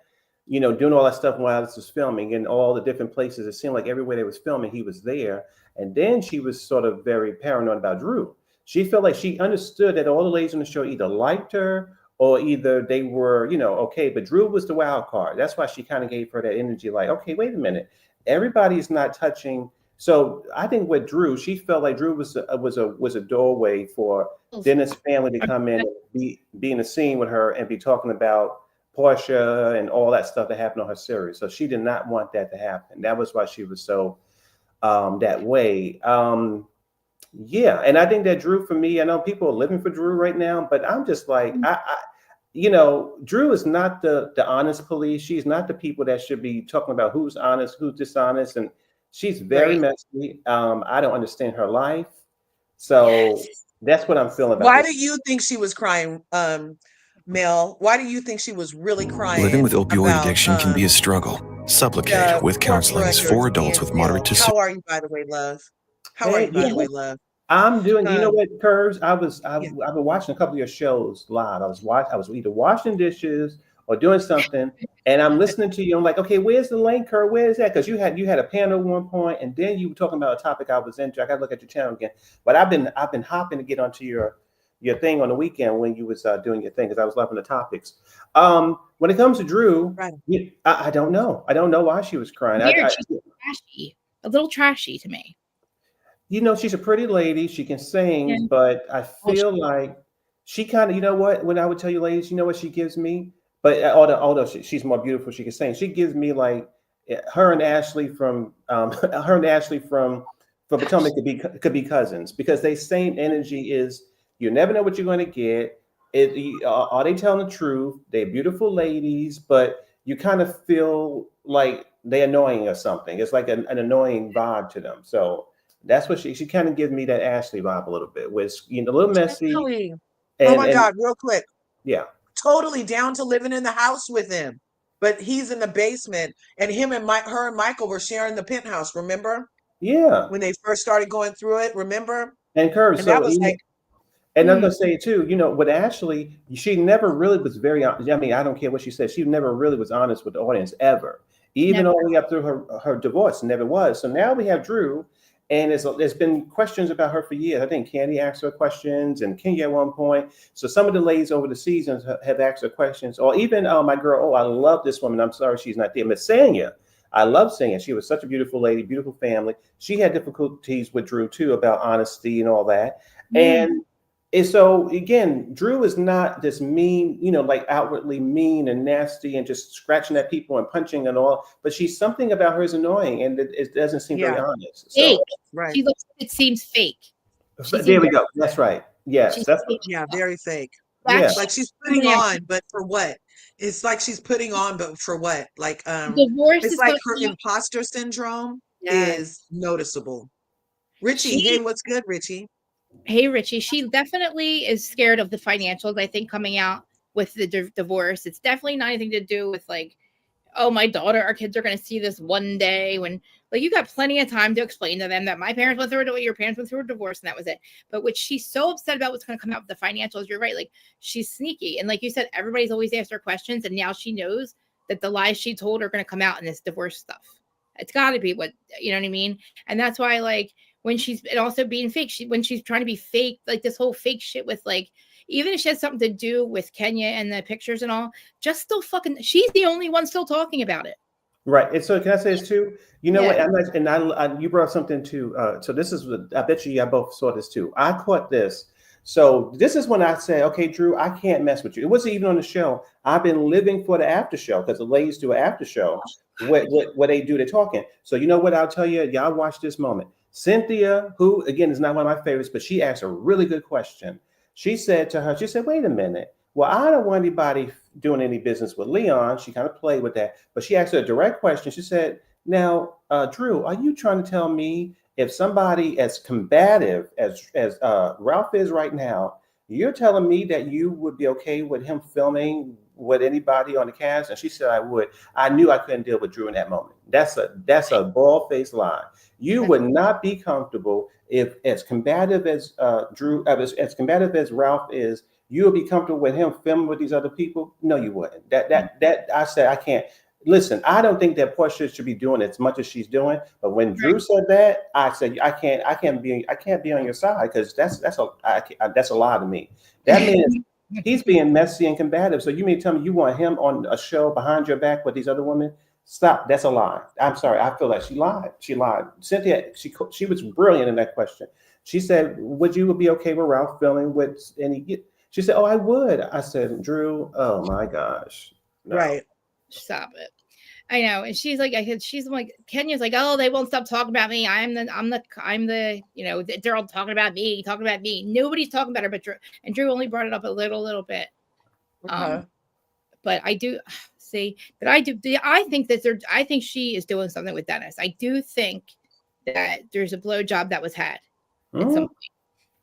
you know, doing all that stuff while this was filming and all the different places. It seemed like everywhere they was filming, he was there. And then she was sort of very paranoid about Drew. She felt like she understood that all the ladies on the show either liked her or either they were, you know, okay, but Drew was the wild card. That's why she kind of gave her that energy like, okay, wait a minute. Everybody's not touching. So I think with Drew, she felt like Drew was a doorway for Dennis' family to come in and be in a scene with her and be talking about Portia and all that stuff that happened on her series. So she did not want that to happen. That was why she was so that way. Yeah, and I think that Drew, for me, I know people are living for Drew right now, but I'm just like, you know, Drew is not the honest police. She's not the people that should be talking about who's honest, who's dishonest, and she's very messy. I don't understand her life, so that's what I'm feeling about. Why do you think she was crying, Mel? Why do you think she was really crying? Living with opioid about, addiction can be a struggle. Supplicate with counseling is for adults with moderate to How are you, by the way, love? How are you, by the way, love? I'm doing. You know what, Curves? I've been watching a couple of your shows live. I was either washing dishes or doing something, and I'm listening to you. I'm like, okay, where's the link, Curve? Where is that? Because you had a panel at one point, and then you were talking about a topic I was into. I got to look at your channel again. But I've been hopping to get onto your thing on the weekend when you was doing your thing because I was loving the topics. When it comes to Drew, I don't know. I don't know why she was crying. She's trashy, a little trashy to me. You know, she's a pretty lady. She can sing, but I feel like she kind of, you know what? When I would tell you, ladies, you know what she gives me? But although she's more beautiful, she can sing. She gives me like her and Ashley from Potomac could be cousins because they same energy is. You never know what you're going to get. Are they telling the truth? They're beautiful ladies, but you kind of feel like they're annoying or something. It's like an annoying vibe to them. So that's what she kind of gives me that Ashley vibe a little bit, with a little messy. Oh my God, real quick. Yeah. Totally down to living in the house with him. But he's in the basement and her and Michael were sharing the penthouse, remember? Yeah. When they first started going through it, remember? And Curve, and that was like, and I'm gonna say it too, you know, with Ashley, she never really was very honest. I mean, I don't care what she said, she never really was honest with the audience ever. Even all the way up through her divorce, never was. So now we have Drew, And there's been questions about her for years. I think Candy asked her questions, and Kenya at one point. So some of the ladies over the seasons have asked her questions, or even my girl. Oh, I love this woman. I'm sorry she's not there. Miss Sanya. I love Sanya. She was such a beautiful lady, beautiful family. She had difficulties with Drew too about honesty and all that. And so again, Drew is not this mean, like outwardly mean and nasty and just scratching at people and punching and all, but she's something about her is annoying and it doesn't seem very honest. Fake. So, Right. She looks. It seems fake. There we go. That's right. Yes. That's Very fake. Yeah. Like she's putting on, but for what? It's like she's putting on, but for what? Like divorce it's is like supposed her to imposter syndrome Yes. is noticeable. Richie, hey, what's good, Richie? Hey, Richie, she definitely is scared of the financials, I think, coming out with the divorce. It's definitely not anything to do with like, oh, my daughter, our kids are going to see this one day when, like, you got plenty of time to explain to them that my parents went through your parents went through a divorce and that was it. But what she's so upset about what's going to come out with the financials, you're right. Like, she's sneaky. And like you said, everybody's always asked her questions. And now she knows that the lies she told are going to come out in this divorce stuff. It's got to be what, you know what I mean? And that's why, like, when she's and also being fake, when she's trying to be fake, like this whole fake shit with like, even if she has something to do with Kenya and the pictures and all, just still fucking, she's the only one still talking about it. Right. And so can I say this too? You know what? You brought up something too. So this is, I bet you both saw this too. I caught this. So this is when I say, okay, Drew, I can't mess with you. It wasn't even on the show. I've been living for the after show because the ladies do an after show. What they do, they're talking. So you know what I'll tell you? Y'all watch this moment. Cynthia, who again is not one of my favorites, but she asked a really good question. She said, wait a minute. Well, I don't want anybody doing any business with Leon. She kind of played with that, but she asked her a direct question. She said, now, Drew, are you trying to tell me if somebody as combative as Ralph is right now, you're telling me that you would be okay with him filming with anybody on the cast? And she said, I would. I knew I couldn't deal with Drew in that moment. That's a bald-faced lie. You would not be comfortable if, as combative as Drew, as combative as Ralph is, you would be comfortable with him filming with these other people. No, you wouldn't. That I said I can't. Listen, I don't think that Portia should be doing as much as she's doing. But when Drew said that, I said I can't be on your side because that's a lie to me. That means he's being messy and combative. So you mean tell me you want him on a show behind your back with these other women? Stop. That's a lie. I'm sorry. I feel like she lied. She lied. Cynthia, she was brilliant in that question. She said, would you be okay with Ralph filming with any? She said, oh, I would. I said, Drew, oh my gosh. No. Right. Stop it. I know. And she's like, she's like, Kenya's like, oh, they won't stop talking about me. I'm the, they're all talking about me. Nobody's talking about her, but Drew, and Drew only brought it up a little bit. Okay. But I do see that I think she is doing something with Dennis. I do think that there's a blowjob that was had at some point.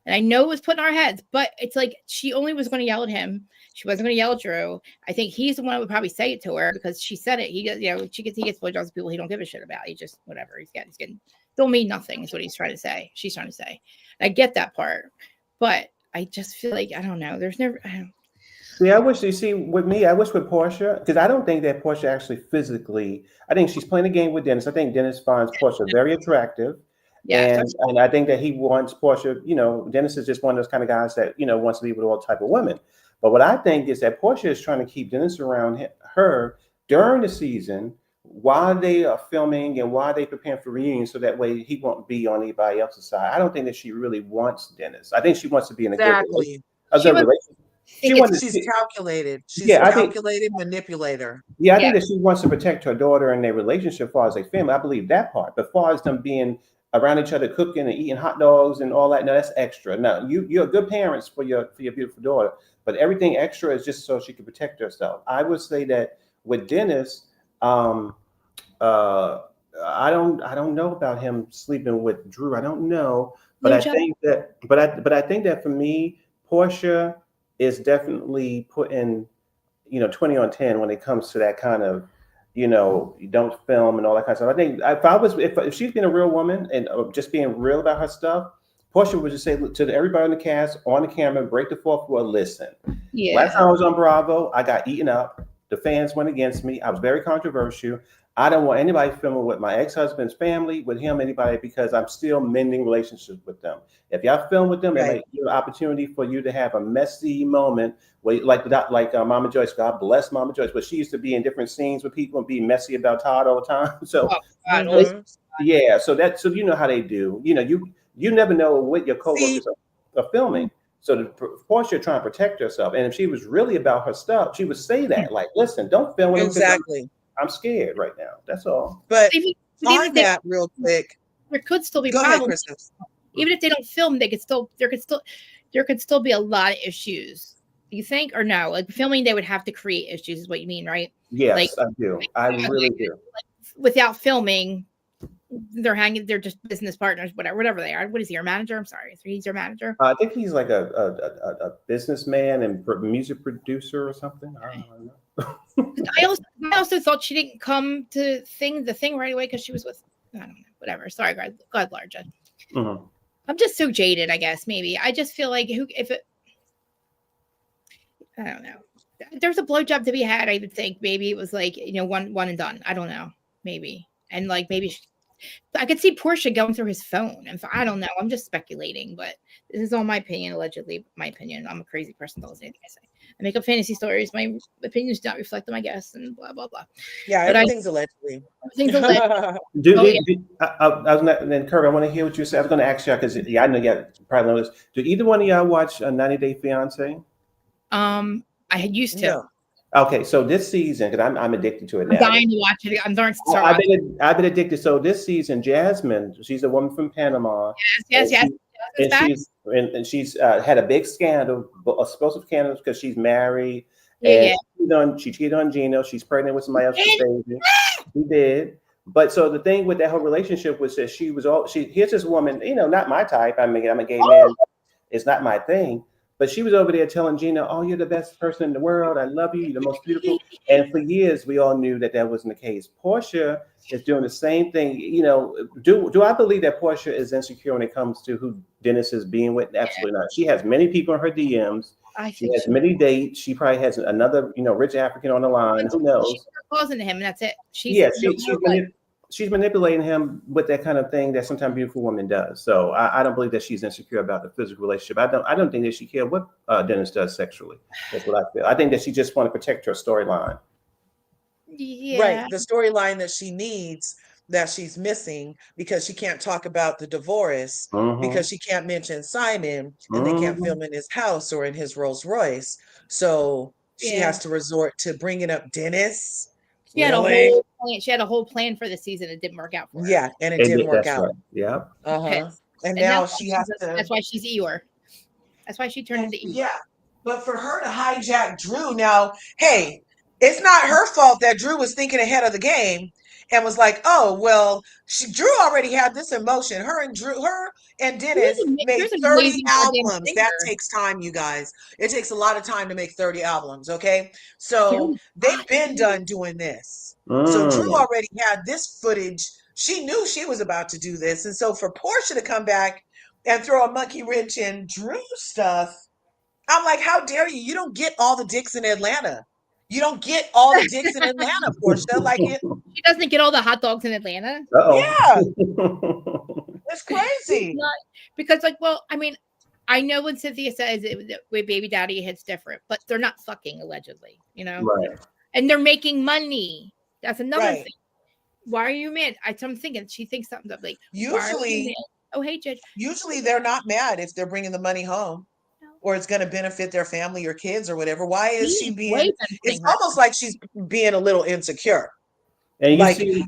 And I know it was put in our heads, but it's like she only was going to yell at him. She wasn't going to yell at Drew. I think he's the one that would probably say it to her because she said it. He does, he gets blowjobs with people he don't give a shit about. He just whatever. He's getting don't mean nothing is what he's trying to say. She's trying to say. I get that part, but I just feel like I don't know. There's never. See, I wish with Portia, because I don't think that Portia actually physically. I think she's playing a game with Dennis. I think Dennis finds Portia very attractive. Yeah, and I think that he wants Portia, Dennis is just one of those kind of guys that, wants to be with all type of women. But what I think is that Portia is trying to keep Dennis around her during the season while they are filming and while they preparing for reunions so that way he won't be on anybody else's side. I don't think that she really wants Dennis. I think she wants to be in a good relationship. She's calculated. She's a calculated manipulator. Yeah, I think that she wants to protect her daughter and their relationship as far as a family. I believe that part. But as far as them being around each other, cooking and eating hot dogs and all that, no, that's extra. No, you're good parents for your beautiful daughter, but everything extra is just so she can protect herself. I would say that with Dennis, I don't know about him sleeping with Drew. I don't know, but I think that for me, Portia is definitely putting 20 on 10 when it comes to that kind of you don't film and all that kind of stuff. I think if she's being a real woman and just being real about her stuff, Portia would just say to everybody in the cast on the camera, break the fourth wall, listen. Yeah. Last time I was on Bravo, I got eaten up. The fans went against me. I was very controversial. I don't want anybody filming with my ex-husband's family, with him, anybody, because I'm still mending relationships with them. If y'all film with them, it might give an opportunity for you to have a messy moment where, like Mama Joyce, God bless Mama Joyce, but she used to be in different scenes with people and be messy about Todd all the time. So yeah, so you know how they do. You know, you never know what your coworkers are filming. So Portia trying to protect herself, and if she was really about her stuff, she would say that, like, listen, don't film with them. Exactly. I'm scared right now. That's all. But even that real quick. There could still be Go ahead, problems. Kristen. Even if they don't film, there could still be a lot of issues. You think, or no? Like filming, they would have to create issues, is what you mean, right? Yes, like, I do. I really do. Without filming, they're just business partners, whatever they are. What is he, your manager? I'm sorry, he's your manager. I think he's like a businessman and music producer or something. I don't know. I also thought she didn't come to the thing right away because she was with, I don't know, whatever. Sorry, God large. I'm just so jaded, I guess. Maybe I just feel like I don't know. There's a blowjob to be had. I would think maybe it was like, one and done. I don't know, maybe, and like maybe I could see Portia going through his phone, and I don't know. I'm just speculating, but this is all my opinion. Allegedly, my opinion. I'm a crazy person. Don't listen to anything I say. I make up fantasy stories. My opinions do not reflect them, I guess, and blah blah blah. Yeah, everything's allegedly. Everything's allegedly. Then Kirk, I want to hear what you said. I was going to ask you because I know you probably know this. Do either one of y'all watch 90 Day Fiance? I had used to. No. Okay, so this season, because I'm addicted to it now. I'm dying to watch it. I'm darn sorry. I've been addicted. So this season, Jasmine, she's a woman from Panama. Yes. And she's had a big scandal, explosive scandal, because she's married. Yeah. She cheated on Gino. She's pregnant with somebody else's baby. She did. But so the thing with that whole relationship was that here's this woman, not my type. I'm a gay man. It's not my thing. But she was over there telling Gina, "Oh, you're the best person in the world. I love you. You're the most beautiful." And for years, we all knew that wasn't the case. Portia is doing the same thing. Do I believe that Portia is insecure when it comes to who Dennis is being with? Absolutely not. She has many people in her DMs. She has many dates. She probably has another, rich African on the line. Who knows? She's causing him. That's it. She's manipulating him with that kind of thing that sometimes beautiful woman does. So I don't believe that she's insecure about the physical relationship. I don't think that she cares what Dennis does sexually. That's what I feel. I think that she just want to protect her storyline. Yeah. Right. The storyline that she needs, that she's missing, because she can't talk about the divorce, because she can't mention Simon, and they can't film in his house or in his Rolls Royce. So she has to resort to bringing up Dennis. She had a whole plan for the season. It didn't work out for her. Yeah, and it didn't work out. Right. Yeah. And now she has to. That's why she's Eeyore. That's why she turned into Eeyore. Yeah, but for her to hijack Drew now, hey, it's not her fault that Drew was thinking ahead of the game and was like, "Oh, well, Drew already had this emotion. Her and Dennis made 30 albums. That takes time, you guys. It takes a lot of time to make 30 albums, okay? So they've been done doing this. So Drew already had this footage. She knew she was about to do this. And so for Portia to come back and throw a monkey wrench in Drew's stuff, I'm like, how dare you? You don't get all the dicks in Atlanta. You don't get all the dicks in Atlanta, Portia. Like she doesn't get all the hot dogs in Atlanta. Yeah. It's crazy. Because I know when Cynthia says with baby daddy hits different, but they're not fucking allegedly, Right. And they're making money. That's another thing. Why are you mad? I'm thinking she thinks something like usually. Oh, hey, Judge. Usually they're not mad if they're bringing the money home, or it's going to benefit their family or kids or whatever. Why is she being? It's almost like she's being a little insecure. And you see,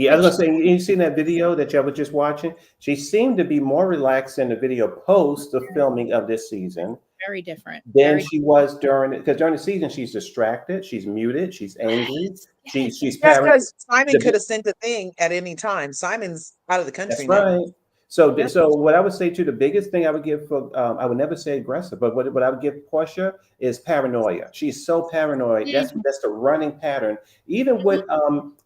I was gonna say, you seen that video that y'all was just watching? She seemed to be more relaxed in the video post the filming of this season. Very different. She was during the season, she's distracted, she's muted, she's angry, she's paranoid. Because Simon could have sent the thing at any time. Simon's out of the country now. Right. So what I would say too, the biggest thing I would give for I would never say aggressive, but what I would give Portia is paranoia. She's so paranoid. That's the running pattern. Even with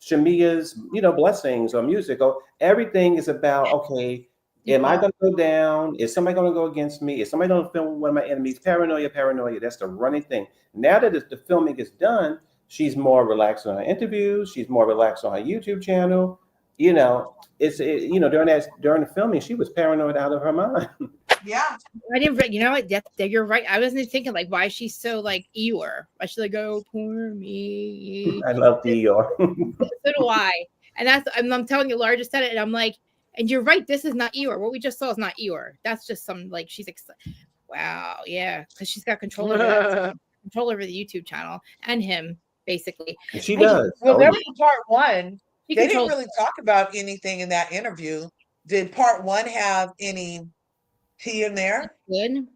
Shamia's, blessings or music, or everything is about, okay, am I going to go down? Is somebody going to go against me? Is somebody going to film one of my enemies? Paranoia. That's the running thing. Now that the filming is done, She's more relaxed on her interviews. She's more relaxed on her YouTube channel. You know, during the filming, she was paranoid out of her mind. Yeah. I didn't. You know what? You're right. I wasn't thinking like why she's so like Eeyore. Why should I go poor me? I love Eeyore. So do I. And I'm telling you, Laura just said it, and I'm like, and you're right. This is not Eeyore. What we just saw is not Eeyore. That's just some like she's wow, yeah, because she's got control over that, control over the YouTube channel and him basically. And she does. Well, there was part one. She They didn't controls- really talk about anything in that interview. Did part one have any tea in there? Good.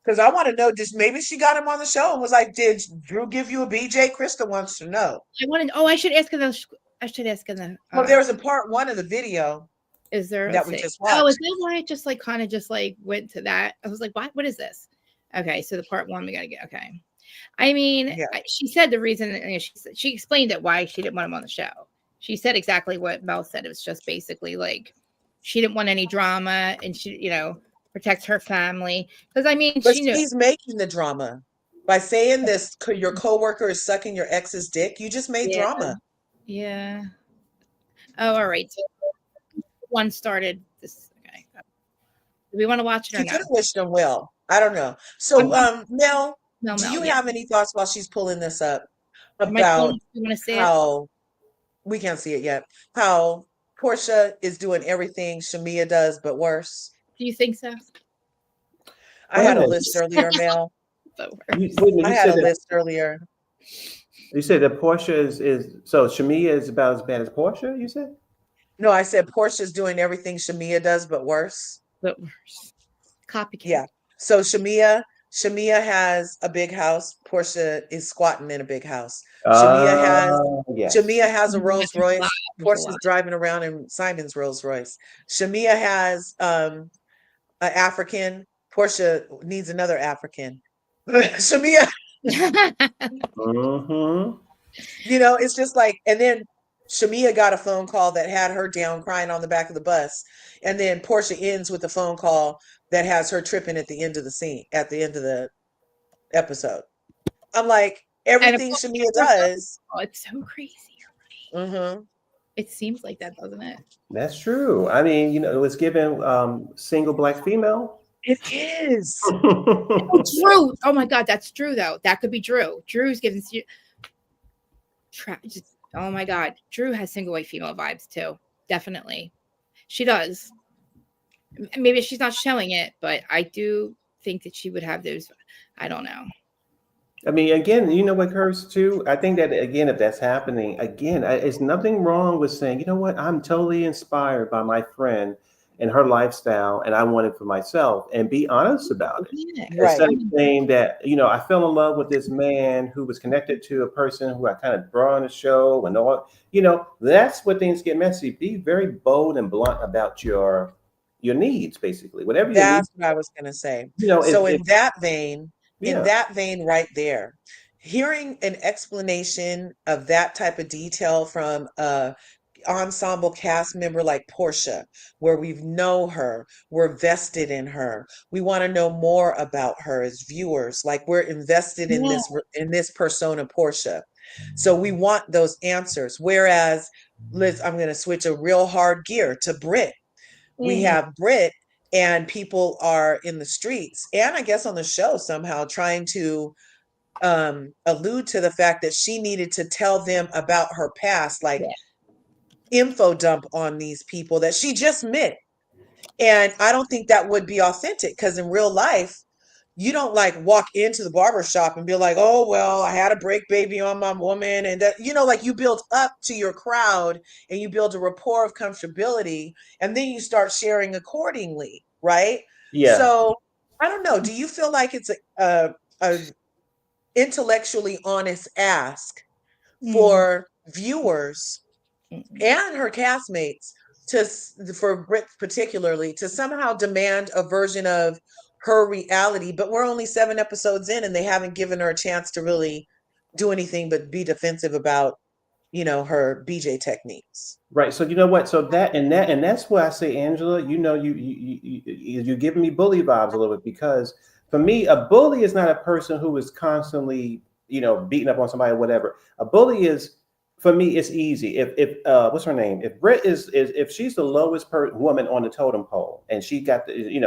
Because I want to know, just maybe she got him on the show and was like, did Drew give you a BJ? Krista wants to know. I wanted. Oh, I should ask her. I should ask her. Well, there was a part one of the video. Is there that we just watched? Oh, is that why it just like kind of just like went to that? I was like, what is this? Okay, so the part one we gotta get. Okay, I mean, she said the reason. She explained it why she didn't want him on the show. She said exactly what Mel said. It was just basically like she didn't want any drama, and she, protects her family. Because I mean, but she knew she's making the drama by saying this. Your coworker is sucking your ex's dick. You just made drama. Yeah. Oh, all right. So one started this. Okay. Do we want to watch it or She not? could have wished him well. I don't know. So, Mel, do you yeah. have any thoughts while she's pulling this up Am I about pulling- you wanna see it? how we can't see it yet? How Portia is doing everything Shamia does, but worse. Do you think so? I had a list earlier, Mel. I had a list earlier. You said that Portia is so Shamia is about as bad as Portia, you said? No, I said Portia's doing everything Shamia does, but worse. But worse. Copycat. Yeah. So Shamia has a big house. Portia is squatting in a big house. Shamia has a Rolls Royce. Portia's driving around in Simon's Rolls Royce. Shamia has an African. Portia needs another African. Shamia. It's just like, and then Shamia got a phone call that had her down crying on the back of the bus. And then Portia ends with a phone call that has her tripping at the end of the scene, at the end of the episode. I'm like, everything Shamia does. Oh, it's so crazy. Mm-hmm. It seems like that, doesn't it? That's true. I mean, it was given single black female. It is. Drew. Oh my God, that's Drew though. That could be Drew. Drew's giving. Oh my God, Drew has single white female vibes too. Definitely, she does. Maybe she's not showing it, but I do think that she would have those. I don't know. I mean, again, you know what occurs too? I think that, again, if that's happening, again, it's nothing wrong with saying, you know what, I'm totally inspired by my friend and her lifestyle, and I want it for myself, and be honest about it. Right. Instead of saying that, I fell in love with this man who was connected to a person who I kind of brought on the show and all, that's where things get messy. Be very bold and blunt about your needs, basically. Whatever you need. That's what I was going to say. So in that vein right there, hearing an explanation of that type of detail from a ensemble cast member like Portia, where we know her, we're vested in her, we want to know more about her as viewers, like we're invested in this persona Portia, so we want those answers. Whereas I'm going to switch a real hard gear to Brit. We have Brit, and people are in the streets and I guess on the show somehow trying to allude to the fact that she needed to tell them about her past, like info dump on these people that she just met. And I don't think that would be authentic, because in real life, you don't like walk into the barber shop and be like, oh, well, I had a break baby on my woman. And that, like you build up to your crowd and you build a rapport of comfortability, and then you start sharing accordingly. Right. Yeah. So I don't know. Do you feel like it's a intellectually honest ask for viewers and her castmates for Brit particularly, to somehow demand a version of her reality, but we're only 7 episodes in and they haven't given her a chance to really do anything but be defensive about, her BJ techniques. Right. So you know what? So that's why I say, Angela, you're giving me bully vibes a little bit, because for me, a bully is not a person who is constantly, beating up on somebody or whatever. A bully is, for me, it's easy. If what's her name? If Brit is if she's the lowest woman on the totem pole, and she got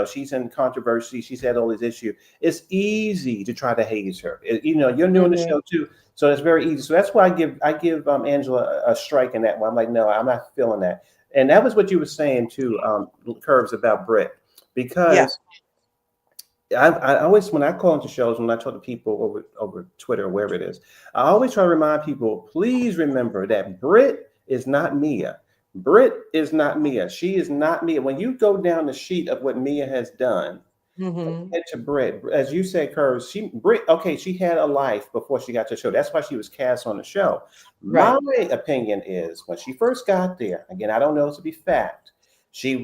she's in controversy, she's had all these issues. It's easy to try to haze her. You're new on the show too, so it's very easy. So that's why I give Angela a strike in that one. I'm like, no, I'm not feeling that. And that was what you were saying too, Curves, about Brit, because. I always, when I call into shows, when I talk to people over Twitter or wherever it is, I always try to remind people, please remember that Brit is not Mia. Brit is not Mia. She is not Mia. When you go down the sheet of what Mia has done, get to Brit, as you said, Curves, she had a life before she got to the show. That's why she was cast on the show. Right. My opinion is, when she first got there, again, I don't know it to be fact, they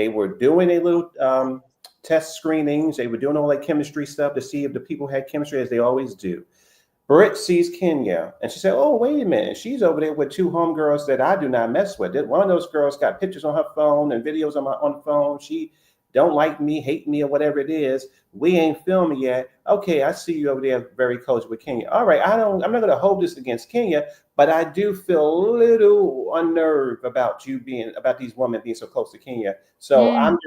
were doing a little test screenings. They were doing all that chemistry stuff to see if the people had chemistry, as they always do. Brit sees Kenya and she said, oh, wait a minute. She's over there with two homegirls that I do not mess with. One of those girls got pictures on her phone and videos on the phone. She don't like me, hate me, or whatever it is. We ain't filming yet. Okay, I see you over there very close with Kenya. All right, I'm not going to hold this against Kenya, but I do feel a little unnerved about these women being so close to Kenya. So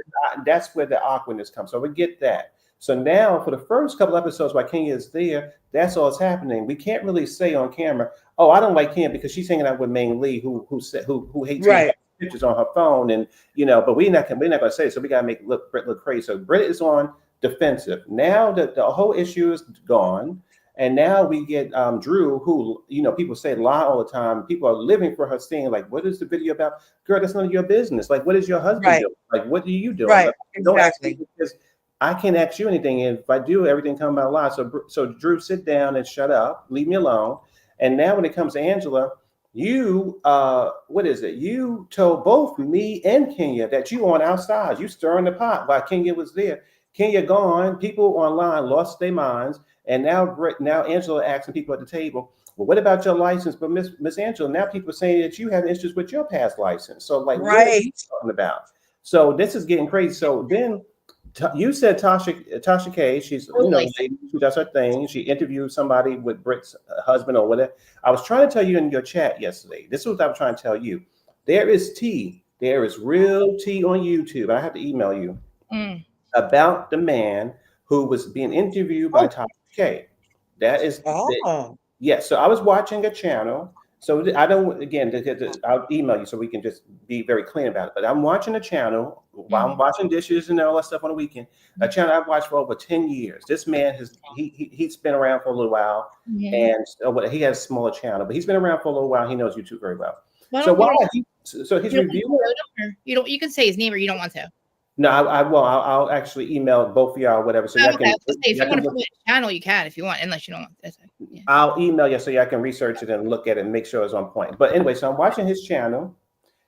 that's where the awkwardness comes. So we get that. So now for the first couple episodes while Kenya is there, that's all that's happening. We can't really say on camera, oh, I don't like Kenya because she's hanging out with Ming Lee, who hates me. Pictures on her phone, and but we're not going to say it, so we got to make Brit look crazy. So Brit is on defensive. Now that the whole issue is gone, and now we get Drew, who people say lie all the time. People are living for her, saying like, "What is the video about?" Girl, that's none of your business. Like, what is your husband doing? Like, what are you doing? Right, like, exactly. Because I can't ask you anything, and if I do, everything comes out lie. So Drew, sit down and shut up, leave me alone. And now when it comes to Angela, you you told both me and Kenya that you on our side. You stirring the pot while Kenya was there. Kenya gone, people online lost their minds, and now Angela asking people at the table, well, what about your license? But Miss Angela, now people are saying that you have issues with your past license. So like, what are you talking about? So this is getting crazy. So then you said Tasha K, she's she does her thing. She interviewed somebody with Brit's husband or whatever. I was trying to tell you in your chat yesterday. This is what I was trying to tell you. There is tea. There is real tea on YouTube. I have to email you about the man who was being interviewed by Tasha K. That is yes. So I was watching a channel. So I don't, again, I'll email you so we can just be very clean about it. But I'm watching a channel while I'm washing dishes and all that stuff on the weekend. A channel I've watched for over 10 years. This man he's been around for a little while, and he has a smaller channel, but he's been around for a little while. He knows YouTube very well. So he's reviewing. You can say his name, or you don't want to. No, I'll actually email both of y'all, whatever. So if you want to promote the channel, you can if you want, unless you don't want this. Yeah. I'll email you so y'all can research it and look at it and make sure it's on point. But anyway, so I'm watching his channel.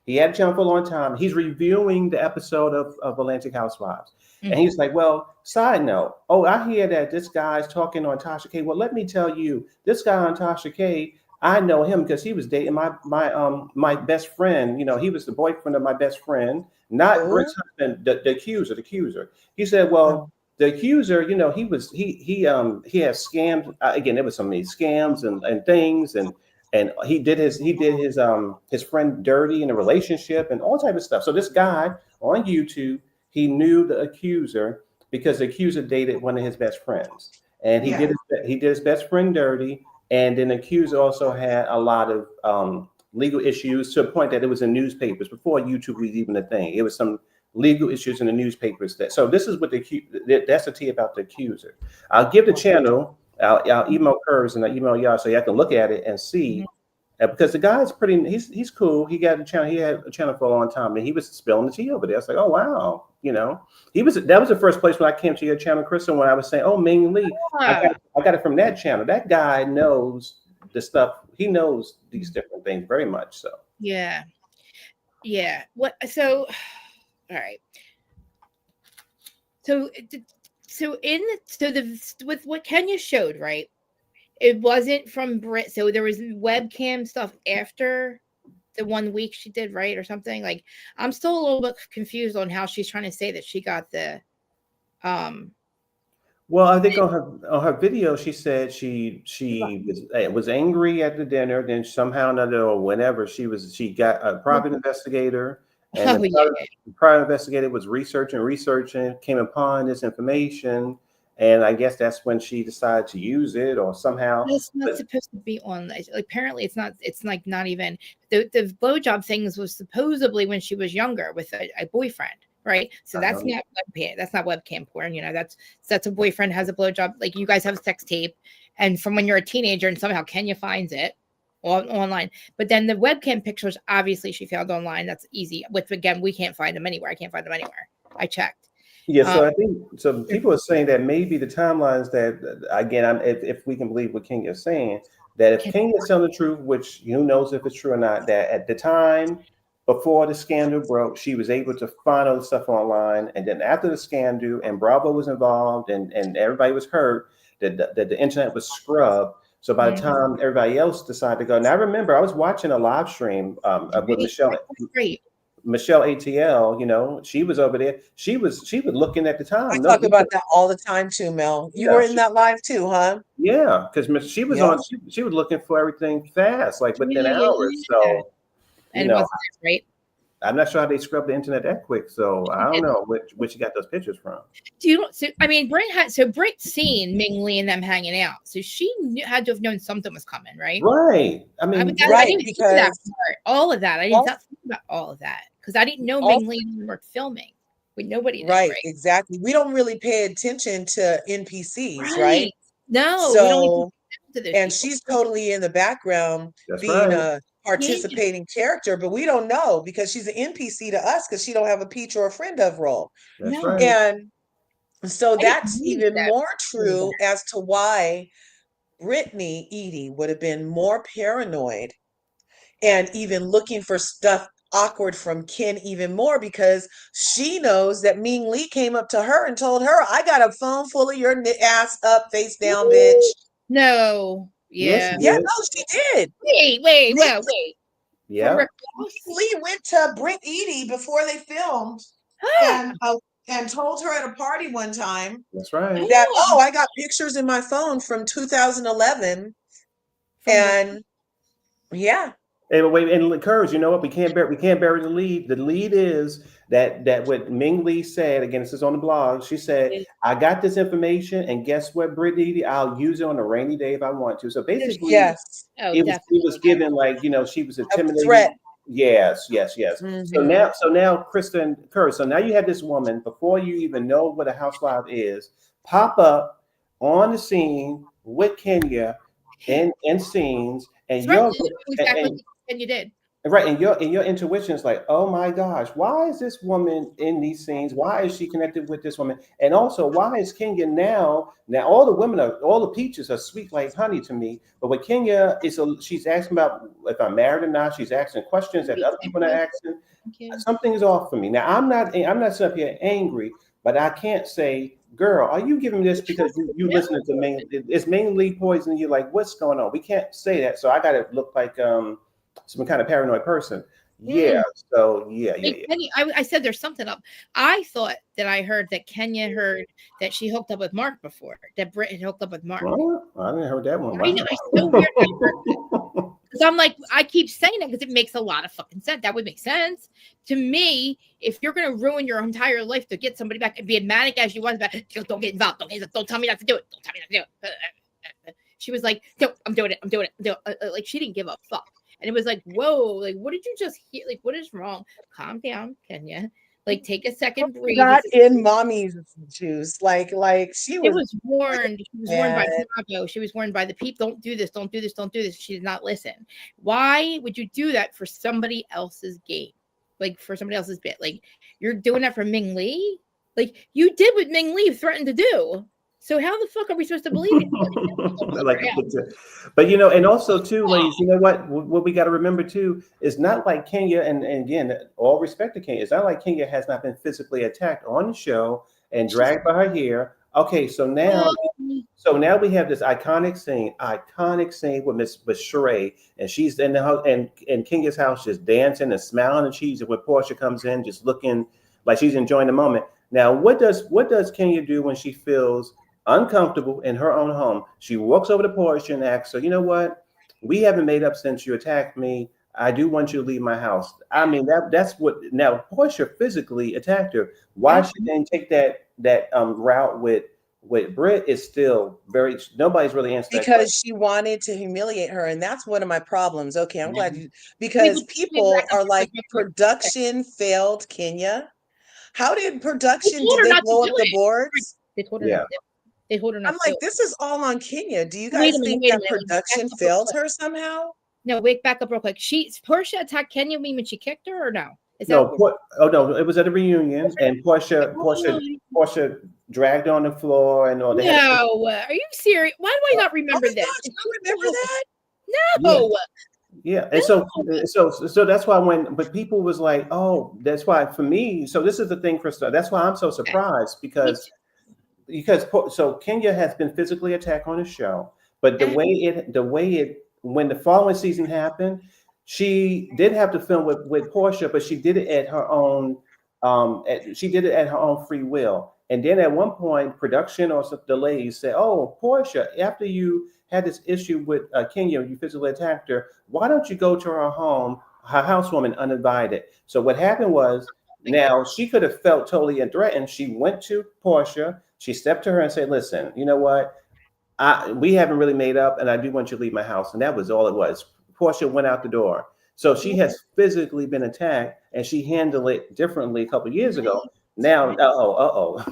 He had a channel for a long time. He's reviewing the episode of Atlantic Housewives. And he's like, well, side note, I hear that this guy's talking on Tasha K. Well, let me tell you, this guy on Tasha K, I know him because he was dating my best friend. He was the boyfriend of my best friend, not Brit's husband, the accuser. He said, well, the accuser, he has scammed. Again, there was so many scams and things, and he did his friend dirty in a relationship and all type of stuff. So this guy on YouTube, he knew the accuser because the accuser dated one of his best friends, and he did his best friend dirty. And then the accuser also had a lot of legal issues to a point that it was in newspapers before YouTube was even a thing. It was some legal issues in the newspapers. So this is what that's the tea about the accuser. I'll give the channel. I'll email Curves and I'll email y'all so y'all can look at it and see. Because the guy's he's cool. He got a channel. He had a channel for a long time, and he was spilling the tea over there. It's like, oh wow, that was the first place when I came to your channel, Kristen, when I was saying, oh, Ming Lee, I got it from that channel. That guy knows the stuff. He knows these different things very much. So yeah. What? So, all right. So with what Kenya showed, right? It wasn't from Brit, so there was webcam stuff after the 1 week she did, right, or something. Like, I'm still a little bit confused on how she's trying to say that she got the Well, I think on her video, she said she was angry at the dinner. Then somehow or another, or whenever she got a private investigator, and Oh, yeah. the private investigator was researching, came upon this information, and I guess that's when she decided to use it, or somehow. It's not supposed to be on. Apparently, it's not. It's like not even the blowjob things was supposedly when she was younger with a boyfriend, right? So that's not webcam. That's not webcam porn. You know, that's a boyfriend has a blowjob. Like you guys have a sex tape, and from when you're a teenager, and somehow Kenya finds it online. But then the webcam pictures, obviously, she found online. That's easy. Which again, we can't find them anywhere. I can't find them anywhere. I checked. Yeah, so I think so. People are saying that maybe the timelines that again, if we can believe what King is saying, that if King is telling the truth, which who knows if it's true or not, that at the time before the scandal broke, she was able to find all the stuff online, and then after the scandal and Bravo was involved and everybody was hurt, that the internet was scrubbed. So by the time everybody else decided to go, now I remember I was watching a live stream with Michelle. Great. Michelle ATL, you know, she was over there. She was looking at the time. I talk about that all the time too, Mel. You were in that live too, huh? Yeah, because she was on. She was looking for everything fast, like within hours. So, and it wasn't right. I'm not sure how they scrubbed the internet that quick. So I don't know where she got those pictures from. Do you? So I mean, Brit's seen Ming Lee and them hanging out, so she had to have known something was coming, right? Right. I mean, I didn't think that part, all of that. I didn't think about all of that because I didn't know Ming Lee and them were filming. Nobody knew, right? Exactly. We don't really pay attention to NPCs, right? No. So, and she's totally in the background, being a participating character, but we don't know because she's an NPC to us because she don't have a peach or a friend of role. That's right. And so that's even more true as to why Brittany Edie would have been more paranoid and even looking for stuff awkward from Ken even more because she knows that Ming Lee came up to her and told her, I got a phone full of your ass up, face down, bitch. No. Yeah. Yeah, no, she did. Wait. Yeah. Ming Lee went to Britt Edie before they filmed and told her at a party one time. That's right. That, I got pictures in my phone from 2011. And yeah. Hey, but wait, and Courage, you know what? We can't bury the lead. The lead is that what Ming Lee said, again, this is on the blog. She said, I got this information, and guess what, Brittany? I'll use it on a rainy day if I want to. So basically, it was given like, you know, she was intimidated. Threat. Yes. Mm-hmm. So now, Kristen Courage. So now you have this woman, before you even know what a housewife is, pop up on the scene with Kenya in scenes, and and you did. Right, and your intuition is like, oh my gosh, why is this woman in these scenes? Why is she connected with this woman? And also, why is Kenya now all the women all the peaches are sweet like honey to me, but with Kenya she's asking about if I'm married or not. She's asking questions that other people are asking. Something is off for me. Now I'm not sitting up here angry, but I can't say, girl, are you giving me this because you listening to Ming? It's mainly poisoning you. Like, what's going on? We can't say that. So I got to look like some kind of paranoid person. Yeah. So yeah. I said there's something up. I thought that I heard that Kenya heard that she hooked up with Mark before. That Britt had hooked up with Mark. Oh, I didn't heard that one. I know. It's so weird. Because I'm like, I keep saying that because it makes a lot of fucking sense. That would make sense to me. If you're gonna ruin your entire life to get somebody back and be as manic as you want, don't get involved. Don't tell me not to do it. Don't tell me not to do it. She was like, no, I'm doing it. Like she didn't give a fuck. And it was like, whoa, like, what did you just hear? Like, what is wrong? Calm down, Kenya. Like, take a second, breathe. Not in mommy's juice. Like she was warned. She was warned by Bravo. She was warned by the people. Don't do this. Don't do this. Don't do this. She did not listen. Why would you do that for somebody else's game? Like, for somebody else's bit? Like, you're doing that for Ming Lee? Like, you did what Ming Lee threatened to do. So how the fuck are we supposed to believe it? But you know, and also too, ladies, you know what we got to remember too is not like Kenya, and again, all respect to Kenya, it's not like Kenya has not been physically attacked on the show and dragged by her hair. Okay, so now we have this iconic scene with Miss Sheree, and she's in the house in Kenya's house, just dancing and smiling and cheesy. When Portia comes in, just looking like she's enjoying the moment. Now, what does Kenya do when she feels uncomfortable in her own home. She walks over to Portia and asks her, you know what? We haven't made up since you attacked me. I do want you to leave my house. I mean, that's what, now Portia physically attacked her. Why she didn't take that route with Brit is still nobody's really answered that question. Because she wanted to humiliate her, and that's one of my problems. Okay, I'm glad you, because people are like, production failed Kenya. How did production, did they blow up the boards? They told her not to. They told her not I'm to. like, this is all on Kenya. Do you Wait guys a minute, think wait a that minute. production failed her somehow? No, wait, back up real quick. Portia attacked Kenya when she kicked her, or no? No, no, it was at a reunion, and Portia dragged on the floor and all that. No, are you serious? Why do I not remember this? Gosh, you remember that? No. Yeah, and so that's why but people was like, oh, that's why for me. So this is the thing, Krista. That's why I'm so surprised because Kenya has been physically attacked on the show, but the way it when the following season happened, she did have to film with Portia, but she did it at her own. She did it at her own free will. And then at one point, production or some delays said, "Oh, Portia, after you had this issue with Kenya, you physically attacked her. Why don't you go to her home, her housewoman, uninvited?" So what happened was, now she could have felt totally threatened. She went to Portia. She stepped to her and said, "Listen, you know what? We haven't really made up, and I do want you to leave my house." And that was all it was. Portia went out the door. So she has physically been attacked, and she handled it differently a couple of years ago. Now, I love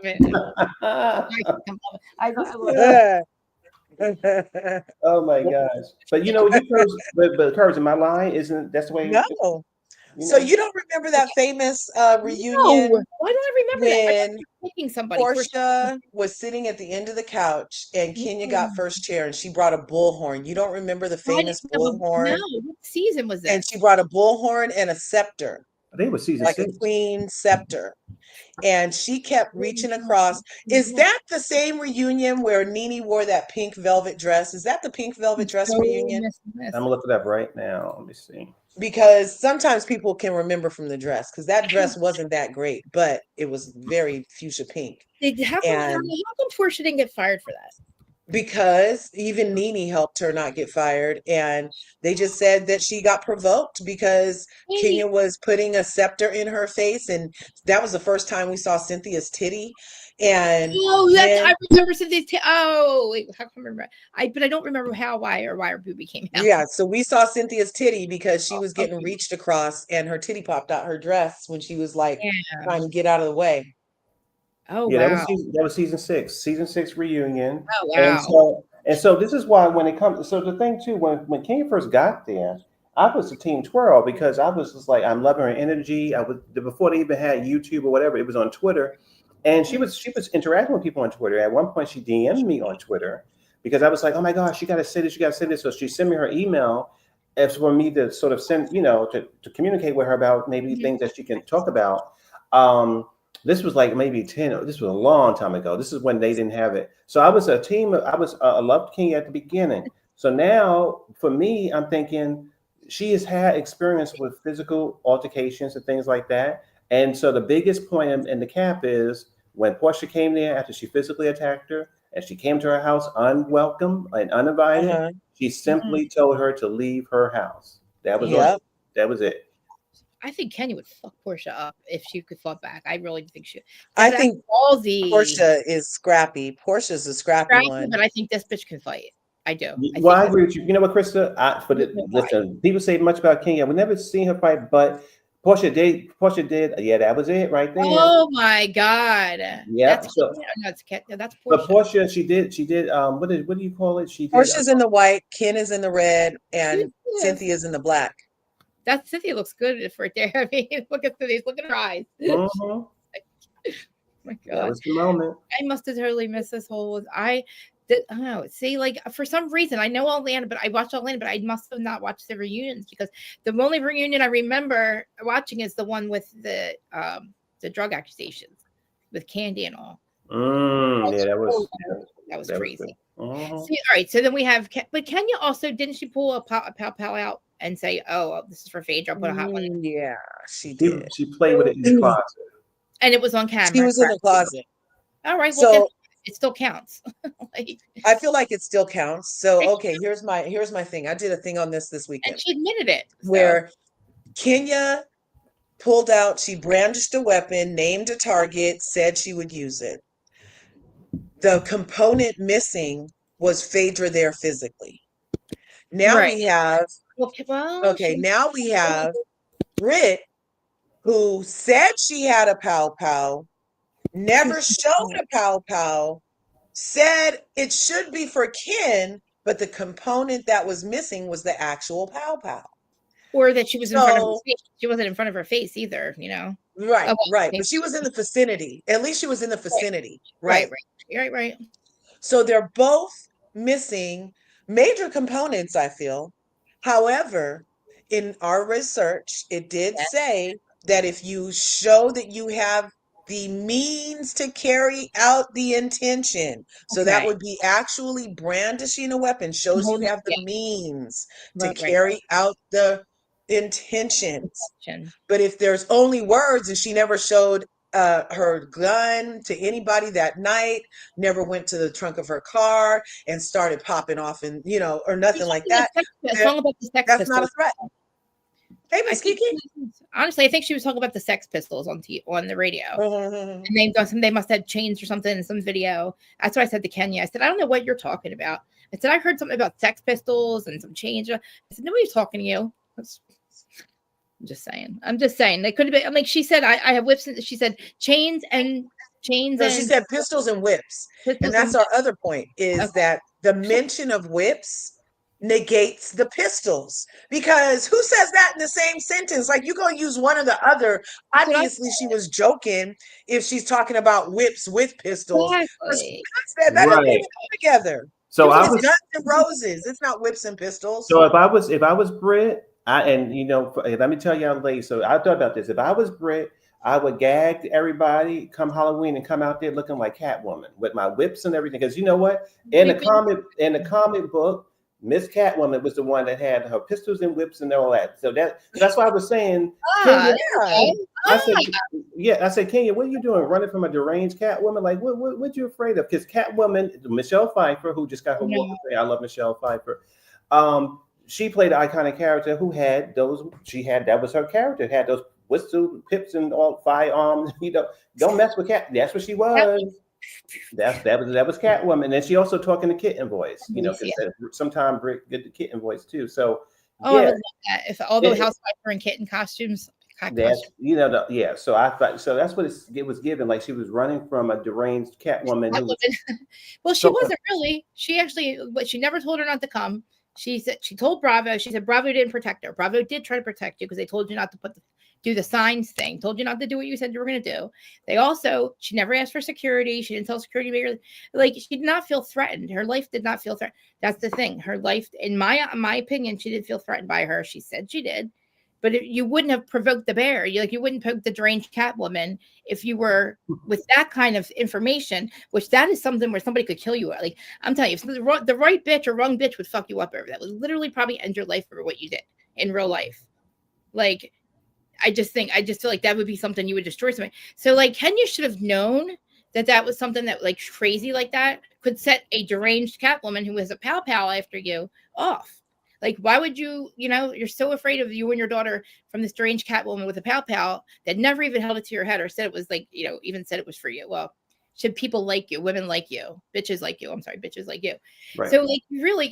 it. I love it. Oh my gosh! But you know, but Curves, am I lying? Isn't that's the way? No. So you don't remember that famous reunion? No. Why do I remember when picking somebody? Portia was sitting at the end of the couch and Kenya got first chair and she brought a bullhorn. You don't remember the famous bullhorn? No. What season was it? And she brought a bullhorn and a scepter. I think it was season 6. Like a queen scepter. And she kept reaching across. Is that the same reunion where Nene wore that pink velvet dress? Is that the pink velvet dress reunion? I'm gonna look it up right now. Let me see. Because sometimes people can remember from the dress, because that dress wasn't that great, but it was very fuchsia pink. How come Portia didn't get fired for that? Because even Nene helped her not get fired, and they just said that she got provoked because Kenya was putting a scepter in her face, and that was the first time we saw Cynthia's titty. And I remember Cynthia's titty. Oh, wait, how come I remember? But I don't remember why her boobie came out. Yeah, so we saw Cynthia's titty because she was getting reached across, and her titty popped out her dress when she was like trying to get out of the way. Oh, yeah, wow. That was season 6. Season 6 reunion. Oh, wow. And so this is why when it comes, so the thing too, when Kenya first got there, I was a team TWIRL because I was just like, I'm loving her energy. I was before they even had YouTube or whatever, it was on Twitter. And she was interacting with people on Twitter. At one point she DM'd me on Twitter because I was like, oh my gosh, you gotta say this, you gotta say this. So she sent me her email as for me to sort of send, to communicate with her about maybe things that she can talk about. This was like maybe 10. This was a long time ago. This is when they didn't have it. So I was a team. I loved Kenya at the beginning. So now for me, I'm thinking she has had experience with physical altercations and things like that. And so the biggest point in the cap is when Portia came there after she physically attacked her and she came to her house unwelcome and uninvited, she simply told her to leave her house. That was that was it. I think Kenya would fuck Portia up if she could fight back. I really think she. I think Portia is scrappy. Portia's a scrappy one, but I think this bitch can fight. I do. Well, I agree with you. You know what, Krista? Listen, people say much about Kenya. We've never seen her fight, but Portia did. Yeah, that was it right there. Oh my God. Yeah. That's Portia. But Portia, she did. What do you call it? She did. Portia's in the white, Ken is in the red, and Cynthia's in the black. That Cynthia looks good right there. I mean, look at her eyes. Oh my God. That was the moment. I must have totally missed this whole. I don't know. See, like for some reason, I know Atlanta, but I watched Atlanta, but I must have not watched the reunions because the only reunion I remember watching is the one with the drug accusations with Candy and all. Yeah, that was crazy. See, all right, so then we have, but Kenya also didn't she pull a pow out and say, "Oh, this is for Phaedra. I'll put a hot one." Yeah, she did. She played with it in the closet, and it was on camera. She was in the closet. All right. So It still counts. Like, I feel like it still counts. So okay, here's my thing. I did a thing on this and weekend she admitted it. So. where Kenya pulled out, she brandished a weapon, named a target, said she would use it. The component missing was Phaedra there physically. Now Right. we have Well, now we have Brit, who said she had a pow pow, never showed a pow pow, said it should be for Ken, but the component that was missing was the actual pow pow. or that she was in front of her face. She wasn't in front of her face either, you know. Right, Oh, right. But she was in the vicinity. At least she was in the vicinity. Right. Right. So they're both missing major components, I feel. However, in our research, it did say that if you show that you have the means to carry out the intention, so that would be actually brandishing a weapon, shows you have the means to carry out the intentions. But if there's only words and she never showed her gun to anybody that night, never went to the trunk of her car and started popping off and, or nothing like that, that's not a threat. Hey, Miss Kiki. Honestly, I think she was talking about the Sex Pistols on the radio. And they must have changed or something in some video. That's what I said to Kenya. I said, I don't know what you're talking about. I said, I heard something about Sex Pistols and some change. I said, nobody's talking to you. I'm just saying. They could have been, like she said, I have whips. She said chains. No, she said pistols and whips. And that's our other point is that the mention of whips negates the pistols, because who says that in the same sentence? Like, you're going to use one or the other. Obviously she was joking if she's talking about whips with pistols. Exactly. That doesn't even go together. So it's Guns and Roses. It's not whips and pistols. So if I was Brit, let me tell y'all ladies, so I thought about this. If I was Brit, I would gag everybody come Halloween and come out there looking like Catwoman with my whips and everything. Because you know what? In the comic book, Miss Catwoman was the one that had her pistols and whips and all that. So that's why I was saying, Kenya, I said, Kenya, what are you doing? Running from a deranged Catwoman? Like, what you afraid of? Because Catwoman, Michelle Pfeiffer, who just got her walk away, I love Michelle Pfeiffer. She played an iconic character who had that was her character, had those whistle pips and all firearms. Don't mess with Cat. That's what she was. That was Catwoman. And then she also talking the kitten voice, because sometimes Brit get the kitten voice too. So I would love that. If all the housewives were in kitten costumes. So I thought that's what it was given. Like she was running from a deranged Catwoman. Well, she wasn't really. She actually, but she never told her not to come. She told Bravo. She said Bravo didn't protect her. Bravo did try to protect you because they told you not to do the signs thing. Told you not to do what you said you were going to do. She never asked for security. She didn't tell security. Like, she did not feel threatened. Her life did not feel threatened. That's the thing. Her life, in my opinion, she didn't feel threatened by her. She said she did. But you wouldn't have provoked the bear. You wouldn't poke the deranged Catwoman if you were with that kind of information, which that is something where somebody could kill you. Like, I'm telling you, if the right bitch or wrong bitch would fuck you up over that, would literally probably end your life for what you did in real life. Like, I just feel like that would be something you would destroy somebody. So, like, Kenya should have known that was something that, like, crazy like that could set a deranged Catwoman who has a pow after you off. Like, why would you, you're so afraid of you and your daughter from this deranged Catwoman with a pow that never even held it to your head or said it was like, even said it was for you. Well, should people like you, women like you, bitches like you. I'm sorry, bitches like you. Right. So, like,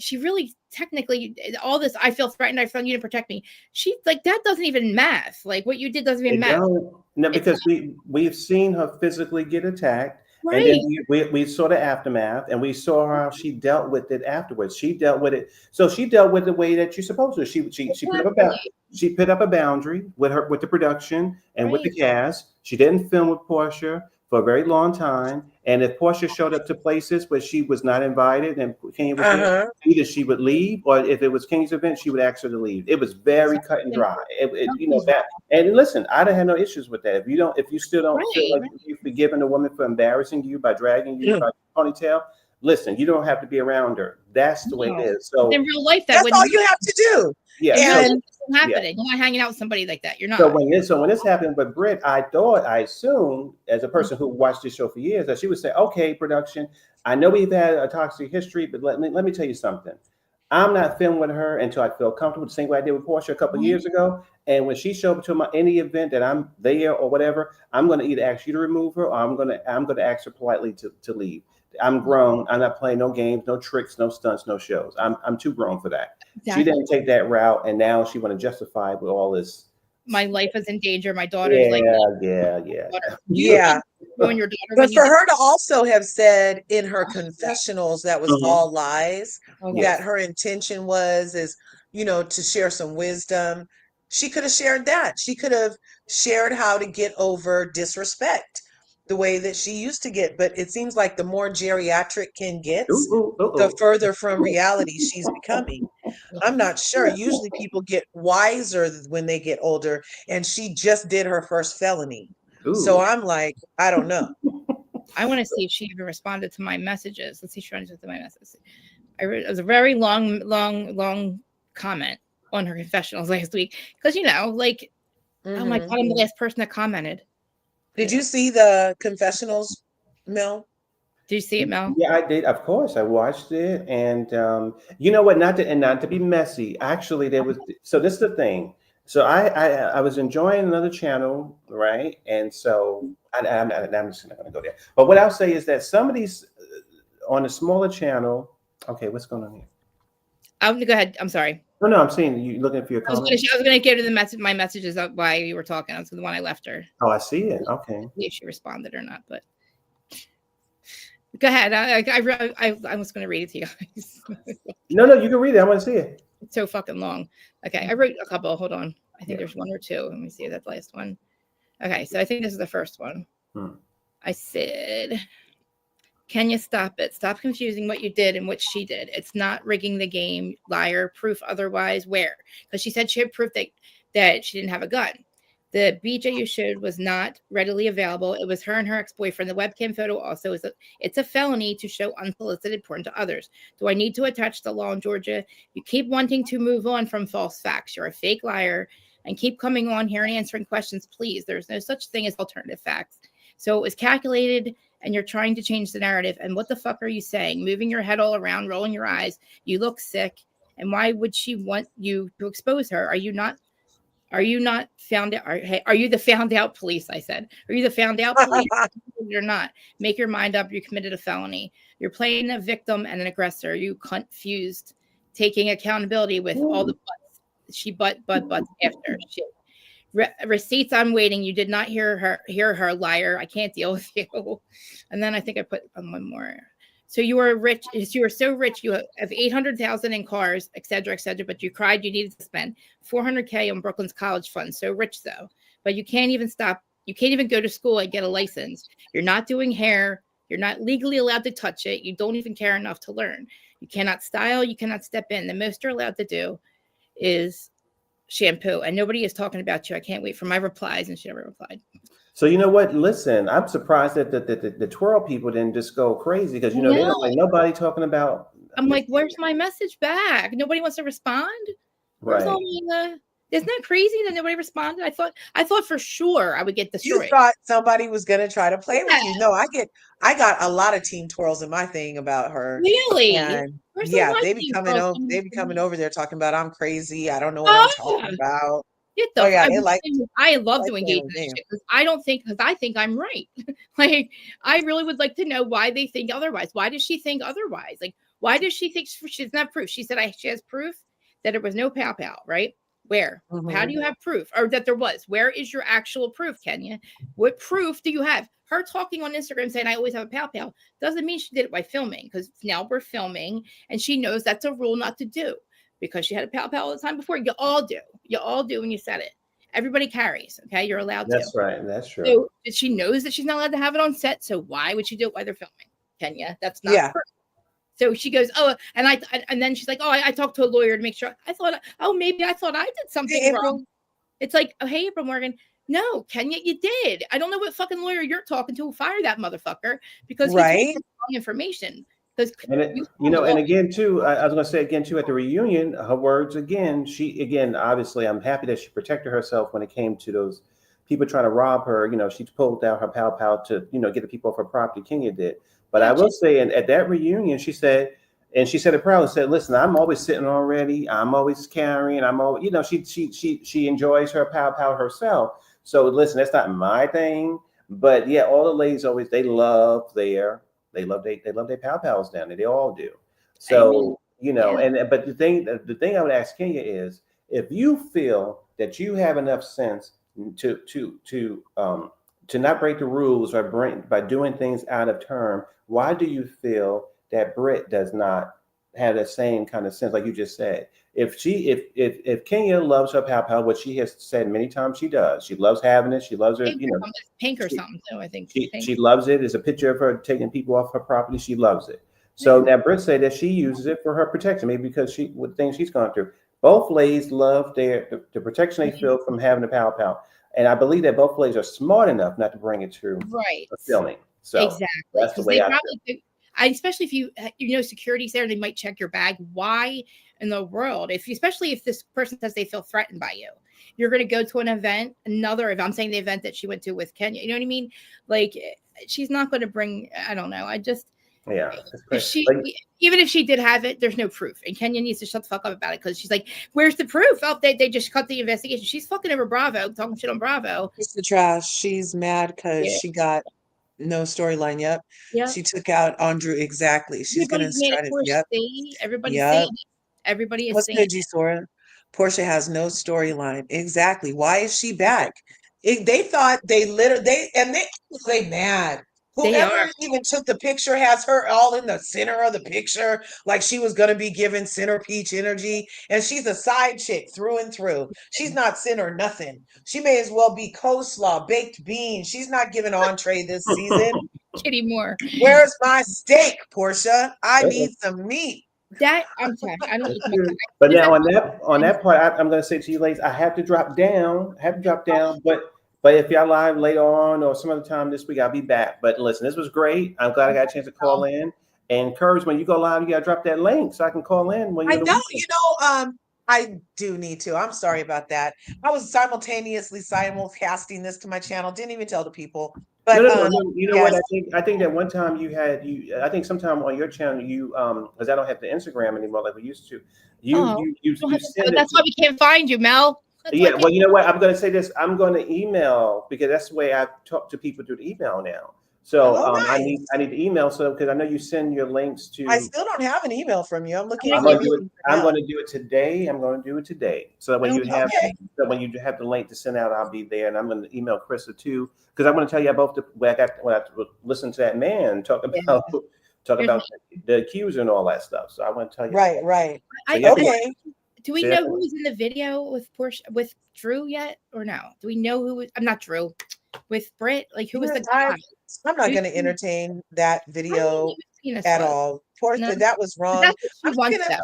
she really technically, all this, I feel threatened, I felt you to protect me. She, like, that doesn't even math. Like, what you did doesn't even math. No, because we've seen her physically get attacked. Right. And then we saw the aftermath, and we saw how she dealt with it afterwards. She dealt with it. So she dealt with it the way that you're supposed to. She put up a boundary with the production and with the cast. She didn't film with Portia for a very long time. And if Portia showed up to places where she was not invited and Kenya was there, either she would leave, or if it was Kenya's event, she would ask her to leave. It was very cut and dry. That. And listen, I don't have no issues with that. If you still don't feel like you've forgiven a woman for embarrassing you by dragging you by the ponytail, listen, you don't have to be around her. That's the way it is. So in real life, that That's wouldn't all you have to do. yeah. And happening. You're not hanging out with somebody like that. You're not. So when this happened, but Britt, I assumed as a person who watched this show for years that she would say, okay, production, I know we've had a toxic history, but let me tell you something. I'm not filming with her until I feel comfortable, the same way I did with Portia a couple of years ago. And when she showed up to any event that I'm there or whatever, I'm going to either ask you to remove her or I'm going to ask her politely to leave. I'm grown. I'm not playing no games, no tricks, no stunts, no shows. I'm too grown for that. Exactly. She didn't take that route, and now she want to justify with all this. My life is in danger. My daughter's yeah. And your daughter, but for her to also have said in her confessionals that was all lies, that her intention was to share some wisdom. She could have shared that. She could have shared how to get over disrespect the way that she used to get. But it seems like the more geriatric Ken gets, the further from reality she's becoming. I'm not sure. Usually people get wiser when they get older, and she just did her first felony. So I'm like, I don't know. I want to see if she even responded to my messages. Let's see if she responded to my messages. It was a very long comment on her confessionals last week. Because, oh my God, I'm the last person that commented. Did you see the confessionals, Mel? Did you see it, Mel? Yeah, I did. Of course, I watched it, and you know what? Not to be messy. Actually, there was. So this is the thing. So I was enjoying another channel, right? And so I'm just not going to go there. But what I'll say is that some of these on a smaller channel. Okay, what's going on here? Go ahead. I'm sorry. No, I'm saying you looking for your comment. I was going to give her my messages up while you were talking. That's the one I left her. Oh, I see it. Okay. If she responded or not, but go ahead. I was going to read it to you guys. No, you can read it. I want to see it. It's so fucking long. Okay, I wrote a couple. Hold on. I think there's one or two. Let me see. That's the last one. Okay, so I think this is the first one. I said, can you stop it? Stop confusing what you did and what she did. It's not rigging the game. Liar. Proof otherwise. Where? Because she said she had proof that she didn't have a gun. The BJ you showed was not readily available. It was her and her ex-boyfriend. The webcam photo also is it's a felony to show unsolicited porn to others. Do I need to attach the law in Georgia? You keep wanting to move on from false facts. You're a fake liar and keep coming on here and answering questions, please. There's no such thing as alternative facts. So it was calculated and you're trying to change the narrative. And what the fuck are you saying? Moving your head all around, rolling your eyes. You look sick. And why would she want you to expose her? Are you not found out? Are you the found out police? I said, are you the found out police? You're not. Make your mind up. You committed a felony. You're playing a victim and an aggressor. You confused taking accountability with all the butts. She butts after shit. Receipts on waiting. You did not hear her, liar. I can't deal with you. And then I think I put on one more. So you are rich. You are so rich. You have 800,000 in cars, et cetera, but you cried. You needed to spend $400K on Brooklyn's college fund. So rich though, but you can't even stop. You can't even go to school and get a license. You're not doing hair. You're not legally allowed to touch it. You don't even care enough to learn. You cannot style. You cannot step in. The most you're allowed to do is shampoo. And nobody is talking about you. I can't wait for my replies. And she never replied. So you know what? Listen, I'm surprised that the TWIRL people didn't just go crazy because they don't like nobody talking about. I'm like, where's my message back? Nobody wants to respond. Right. Isn't that crazy that nobody responded? I thought for sure I would get destroyed. You thought somebody was gonna try to play with you. No, I got a lot of team twirls in my thing about her. Really? And yeah, they be coming over there talking about I'm crazy. I don't know what I'm talking about. I love to engage in this shit because I think I'm right. Like, I really would like to know why they think otherwise. Why does she think otherwise? Like, why does she think she doesn't have proof? She said she has proof that there was no pow-pow, right? Where? How do you have proof? Or that there was? Where is your actual proof, Kenya? What proof do you have? Her talking on Instagram saying I always have a pow-pow doesn't mean she did it by filming, because now we're filming and she knows that's a rule not to do. Because she had a pow-pow all the time before. You all do when you said it. Everybody carries, okay? You're allowed to. That's right. That's true. So she knows that she's not allowed to have it on set. So why would she do it while they're filming? Kenya, that's not true. So she goes, and then she's like, I talked to a lawyer to make sure. Maybe I thought I did something wrong. It's like, hey, April Morgan. No, Kenya, you did. I don't know what fucking lawyer you're talking to. Fire that motherfucker because he's wrong information. Because And and again too, I was going to say again too at the reunion, her words again. Obviously, I'm happy that she protected herself when it came to those people trying to rob her. She pulled out her pow to get the people off her property. Kenya did, but I will say, and at that reunion, she said it proudly. Said, "Listen, I'm always sitting already. I'm always carrying. I'm always, she enjoys her pow herself. So listen, that's not my thing, but yeah, all the ladies always they love their pow pals down there. They all do. So but the thing I would ask Kenya is, if you feel that you have enough sense to not break the rules by doing things out of term, why do you feel that Brit does not have that same kind of sense, like you just said? If Kenya loves her pow, what she has said many times she does. She loves having it. She loves her, pink or something. So I think she loves it. It's a picture of her taking people off her property. She loves it. So now Brit said that she uses it for her protection, maybe because with things she's gone through. Both ladies love the protection they feel from having a pow. And I believe that both ladies are smart enough not to bring it to filming. So exactly. That's the way especially if you security's there, they might check your bag. Why in the world, especially if this person says they feel threatened by you, you're going to go to another event. I'm saying the event that she went to with Kenya. You know what I mean? Like, she's not going to bring. I don't know. Even if she did have it, there's no proof, and Kenya needs to shut the fuck up about it, because she's like, "Where's the proof?" Oh, they just cut the investigation. She's fucking over Bravo, talking shit on Bravo. It's the trash. She's mad because she got no storyline. Yep. She took out Andrew. Exactly. She's gonna try to. Yep. Everybody's saying. Everybody is saying. Sora? Portia has no storyline. Exactly. Why is she back? They thought they mad. Whoever even took the picture has her all in the center of the picture, like she was going to be given center peach energy. And she's a side chick through and through. She's not center nothing. She may as well be coleslaw, baked beans. She's not giving entree this season. Kitty Moore. Where's my steak, Portia? I need some meat. That I'm sorry. I don't. But now on that part, I'm going to say to you ladies, I have to drop down. But if y'all live later on or some other time this week, I'll be back. But listen, this was great. I'm glad I got a chance to call in. And Courage, when you go live, you got to drop that link so I can call in. When I know, I do need to. I'm sorry about that. I was simulcasting this to my channel. Didn't even tell the people. But you know what? I think that one time I think sometime on your channel because I don't have the Instagram anymore like we used to. That's why we can't find you, Mel. Well, you know what? I'm going to say this. I'm going to email, because that's the way I talk to people through the email now. So nice. I need to email, because I know you send your links to. I still don't have an email from you. I'm looking. I'm going to do it today. I'm going to do it today. So that when you have the link to send out, I'll be there, and I'm going to email Krista too, because I want to tell you both when I listen to that man talk about the accuser and all that stuff. So I want to tell you. Right. Okay. Do we know who was in the video with Drew yet, or no? Do we know who was? I'm not Drew. With Brit, like who was the guy? I'm not going to entertain that video at all. Portia, that was wrong. That's what she wants, though.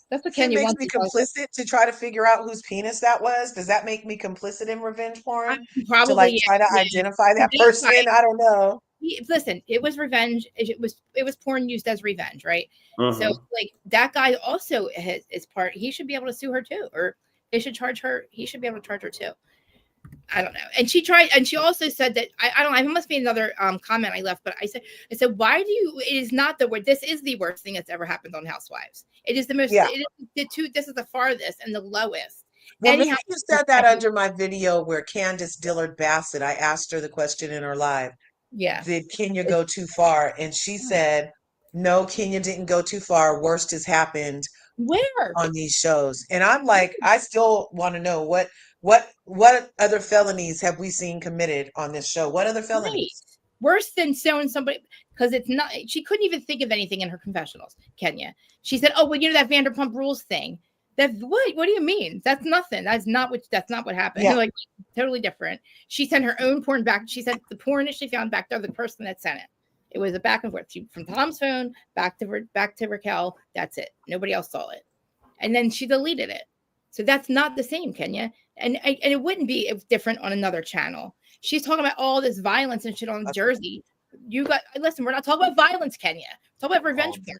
That's what Kenya wants. Makes me complicit to try to figure out whose penis that was. Does that make me complicit in revenge porn? Probably try to identify that person. I don't know. Listen, it was revenge. It was porn used as revenge, right? Mm-hmm. So like that guy also is part. He should be able to sue her too, or they should charge her. He should be able to charge her too. I don't know. And she tried, and she also said that I don't know. It must be another comment I left, but I said, why do you? It is not the word. This is the worst thing that's ever happened on Housewives. It is the most. Yeah. It is this is the farthest and the lowest. Well, you said that under my video where Candace Dillard Bassett, I asked her the question in her live. Yeah. Did Kenya go too far? And she said, no, Kenya didn't go too far. Worst has happened. Where? On these shows. And I'm like, I still want to know what other felonies have we seen committed on this show? What other felonies? Right. Worse than suing somebody, because it's not. She couldn't even think of anything in her confessionals. Kenya. She said, "Oh, well, that Vanderpump Rules thing. That what? What do you mean? That's nothing. That's not what happened. Yeah. Like totally different." She sent her own porn back. She said the porn that she found back to the person that sent it. It was a back and forth from Tom's phone back to Raquel. That's it. Nobody else saw it, and then she deleted it. So that's not the same, Kenya. And it wouldn't be different on another channel. She's talking about all this violence and shit on Jersey. You got listen. We're not talking about violence, Kenya. We're talking about revenge porn.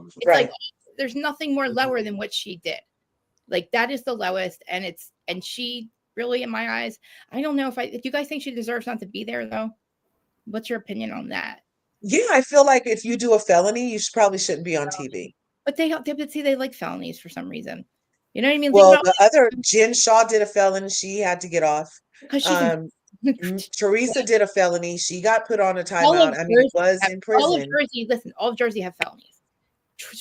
It's Right. like there's nothing more lower than what she did. Like that is the lowest, and she really, in my eyes, I don't know if you guys think she deserves not to be there though. What's your opinion on that? Yeah, I feel like if you do a felony, you probably shouldn't be on TV. But they like felonies for some reason. You know what I mean? Well, the other Jen Shaw did a felony. She had to get off. Because she's Teresa did a felony. She got put on a all of timeout. I mean, was in all of prison. Jersey. Listen, all of Jersey have felonies.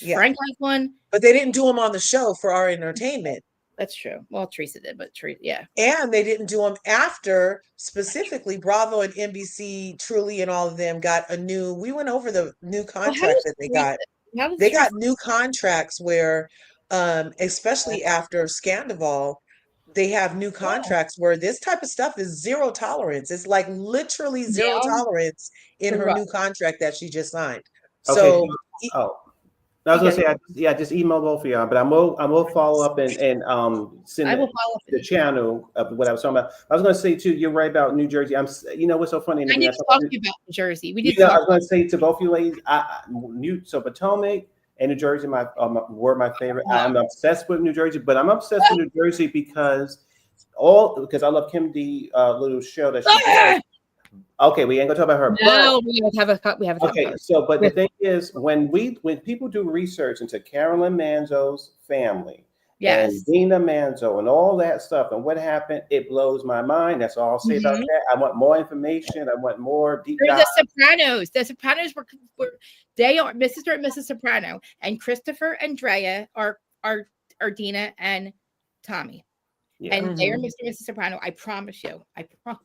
Yeah. Frank has one. But they didn't do them on the show for our entertainment. That's true. Well, Teresa did, but yeah. And they didn't do them after, specifically Bravo and NBC, Truly, and all of them got we went over the new contract that they got. They got new contracts where, especially after Scandival, they have new contracts where this type of stuff is zero tolerance. It's like literally zero tolerance in her new contract that she just signed. So, I was gonna say, just email both of y'all, but I will follow up and send the channel of what I was talking about. I was gonna say too, you're right about New Jersey. What's so funny? I need to talk to you about New Jersey. We did. I was gonna say to both of you ladies, so Potomac and New Jersey were my favorite. I'm obsessed with New Jersey, but I'm obsessed with New Jersey because I love Kim D little show that she does. Okay, we ain't gonna talk about her. No, we have a okay. So, but the thing is, when people do research into Carolyn Manzo's family, and Dina Manzo, and all that stuff, and what happened, it blows my mind. That's all I'll say about that. I want more information. I want more deep dive. The Sopranos. The Sopranos they are Mr. and Mrs. Soprano, and Christopher and Drea are Dina and Tommy. Yeah. And they are Mr. and Mrs. Soprano. I promise you.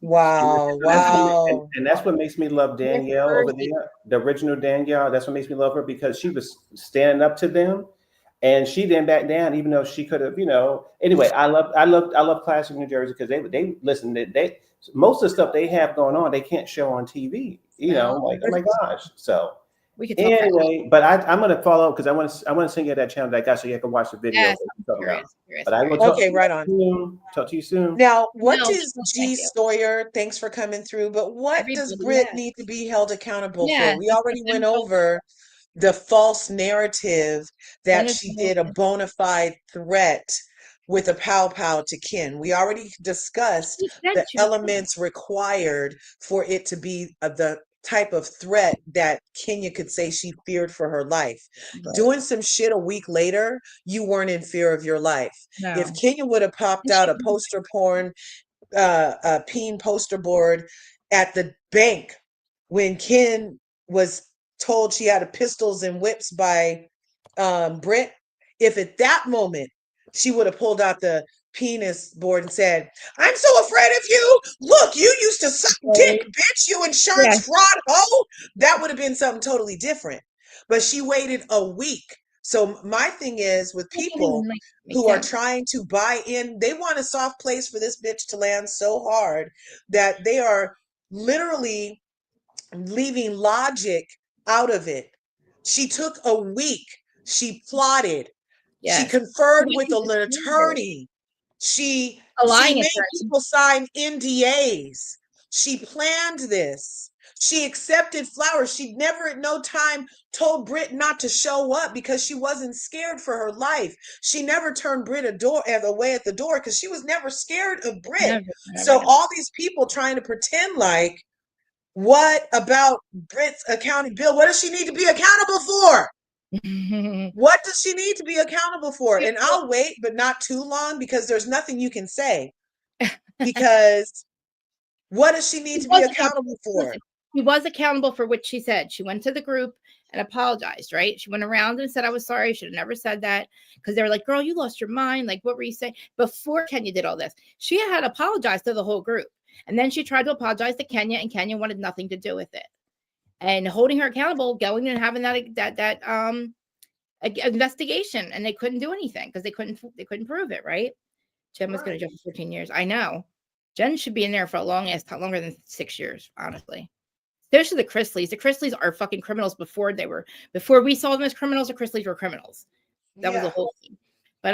Wow. And that's what makes me love Danielle over there, the original Danielle. That's what makes me love her, because she was standing up to them, and she didn't back down, even though she could have, Anyway, I love classic New Jersey because they listen. They most of the stuff they have going on, they can't show on TV. Like, oh my gosh. So. We could talk anyway, but I'm going to follow up because I want to send you that channel that I got so you can watch the video. Yes, but I will talk right on. Talk to you soon. Now, what does G Sawyer? Thanks for coming through. But what does Brit need to be held accountable for? We already went over the false narrative that she did a bona fide threat with a pow pow to Ken. We already discussed the elements required for it to be the type of threat that Kenya could say she feared for her life. Right. Doing some shit a week later, you weren't in fear of your life. No. If Kenya would have popped out a poster porn, a peen poster board at the bank when Ken was told she had pistols and whips by Brit, if at that moment she would have pulled out the penis board and said, "I'm so afraid of you. Look, you used to suck dick, bitch, you insurance fraud hoe," that would have been something totally different. But she waited a week. So my thing is with people who are trying to buy in, they want a soft place for this bitch to land so hard that they are literally leaving logic out of it. She took a week. She plotted. She conferred with an attorney. She made people sign NDAs. She planned this. She accepted flowers. She never at no time told Brit not to show up because she wasn't scared for her life. She never turned Brit away at the door because she was never scared of Brit. Never. So all these people trying to pretend like, what about Brit's accountability? What does she need to be accountable for? What does she need to be accountable for? And I'll wait, but not too long, because there's nothing you can say. Because what does she need to be accountable for? She was accountable for what she said. She went to the group and apologized, right? She went around and said, "I was sorry. I should have never said that." Because they were like, "Girl, you lost your mind. Like, what were you saying?" Before Kenya did all this, she had apologized to the whole group. And then she tried to apologize to Kenya, and Kenya wanted nothing to do with it. And holding her accountable, going and having that investigation, and they couldn't do anything because they couldn't prove it, right? Jen was going to jail for 14 years. I know. Jen should be in there for longer than 6 years, honestly. Especially the Chrisleys. The Chrisleys are fucking criminals before we saw them as criminals. The Chrisleys were criminals. That was the whole thing. But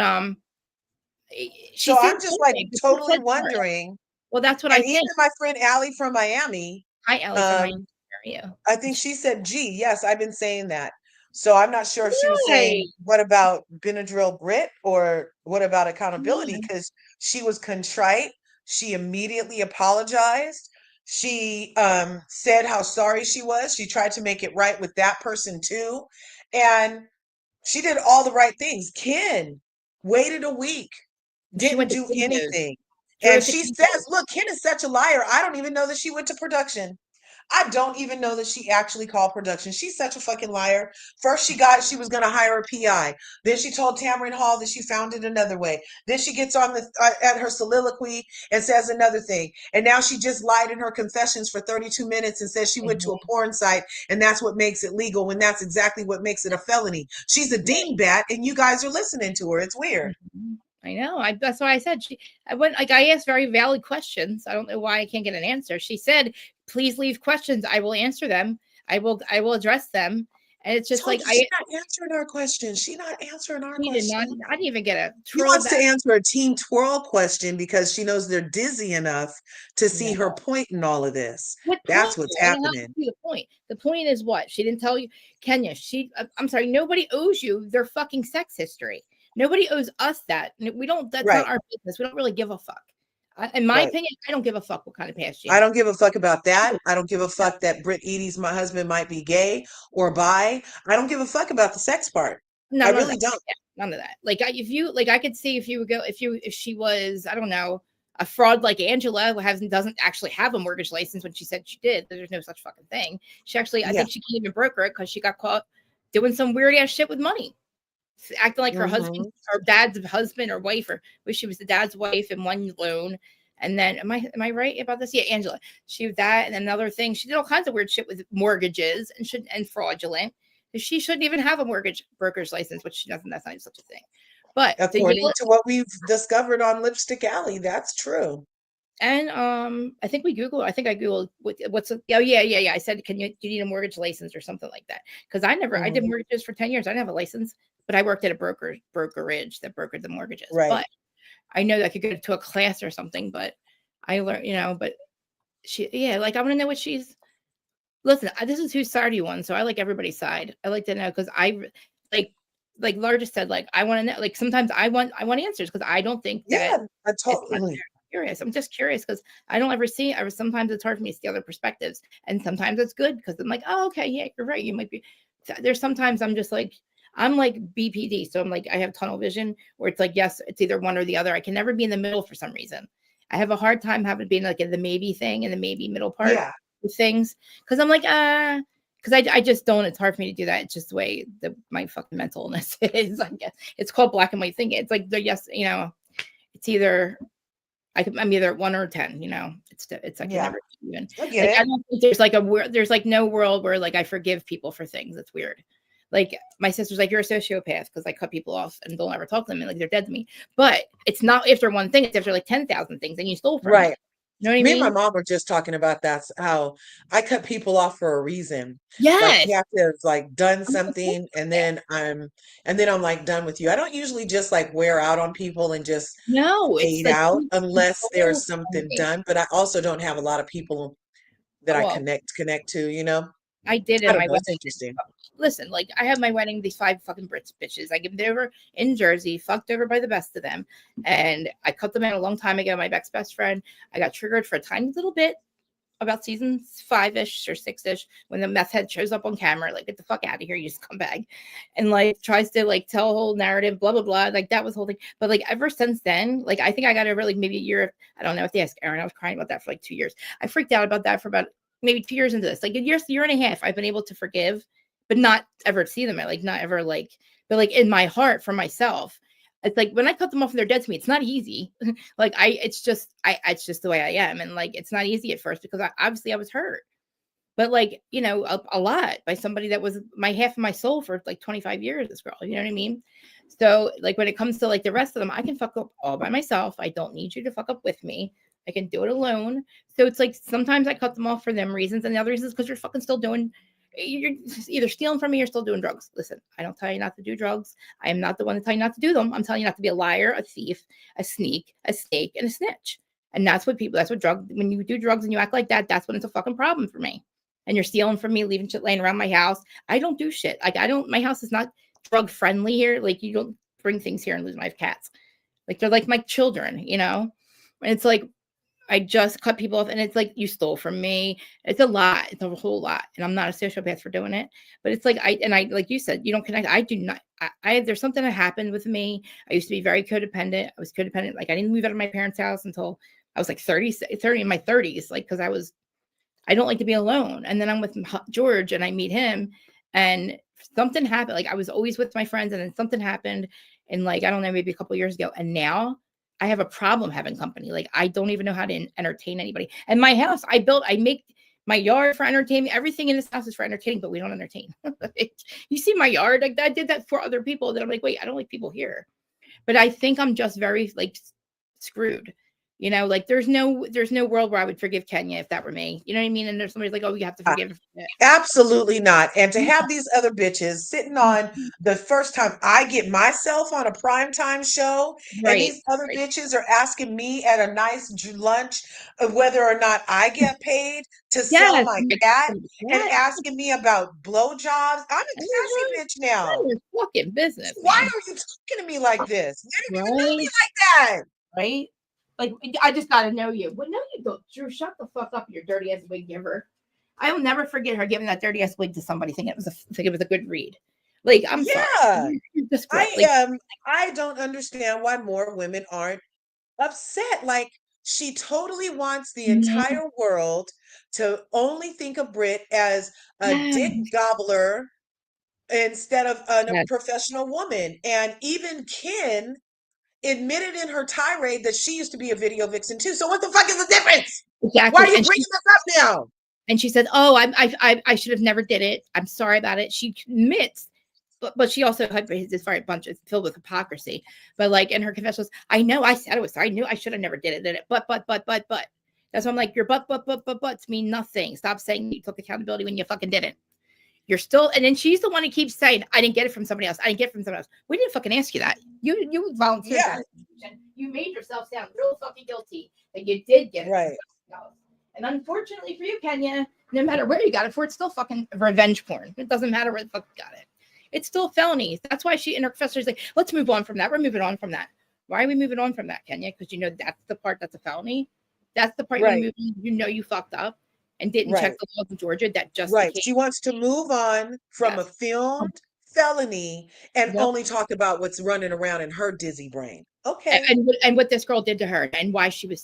so I'm just like totally wondering. Well, that's what I think. Even my friend Allie from Miami. Hi, Allie from Miami. you. I think she said G. Yes, I've been saying that. So I'm not sure if she was Right. saying what about Benadryl Brit or what about accountability, Yeah. because she was contrite. She immediately apologized. She said how sorry she was. She tried to make it right with that person too. And she did all the right things. Ken waited a week, She didn't went to do Kinko's. anything. She And went to she Kinko's. says, look, Ken is such a liar. I don't even know that she went to production. I don't even know that she actually called production. She's such a fucking liar. First, she was going to hire a PI. Then she told Tamron Hall that she found it another way. Then she gets on at her soliloquy and says another thing. And now she just lied in her confessions for 32 minutes and says she went to a porn site and that's what makes it legal, when that's exactly what makes it a felony. She's a dingbat and you guys are listening to her. It's weird. I know. That's why I said I asked very valid questions. I don't know why I can't get an answer. She said, please leave questions. I will answer them. I will address them. And it's just like she's not answering our questions. She's not answering our questions. I didn't even get a She wants to answer a Team Twirl question because she knows they're dizzy enough to see her point in all of this. That's what's happening. The point. The point is what? She didn't tell you, Kenya. I'm sorry, nobody owes you their fucking sex history. Nobody owes us that. We don't, that's not our business. We don't really give a fuck. In my opinion, I don't give a fuck what kind of past you. I don't give a fuck about that. I don't give a fuck that Britt Eadie's my husband might be gay or bi. I don't give a fuck about the sex part. No, I really don't. None of that. Like I could see if she was, I don't know, a fraud like Angela who doesn't actually have a mortgage license when she said she did. There's no such fucking thing. She actually, I think she can't even broker it because she got caught doing some weird ass shit with money. Acting like her husband, her dad's husband or wife, or wish she was the dad's wife in one loan. And then am I right about this? Yeah, Angela. She was that, and another thing. She did all kinds of weird shit with mortgages and fraudulent. She shouldn't even have a mortgage broker's license, which she doesn't. That's not such a thing. But according to what we've discovered on Lipstick Alley, that's true. And I think I Googled what's I said, do you need a mortgage license or something like that? Because I did mortgages for 10 years. I didn't have a license, but I worked at a brokerage that brokered the mortgages. Right. But I know that I could go to a class or something, but I learned, but I want to know what she's, listen, this is whose side you on. So I like everybody's side. I like to know, because I like Laura just said, like, I want to know, like, sometimes I want answers, because I don't think that I totally curious. I'm just curious because I don't ever see. Sometimes it's hard for me to see other perspectives, and sometimes it's good because I'm like, oh, okay, yeah, you're right. You might be. There's sometimes I'm just like, I'm like BPD, so I'm like, I have tunnel vision where it's like, yes, it's either one or the other. I can never be in the middle for some reason. I have a hard time being like in the maybe thing, in the maybe middle part with things, because I'm like, because I just don't. It's hard for me to do that. It's just the way my fucking mentalness is. I guess it's called black and white thinking. It's like it's either. I'm either 1 or 10, it's I can never even. I don't think there's like no world where like I forgive people for things. It's weird. Like my sister's like, you're a sociopath because I cut people off and don't ever talk to them and like they're dead to me. But it's not after one thing, it's after like 10,000 things and you stole from me. You know what I mean? Me and my mom were just talking about that, how I cut people off for a reason. Yes. Like you have to have like done something and then I'm like done with you. I don't usually just like wear out on people and just fade out unless there's something done. But I also don't have a lot of people that I connect to, I did it. I don't know. It's interesting. Listen, like I had my wedding, these 5 fucking Brits bitches. I give them over in Jersey, fucked over by the best of them. And I cut them out a long time ago. My best friend. I got triggered for a tiny little bit about season 5-ish or 6-ish when the meth head shows up on camera, like, get the fuck out of here, you scumbag. And like tries to like tell a whole narrative, blah, blah, blah. Like that was the whole thing. But like ever since then, like I think I got over like maybe a year. I don't know if they ask Aaron, I was crying about that for like 2 years. I freaked out about that for about maybe 2 years into this. Like a year and a half, I've been able to forgive, but not ever see them. Not ever like, but like in my heart for myself, it's like when I cut them off and they're dead to me, it's not easy. Like it's just the way I am. And like, it's not easy at first because I was hurt, but like, a lot by somebody that was my half of my soul for like 25 years, this girl, you know what I mean? So like, when it comes to like the rest of them, I can fuck up all by myself. I don't need you to fuck up with me. I can do it alone. So it's like, sometimes I cut them off for them reasons. And the other reasons, because you're fucking still doing, you're either stealing from me or still doing drugs. Listen, I don't tell you not to do drugs. I am not the one to tell you not to do them. I'm telling you not to be a liar, a thief, a sneak, a snake, and a snitch. And that's what when you do drugs and you act like that, that's when it's a fucking problem for me. and you're stealing from me, leaving shit laying around my house. I don't do shit. Like my house is not drug friendly here. Like you don't bring things here and lose my cats. Like they're like my children, you know? And it's like, I just cut people off and it's like, you stole from me. It's a lot. It's a whole lot. And I'm not a sociopath for doing it, but it's like, like you said, you don't connect. I do not, there's something that happened with me. I used to be very codependent. I was codependent. Like I didn't move out of my parents' house until I was like 30 in my 30s. Like, cause I don't like to be alone. And then I'm with George and I meet him and something happened. Like I was always with my friends and then something happened. And like, I don't know, maybe a couple of years ago. And now I have a problem having company. Like I don't even know how to entertain anybody. And my house, I make my yard for entertainment. Everything in this house is for entertaining, but we don't entertain. You see my yard? Like I did that for other people. That I'm like, wait, I don't like people here. But I think I'm just very like screwed. You know, like there's no world where I would forgive Kenya if that were me. You know what I mean? And there's somebody's like, oh, you have to forgive. Absolutely not. And to have these other bitches sitting on the first time I get myself on a primetime show, and these other bitches are asking me at a nice lunch whether or not I get paid to sell my cat and asking me about blowjobs. I'm a classy bitch now. Your fucking business. Why are you talking to me like this? You don't even know me like that. Right? Like, I just got to know you. Well, no, you don't. Drew, shut the fuck up, you dirty ass wig giver. I will never forget her giving that dirty ass wig to somebody thinking it was a good read. Like, I'm sorry. I don't understand why more women aren't upset. Like, she totally wants the entire world to only think of Brit as a dick gobbler instead of a professional woman. And even Ken admitted in her tirade that she used to be a video vixen too. So what the fuck is the difference? Exactly. Why are you bringing this up now? And she said, "Oh, I should have never did it. I'm sorry about it." She admits, but she also had this very bunch is filled with hypocrisy. But like in her confessions, I know I said it was. I knew I should have never did it. But. That's why I'm like, your buts mean nothing. Stop saying you took accountability when you fucking didn't. You're still, and then she's the one who keeps saying, I didn't get it from somebody else. I didn't get it from somebody else. We didn't fucking ask you that. You volunteered. Yeah. You made yourself sound real fucking guilty that you did get it from somebody else. And unfortunately for you, Kenya, no matter where you got it for, it's still fucking revenge porn. It doesn't matter where the fuck you got it. It's still felonies. That's why she and her professor is like, let's move on from that. We're moving on from that. Why are we moving on from that, Kenya? Because you know that's the part that's a felony. That's the part you know you fucked up. And didn't check the laws of Georgia that just She wants to move on from a filmed felony and only talk about what's running around in her dizzy brain. Okay. And what this girl did to her and why she did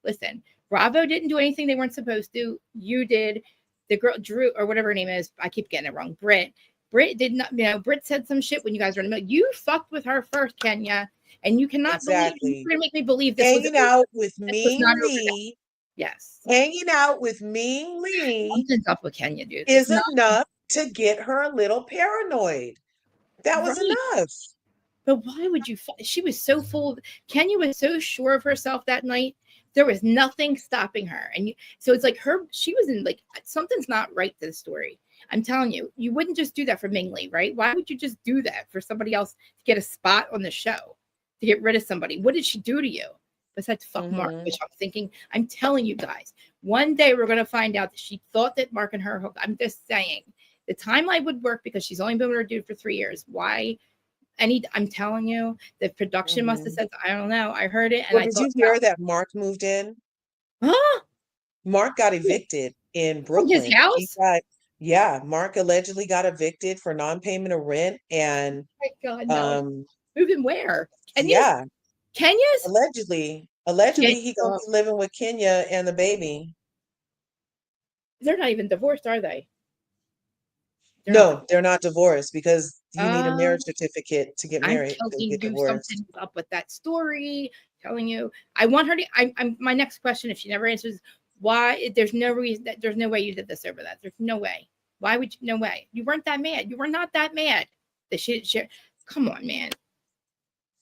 listen, Bravo didn't do anything they weren't supposed to. You did. The girl Drew or whatever her name is, I keep getting it wrong. Brit did not, Brit said some shit when you guys were in the middle. You fucked with her first, Kenya. And you cannot believe you're gonna make me believe this. Hanging out with Mean Lee. Yes. Hanging out with Mean Lee something's up with Kenya, dude. Is enough to get her a little paranoid. That was enough. But why would you? She was so full. Kenya was so sure of herself that night. There was nothing stopping her. And so it's like she was in like, something's not right to the story. I'm telling you, you wouldn't just do that for Ming Lee, right? Why would you just do that for somebody else to get a spot on the show, to get rid of somebody? What did she do to you? Besides fuck Mark, which I'm telling you guys, one day we're going to find out that she thought that Mark and her hooked. I'm just saying the timeline would work because she's only been with her dude for 3 years. Why? I'm telling you, the production must have said, I don't know. I heard it. And did you hear that Mark moved in? Huh? Mark got evicted in Brooklyn. His house? Mark allegedly got evicted for non-payment of rent. And oh my God, no. Moved in where? Kenya's? Allegedly he gonna be living with Kenya and the baby. They're not even divorced, are they? They're not divorced because you need a marriage certificate to get married. I'm telling you something up with that story. Telling you, I want her to. I'm my next question, if she never answers, why? There's no reason. There's no way you did this over that. There's no way. Why would you? No way. You weren't that mad. You were not that mad. That she. Come on, man.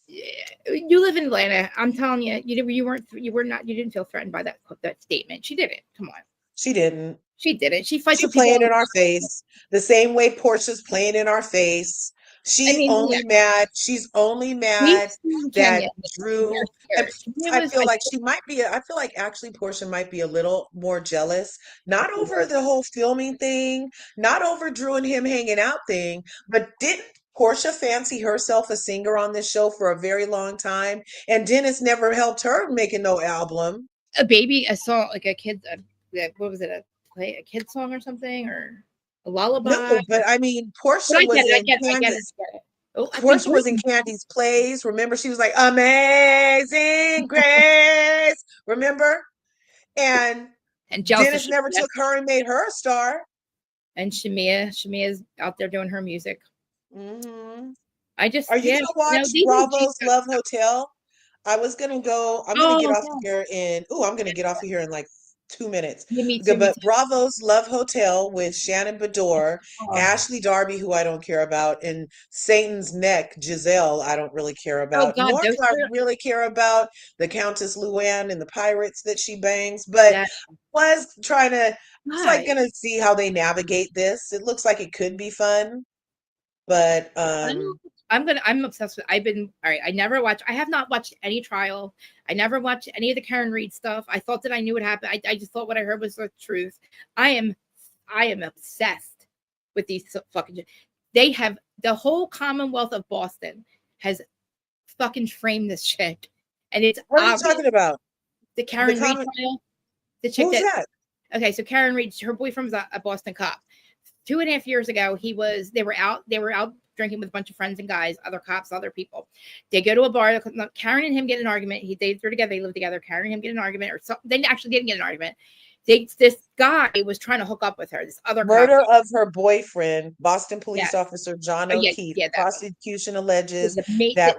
You live in Atlanta. I'm telling you, you didn't feel threatened by that statement. She didn't. Come on. She didn't. She didn't. She fights. She's playing in our face the same way Portia's playing in our face She's only mad. She's only mad that Drew. And I feel like she might be. I feel like actually Portia might be a little more jealous, not over the whole filming thing, not over Drew and him hanging out thing, but didn't Portia fancy herself a singer on this show for a very long time, and Dennis never helped her making no album. A song like a kid. What was it? A kid song or something, or a lullaby? No, but I mean, Portia was in Candace. Portia was in Candy's plays. Remember, she was like Amazing Grace. Remember, and Dennis never took her and made her a star. And Shamia's out there doing her music. Mm-hmm. Are you gonna watch Bravo's Love Hotel? I was gonna go. I'm gonna get off of here in. I'm gonna get off of here in like 2 minutes. But Bravo's Love Hotel with Shannon Bedore, Ashley Darby, who I don't care about, and Satan's Neck, Giselle, I don't really care about. Nor do I really care about the Countess Luann and the pirates that she bangs. But was trying to, it's like gonna see how they navigate this. It looks like it could be fun. But I'm obsessed with. All right. I have not watched any trial. I never watched any of the Karen Reed stuff. I thought that I knew what happened. I just thought what I heard was the truth. I am obsessed with these fucking. They have the whole Commonwealth of Boston has fucking framed this chick, and it's. What are you talking about? The Karen Reed trial. The chick Who's that? Okay, so Karen Reed, her boyfriend was a Boston cop. 2.5 years ago, they were out drinking with a bunch of friends and guys, other cops, other people. They go to a bar. Karen and him get an argument. They're together. They live together. Karen and him get an argument, or something. They actually didn't get an argument. This guy was trying to hook up with her. This other murder of her boyfriend, Boston police officer John O'Keefe. Prosecution alleges that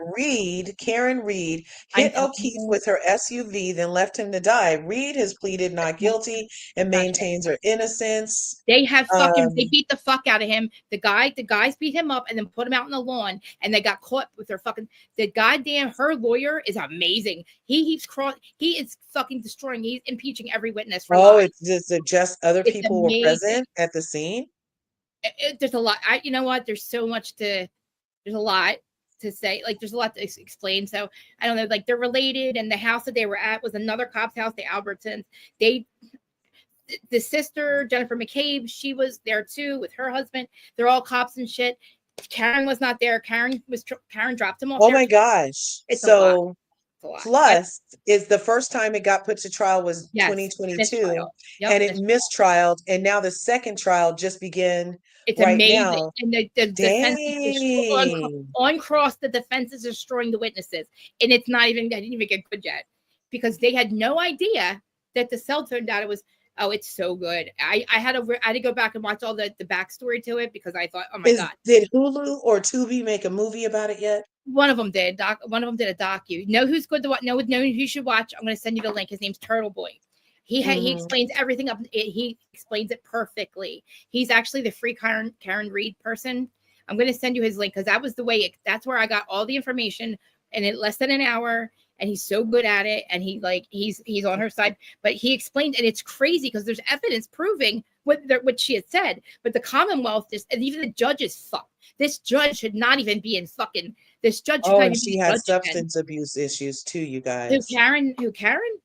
Karen Reed, hit O'Keefe with her SUV, then left him to die. Reed has pleaded not guilty and maintains her innocence. They have they beat the fuck out of him. The guys beat him up and then put him out on the lawn, and they got caught with her her lawyer is amazing. He is fucking destroying. He's impeaching every witness. It's just other people were present at the scene. There's a lot. You know what? There's a lot to say. Like, there's a lot to explain. So I don't know. Like, they're related, and the house that they were at was another cop's house, the Albertsons. The sister Jennifer McCabe, she was there too with her husband. They're all cops and shit. Karen was not there. Karen dropped him off. Oh my gosh! It's so. Plus, is the first time it got put to trial was 2022, and it mistrialed, and now the second trial just began. It's amazing, now. And the defense on cross. The defense is destroying the witnesses, and it's not even. I didn't even get good yet because they had no idea that the cell phone data was. Oh, it's so good. I had to go back and watch all the backstory to it because I thought, oh my God. Did Hulu or Tubi make a movie about it yet? One of them did. One of them did a docu. Know who's good to watch? Know who you should watch? I'm going to send you the link. His name's Turtle Boy. He explains everything up. He explains it perfectly. He's actually the free Karen Reed person. I'm going to send you his link because that was the way. That's where I got all the information in less than an hour. And he's so good at it, and he's on her side. But he explained, and it's crazy because there's evidence proving what she had said. But the Commonwealth, and even the judges, this judge should not even be in fucking. This judge. And she has substance abuse issues too, you guys. Who Karen?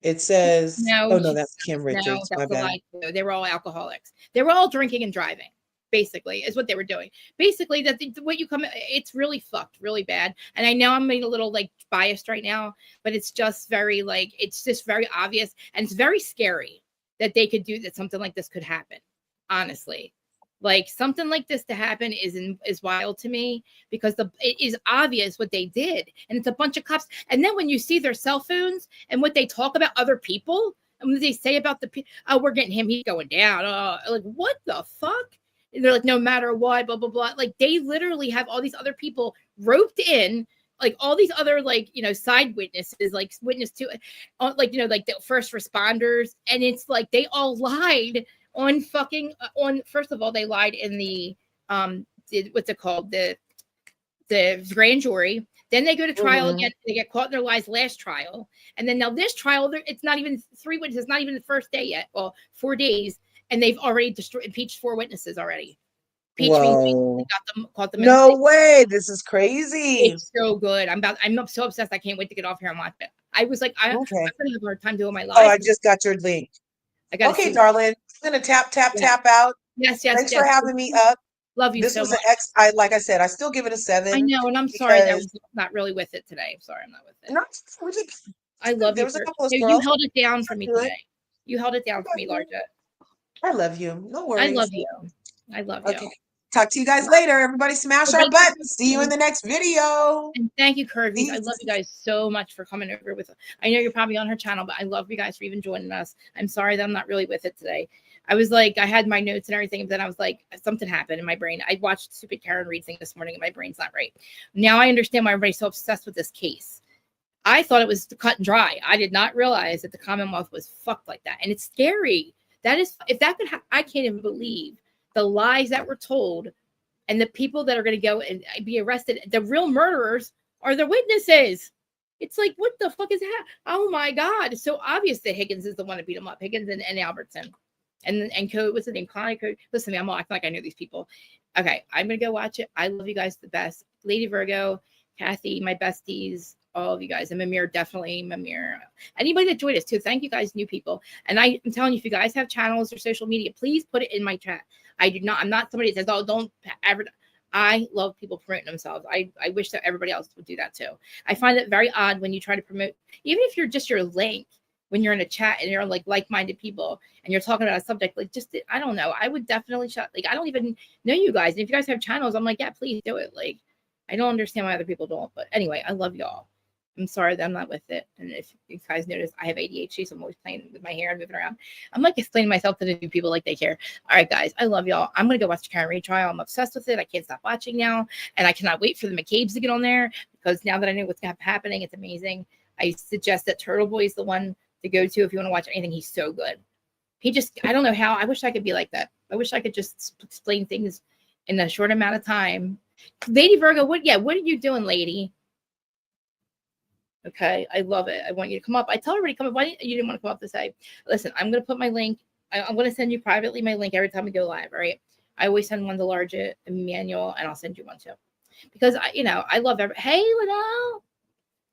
It says no. Oh no, that's Kim Richards. No, that's a lie. They were all alcoholics. They were all drinking and driving. Basically, is what they were doing. Basically, it's really fucked, really bad. And I know I'm being a little biased right now, but it's just very it's just very obvious, and it's very scary that they could do that. Something like this could happen. Honestly, something like this to happen is wild to me because it is obvious what they did, and it's a bunch of cops. And then when you see their cell phones and what they talk about other people and what they say about we're getting him, he's going down. What the fuck? They're like, no matter what, blah, blah, blah. They literally have all these other people roped in, all these other, side witnesses, witness to, the first responders. And it's they all lied on first of all, they lied in the, what's it called? The grand jury. Then they go to trial again. They get caught in their lies last trial. And then now this trial, it's not even 3 witnesses, not even the first day yet. Well, 4 days. And they've already impeached 4 witnesses already. Peach Whoa. caught them in No the way. This is crazy. It's so good. I'm so obsessed. I can't wait to get off here and watch it. I was like, I'm Okay. gonna have a hard time doing my Oh, I live. just got your link. I gotta Okay, see. darling. I'm gonna tap Yeah. out. Yes. Thanks for having me up. Love you This so was much. like I said, I still give it a 7. I know, and I'm sorry that I because was not really with it today. I'm sorry I'm not with it. no, we just- I love there you was a for couple of you squirrels. held it down for me Good. today. You held it down for me, Larja. I love you. No I worries. love you. I love you. Okay. Talk to you guys later. Everybody smash our buttons. See you in the next video. And thank you, Curvies. Peace. I love you guys so much for coming over with. I know you're probably on her channel, but I love you guys for even joining us. I'm sorry that I'm not really with it today. I was like, I had my notes and everything, but then I was like, something happened in my brain. I watched stupid Karen Reed thing this morning, and my brain's not right. Now I understand why everybody's so obsessed with this case. I thought it was cut and dry. I did not realize that the Commonwealth was fucked like that, and it's scary. That is, if that could, I can't even believe the lies that were told. And the people that are going to go and be arrested, the real murderers are the witnesses. It's like, what the fuck is that? Oh my God. It's so obvious that Higgins is the one to beat him up. Higgins and Albertson. And Code, what's the name? Connie Code. Listen, I'm all acting like I know these people. Okay, I'm going to go watch it. I love you guys the best. Lady Virgo, Kathy, my besties, all of you guys. And Mamir, definitely Mamir. Anybody that joined us too. Thank you guys, new people. And I'm telling you, if you guys have channels or social media, please put it in my chat. I'm not somebody that says, oh, don't ever. I love people promoting themselves. I wish that everybody else would do that too. I find it very odd when you try to promote, even if you're just your link, when you're in a chat and you're like like-minded people and you're talking about a subject, like just, I don't know. I would definitely shut, like, I don't even know you guys. And if you guys have channels, I'm like, yeah, please do it. Like, I don't understand why other people don't, but anyway, I love y'all. I'm sorry that I'm not with it. And if you guys notice, I have ADHD, so I'm always playing with my hair and moving around. I'm like explaining myself to the new people like they care. All right, guys, I love y'all. I'm going to go watch the Karen Reed trial. I'm obsessed with it. I can't stop watching now. And I cannot wait for the McCabe's to get on there because now that I know what's happening, it's amazing. I suggest that Turtle Boy is the one to go to if you want to watch anything. He's so good. He just, I don't know how. I wish I could be like that. I wish I could just explain things in a short amount of time. Lady Virgo, what are you doing, lady? Okay, I love it. I want you to come up. I tell everybody come up. Why you didn't want to come up to say, listen, I'm going to put my link. I'm going to send you privately my link every time we go live. All right. I always send one to Larja, Emmanuel, and I'll send you one too. Because I love everybody. Hey, Liddell.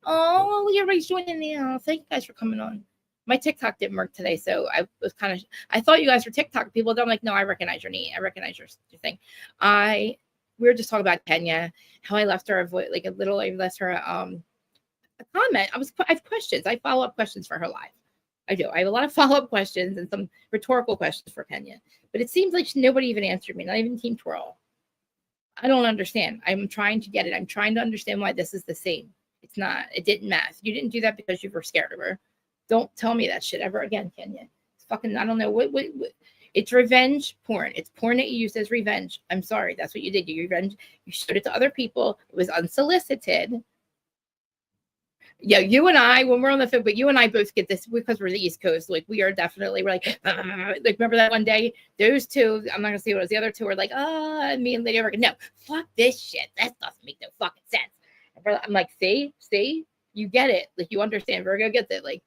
Oh, everybody's joining now. Thank you guys for coming on. My TikTok didn't work today, so I was I thought you guys were TikTok people. I'm like, no, I recognize your name. I recognize your thing. We were just talking about Kenya, how I left her a voice, like I left her a comment. I have questions. I follow up questions for her live. I do. I have a lot of follow up questions and some rhetorical questions for Kenya. But it seems like nobody even answered me, not even Team Twirl. I don't understand. I'm trying to get it. I'm trying to understand why this is the same. It's not. It didn't math. You didn't do that because you were scared of her. Don't tell me that shit ever again, Kenya. It's fucking, I don't know. What it's revenge porn. It's porn that you use as revenge. I'm sorry. That's what you did. You revenge. You showed it to other people. It was unsolicited. Yeah, you and I, when we're on the phone, but you and I both get this because we're the East Coast. Like, we're like, remember that one day? Those two, I'm not going to say what it was. The other two were like, me and Lady America. No, fuck this shit. That doesn't make no fucking sense. I'm like, see, you get it. Like, you understand. Virgo gets it. Like,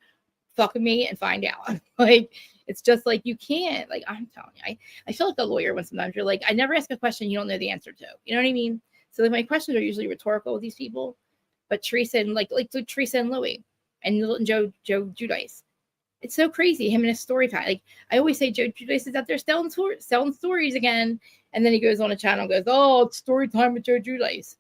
fuck with me and find out. Like, it's just like, you can't. Like, I'm telling you, I feel like a lawyer when sometimes you're like, I never ask a question you don't know the answer to. You know what I mean? So like, my questions are usually rhetorical with these people. But Teresa and like Teresa and Louie and Joe Giudice. It's so crazy. Him and his story time. Like, I always say Joe Giudice is out there selling stories again. And then he goes on a channel and goes, oh, it's story time with Joe Giudice.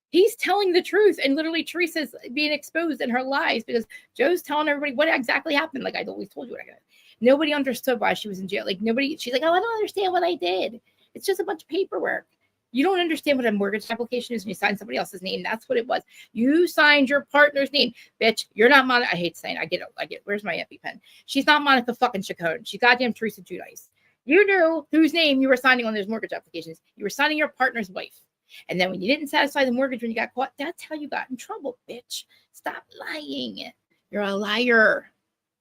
He's telling the truth. And literally Teresa's being exposed in her lies because Joe's telling everybody what exactly happened. Like, I always told you what I got. Nobody understood why she was in jail. Like, she's like, oh, I don't understand what I did. It's just a bunch of paperwork. You don't understand what a mortgage application is when you sign somebody else's name. That's what it was. You signed your partner's name. Bitch, you're not Monica. I hate saying it. I get it. Where's my EpiPen? She's not Monica fucking Chacon. She's goddamn Teresa Giudice. You knew whose name you were signing on those mortgage applications. You were signing your partner's wife. And then when you didn't satisfy the mortgage when you got caught, that's how you got in trouble, bitch. Stop lying. You're a liar.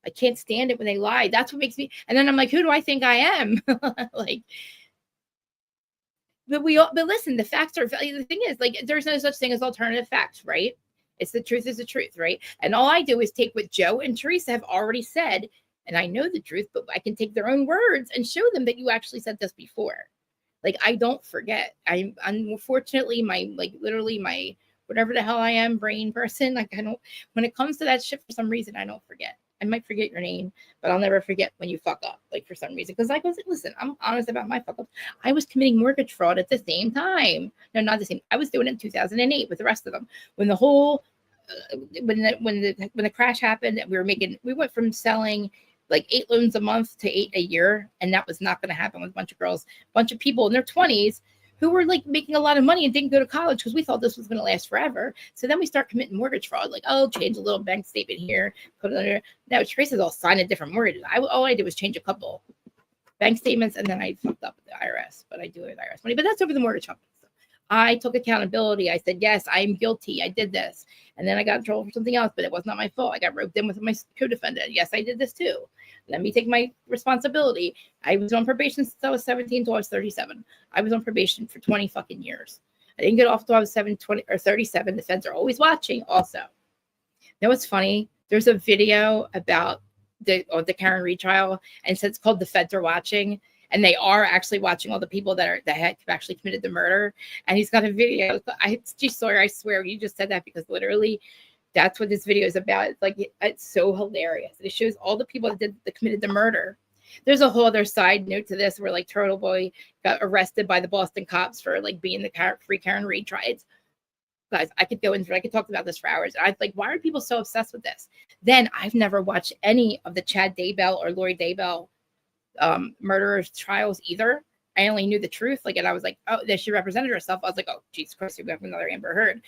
I can't stand it when they lie. That's what makes me. And then I'm like, who do I think I am? Like, But listen, the facts are, the thing is, like, there's no such thing as alternative facts, right? It's the truth is the truth, right? And all I do is take what Joe and Teresa have already said, and I know the truth, but I can take their own words and show them that you actually said this before. Like, I don't forget. I'm unfortunately literally my whatever the hell I am, brain person. Like, I don't, when it comes to that shit, for some reason, I don't forget. I might forget your name, but I'll never forget when you fuck up, like, for some reason. Because I was, listen, I'm honest about my fuck up. I was committing mortgage fraud at the same time. No, not the same. I was doing it in 2008 with the rest of them. When the whole, when the crash happened, we went from selling like 8 loans a month to 8 a year, and that was not going to happen with a bunch of girls, a bunch of people in their 20s who were like making a lot of money and didn't go to college because we thought this was going to last forever. So then we start committing mortgage fraud, like, oh, change a little bank statement here, put it under. Now Teresa's all signed a different mortgage. All I did was change a couple bank statements, and then I fucked up with the IRS, but I do it with IRS money. But that's over the mortgage company. So I took accountability. I said, yes, I am guilty. I did this. And then I got in trouble for something else, but it was not my fault. I got roped in with my co-defendant. Yes, I did this too. Let me take my responsibility. I was on probation since I was 17 till I was 37. I was on probation for 20 fucking years. I didn't get off till I was 20 or 37. The feds are always watching also. Now what's funny? There's a video about the Karen Reed trial, and so it's called The Feds Are Watching. And they are actually watching all the people that have actually committed the murder. And he's got a video. I swear you just said that because literally that's what this video is about. It's like, it's so hilarious. It shows all the people that committed the murder. There's a whole other side note to this where like Turtle Boy got arrested by the Boston cops for like being the free Karen Reed trial. Guys, I could talk about this for hours. I like, why are people so obsessed with this? Then I've never watched any of the Chad Daybell or Lori Daybell murderers trials either. I only knew the truth. Like, and I was like, oh, that she represented herself. I was like, oh, Jesus Christ, we have another Amber Heard.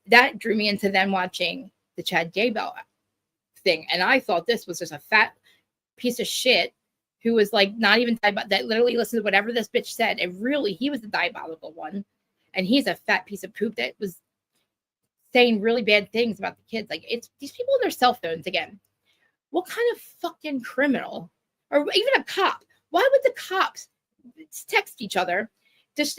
That drew me into then watching the Chad Daybell thing. And I thought this was just a fat piece of shit who was like not even that literally listened to whatever this bitch said. And really, he was the diabolical one. And he's a fat piece of poop that was saying really bad things about the kids. Like, it's these people on their cell phones again. What kind of fucking criminal, or even a cop? Why would the cops text each other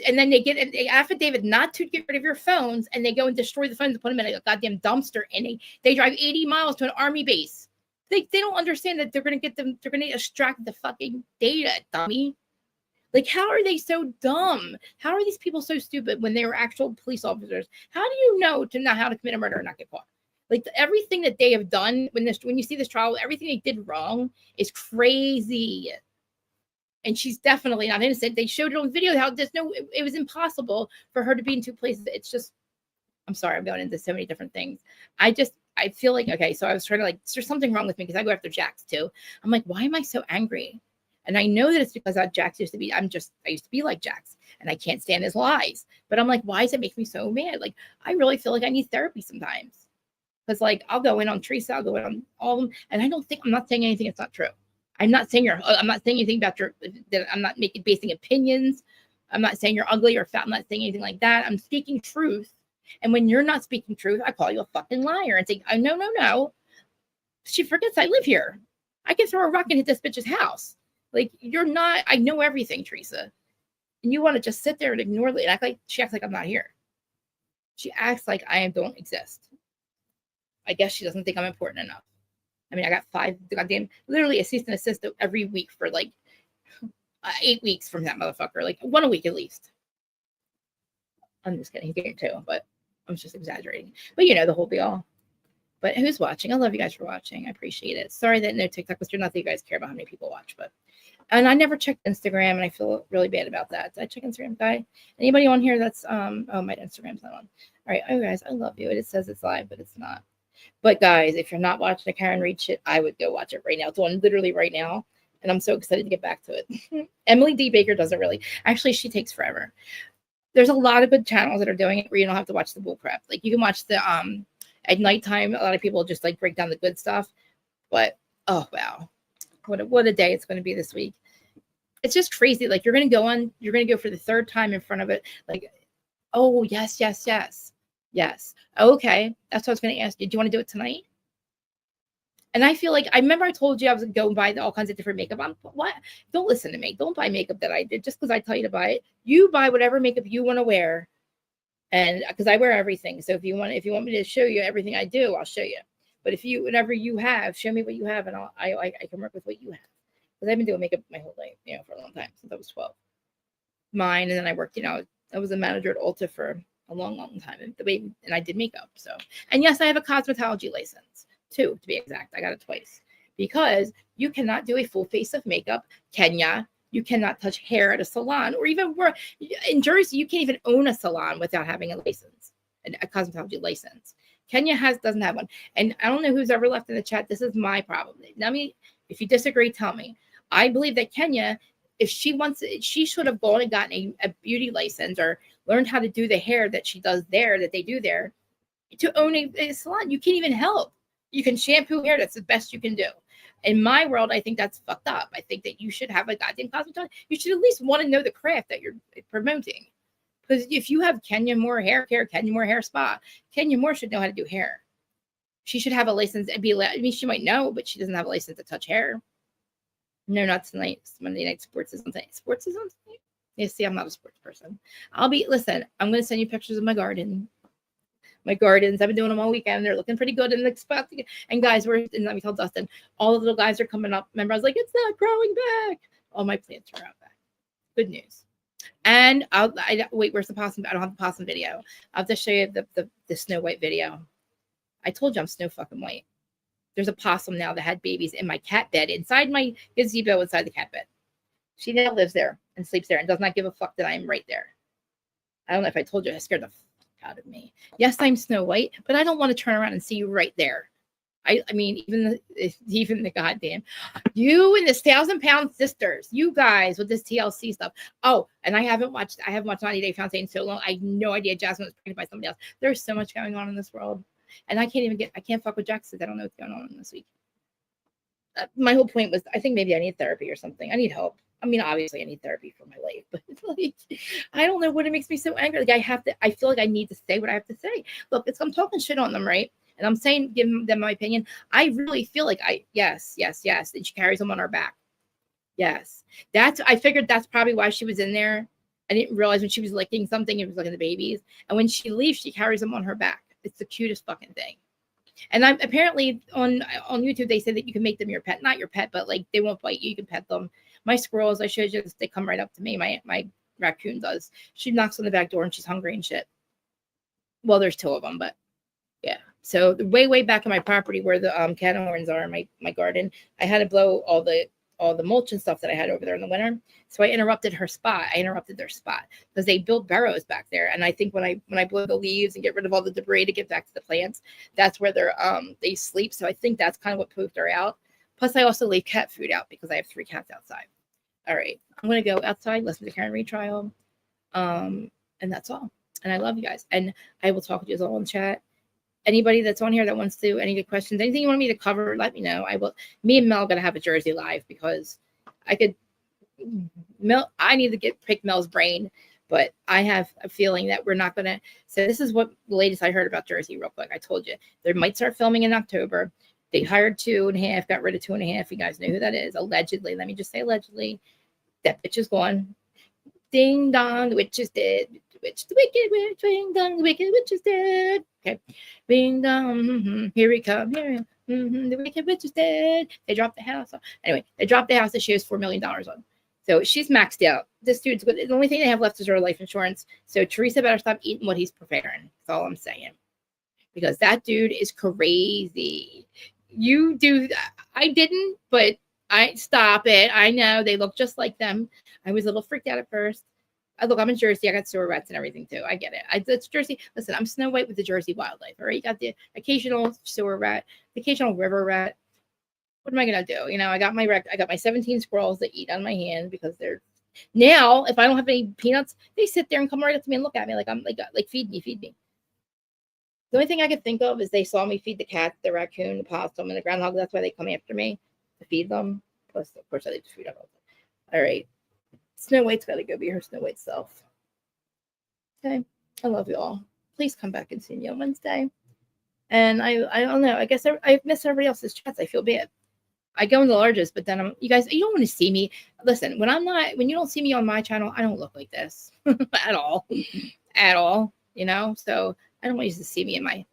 and then they get an affidavit not to get rid of your phones, and they go and destroy the phones and put them in a goddamn dumpster, and they drive 80 miles to an army base. They don't understand that they're going to extract the fucking data, dummy. Like, how are they so dumb? How are these people so stupid when they were actual police officers? How do you know how to commit a murder and not get caught? Like, everything that they have done when you see this trial, everything they did wrong is crazy. And she's definitely not innocent. They showed it on video how it was impossible for her to be in two places. It's just, I'm sorry, I'm going into so many different things. I feel like, okay, so I was trying to there's something wrong with me because I go after Jax too. I'm like, why am I so angry? And I know that it's because Jax I used to be like Jax, and I can't stand his lies. But I'm like, why does it make me so mad? Like, I really feel like I need therapy sometimes. Because like, I'll go in on Teresa, I'll go in on all of them, and I'm not saying anything that's not true. I'm not saying anything about that. I'm not basing opinions. I'm not saying you're ugly or fat. I'm not saying anything like that. I'm speaking truth. And when you're not speaking truth, I call you a fucking liar and say, oh, no. She forgets I live here. I can throw a rock and hit this bitch's house. Like, you're not, I know everything, Teresa. And you want to just sit there and ignore it. She acts like I'm not here. She acts like I don't exist. I guess she doesn't think I'm important enough. I mean, I got 5 goddamn, literally a cease and desist every week for 8 weeks from that motherfucker. Like, 1 a week at least. I'm just kidding. He's getting 2, but I'm just exaggerating. But you know the whole deal. But who's watching? I love you guys for watching. I appreciate it. Sorry that no TikTok was not that you guys care about how many people watch, and I never checked Instagram, and I feel really bad about that. Did I check Instagram, guy? Anybody on here that's my Instagram's not on. All right, oh guys, I love you. It says it's live, but it's not. But guys, if you're not watching the Karen Reed shit, I would go watch it right now. It's on literally right now, and I'm so excited to get back to it. Emily D. Baker doesn't really. Actually, she takes forever. There's a lot of good channels that are doing it where you don't have to watch the bull crap. Like, you can watch the at nighttime. A lot of people just break down the good stuff. But oh wow, what a day it's going to be this week. It's just crazy. Like, you're going to go for the 3rd time in front of it. Like, oh yes. Okay, that's what I was going to ask you. Do you want to do it tonight? And I feel like, I remember I told you I was going to go and buy all kinds of different makeup. What? Don't listen to me. Don't buy makeup that I did just because I tell you to buy it. You buy whatever makeup you want to wear. And because I wear everything. So if you want me to show you everything I do, I'll show you. But whatever you have, show me what you have, and I can work with what you have. Because I've been doing makeup my whole life, for a long time, since I was 12. mine, and then I worked, I was a manager at Ulta for a long, long time, and I did makeup. So, and yes, I have a cosmetology license too, to be exact. I got it twice because you cannot do a full face of makeup, Kenya. You cannot touch hair at a salon, or even work in Jersey. You can't even own a salon without having a license, a cosmetology license. Kenya doesn't have one, and I don't know who's ever left in the chat. This is my problem. Now, if you disagree, tell me. I believe that Kenya, if she wants, she should have gone and gotten a beauty license or learned how to do the hair that she does there, that they do there, to own a salon. You can't even help. You can shampoo hair. That's the best you can do. In my world, I think that's fucked up. I think that you should have a goddamn cosmetologist. You should at least want to know the craft that you're promoting. Because if you have Kenya Moore Hair Care, Kenya Moore Hair Spa, Kenya Moore should know how to do hair. She should have a license and she might know, but she doesn't have a license to touch hair. No, not tonight. Monday Night Sports is on tonight. Sports is on tonight? Yeah, see, I'm not a sports person. Listen, I'm going to send you pictures of my garden. My gardens. I've been doing them all weekend. They're looking pretty good in the spot. And guys, and let me tell Dustin, all the little guys are coming up. Remember, I was like, it's not growing back. All my plants are out back. Good news. And wait, where's the possum? I don't have the possum video. I'll have to show you the Snow White video. I told you I'm Snow fucking White. There's a possum now that had babies in my cat bed, inside my gazebo, inside the cat bed. She now lives there and sleeps there and does not give a fuck that I'm right there. I don't know if I told you, I scared the fuck out of me. Yes, I'm Snow White, but I don't want to turn around and see you right there. I mean, even the goddamn, you and this 1,000-pound sisters, you guys with this TLC stuff. Oh, and I haven't watched 90 Day Fiancé in so long. I have no idea Jasmine was pregnant by somebody else. There's so much going on in this world. And I can't fuck with Jackson. I don't know what's going on this week. My whole point was, I think maybe I need therapy or something. I need help. I mean, obviously I need therapy for my life, but like, I don't know what makes me so angry. Like I feel like I need to say what I have to say. Look, I'm talking shit on them, right? And I'm saying, giving them my opinion. I really feel like yes. And she carries them on her back. Yes. I figured that's probably why she was in there. I didn't realize when she was licking something, it was licking the babies. And when she leaves, she carries them on her back. It's the cutest fucking thing. And apparently on YouTube, they say that you can make them your pet. Not your pet, but like they won't bite you. You can pet them. My squirrels, I showed you, they come right up to me. My raccoon does. She knocks on the back door and she's hungry and shit. Well, there's 2 of them, but yeah. So way back in my property where the cat horns are in my garden, I had to blow all the mulch and stuff that I had over there in the winter. So I interrupted her spot. I interrupted their spot because they built burrows back there. And I think when I blow the leaves and get rid of all the debris to get back to the plants, that's where they sleep. So I think that's kind of what pooped her out. Plus, I also leave cat food out because I have 3 cats outside. All right, I'm gonna go outside, listen to Karen retrial, and that's all. And I love you guys, and I will talk to you all in chat. Anybody that's on here that wants to, any good questions, anything you want me to cover, let me know. I will. Me and Mel are gonna have a Jersey live because I need to pick Mel's brain, but I have a feeling that we're not gonna. So this is what the latest I heard about Jersey real quick. I told you they might start filming in October. They hired 2.5, got rid of 2.5. You guys know who that is. Allegedly. Let me just say allegedly. That bitch is gone. Ding dong, the witch is dead. The wicked witch, ding dong, the wicked witch is dead. Okay. Ding dong, here we come. Here, the wicked witch is dead. They dropped the house. Anyway, they dropped the house that she has $4 million on. So she's maxed out. This dude's good. The only thing they have left is her life insurance. So Teresa better stop eating what he's preparing. That's all I'm saying. Because that dude is crazy. You do. I didn't, but stop it. I know they look just like them. I was a little freaked out at first. I'm in Jersey. I got sewer rats and everything too. I get it. It's Jersey. Listen, I'm Snow White with the Jersey wildlife. All right, you got the occasional sewer rat, the occasional river rat. What am I gonna do? I got my 17 squirrels that eat on my hand because they're now. If I don't have any peanuts, they sit there and come right up to me and look at me like I'm like feed me. The only thing I could think of is they saw me feed the cat, the raccoon, the possum, and the groundhog. That's why they come after me to feed them. Plus, of course, I leave the food out. All right. Snow White's got to go be her Snow White self. Okay. I love you all. Please come back and see me on Wednesday. And I don't know. I guess I miss everybody else's chats. I feel bad. I go in the largest, but then you guys, you don't want to see me. Listen, when you don't see me on my channel, I don't look like this at all. So I don't want you to see me in my,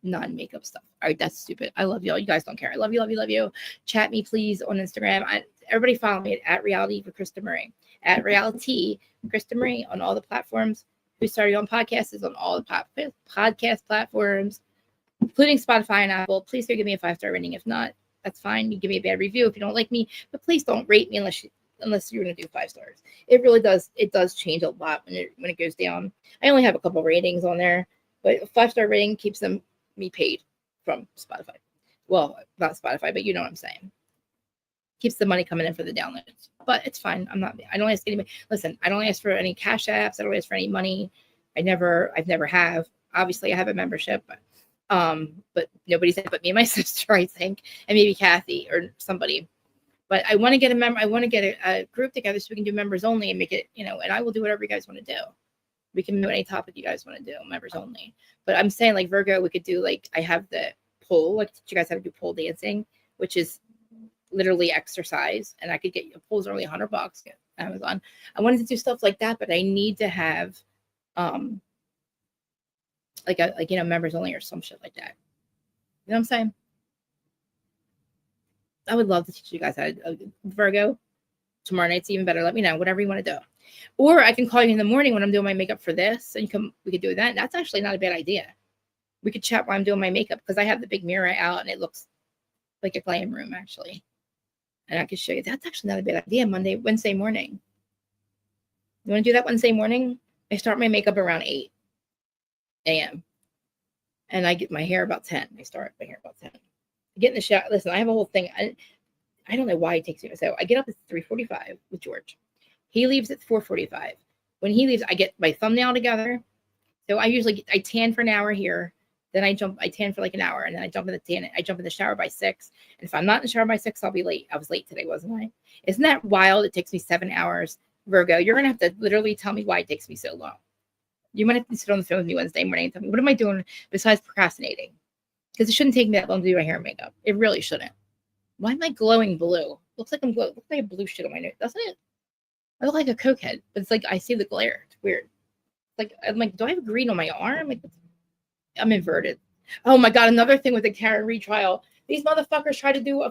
non-makeup stuff. All right, that's stupid. I love y'all. You guys don't care. I love you. Chat me, please, on Instagram. everybody follow me at Reality for Krista Murray, at Reality Krista Murray on all the platforms. We started on podcasts is on all the podcast platforms, including Spotify and Apple. Please do give me a 5-star rating. If not, that's fine. You give me a bad review if you don't like me, but please don't rate me unless you're going to do 5 stars. It really does. It does change a lot when it goes down. I only have a couple ratings on there, but a 5-star rating keeps me paid from Spotify. Well, not Spotify, but you know what I'm saying. Keeps the money coming in for the downloads, but it's fine. I don't ask anybody. Listen, I don't ask for any cash apps. I don't ask for any money. I've never have. Obviously, I have a membership, but nobody's but me and my sister, I think, and maybe Kathy or somebody. But I want to get I want to get a group together so we can do members only and make it, and I will do whatever you guys want to do. We can do any topic you guys want to do, members only. But I'm saying like Virgo, we could do I have the pole, teach you guys how to do pole dancing, which is literally exercise, and I could get poles are only $100 at Amazon. I wanted to do stuff like that, but I need to have members only or some shit like that. You know what I'm saying? I would love to teach you guys how to Virgo. Tomorrow night's even better. Let me know, whatever you want to do. Or I can call you in the morning when I'm doing my makeup for this, and we could do that. That's actually not a bad idea. We could chat while I'm doing my makeup because I have the big mirror out and it looks like a glam room actually. And I can show you. That's actually not a bad idea. Wednesday morning. You want to do that Wednesday morning? I start my makeup around 8 a.m. And I get my hair about 10. I start my hair about 10. I get in the shower. Listen, I have a whole thing. I don't know why it takes me. So I get up at 3:45 with George. He leaves at 4:45. When he leaves, I get my thumbnail together. So I tan for an hour here. Then I tan for like an hour, and then I jump in the shower by 6. And if I'm not in the shower by 6, I'll be late. I was late today, wasn't I? Isn't that wild? It takes me 7 hours. Virgo, you're going to have to literally tell me why it takes me so long. You might have to sit on the phone with me Wednesday morning and tell me, what am I doing besides procrastinating? Because it shouldn't take me that long to do my hair and makeup. It really shouldn't. Why am I glowing blue? Looks like I'm glowing. Looks like a blue shit on my nose, doesn't it? I look like a cokehead, but it's like I see the glare. It's weird. I'm like, do I have green on my arm? Like, I'm inverted. Oh my God, another thing with the Karen retrial. These motherfuckers tried to do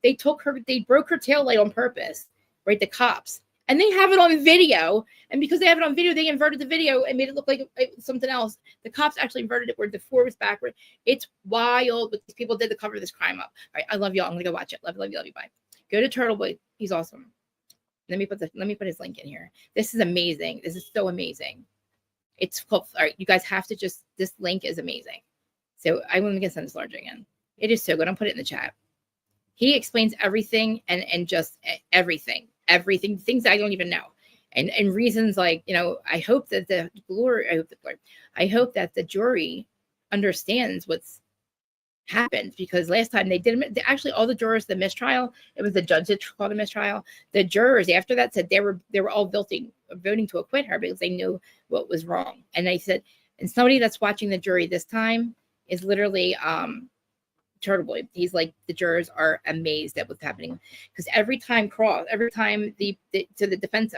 they broke her taillight on purpose, right? The cops. And they have it on video. And because they have it on video, they inverted the video and made it look like something else. The cops actually inverted it where the 4 was backward. It's wild what these people did to cover this crime up. All right, I love y'all. I'm going to go watch it. Love you. Bye. Go to Turtle Boy. He's awesome. Let me put his link in here. This is amazing. This is so amazing. It's called, all right, you guys have to this link is amazing. So I'm going to send this larger again. It is so good. I'll put it in the chat. He explains everything and just everything, things I don't even know. And reasons like, I hope that I hope that the jury understands what's happened, because last time they did actually all the jurors, the mistrial, it was the judge that called a mistrial. The jurors after that said they were all voting to acquit her because they knew what was wrong. And they said, and somebody that's watching the jury this time is literally Turtle Boy. He's like, the jurors are amazed at what's happening because every time the defense,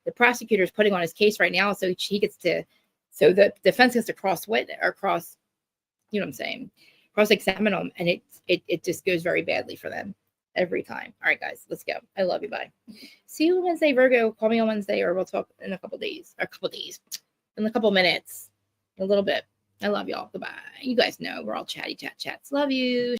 the prosecutor is putting on his case right now, so the defense gets to cross examine them, and it just goes very badly for them every time. All right, guys, let's go. I love you. Bye. See you Wednesday, Virgo. Call me on Wednesday, or we'll talk in a couple in a couple minutes, a little bit. I love y'all. Goodbye. You guys know we're all chatty chats. Love you.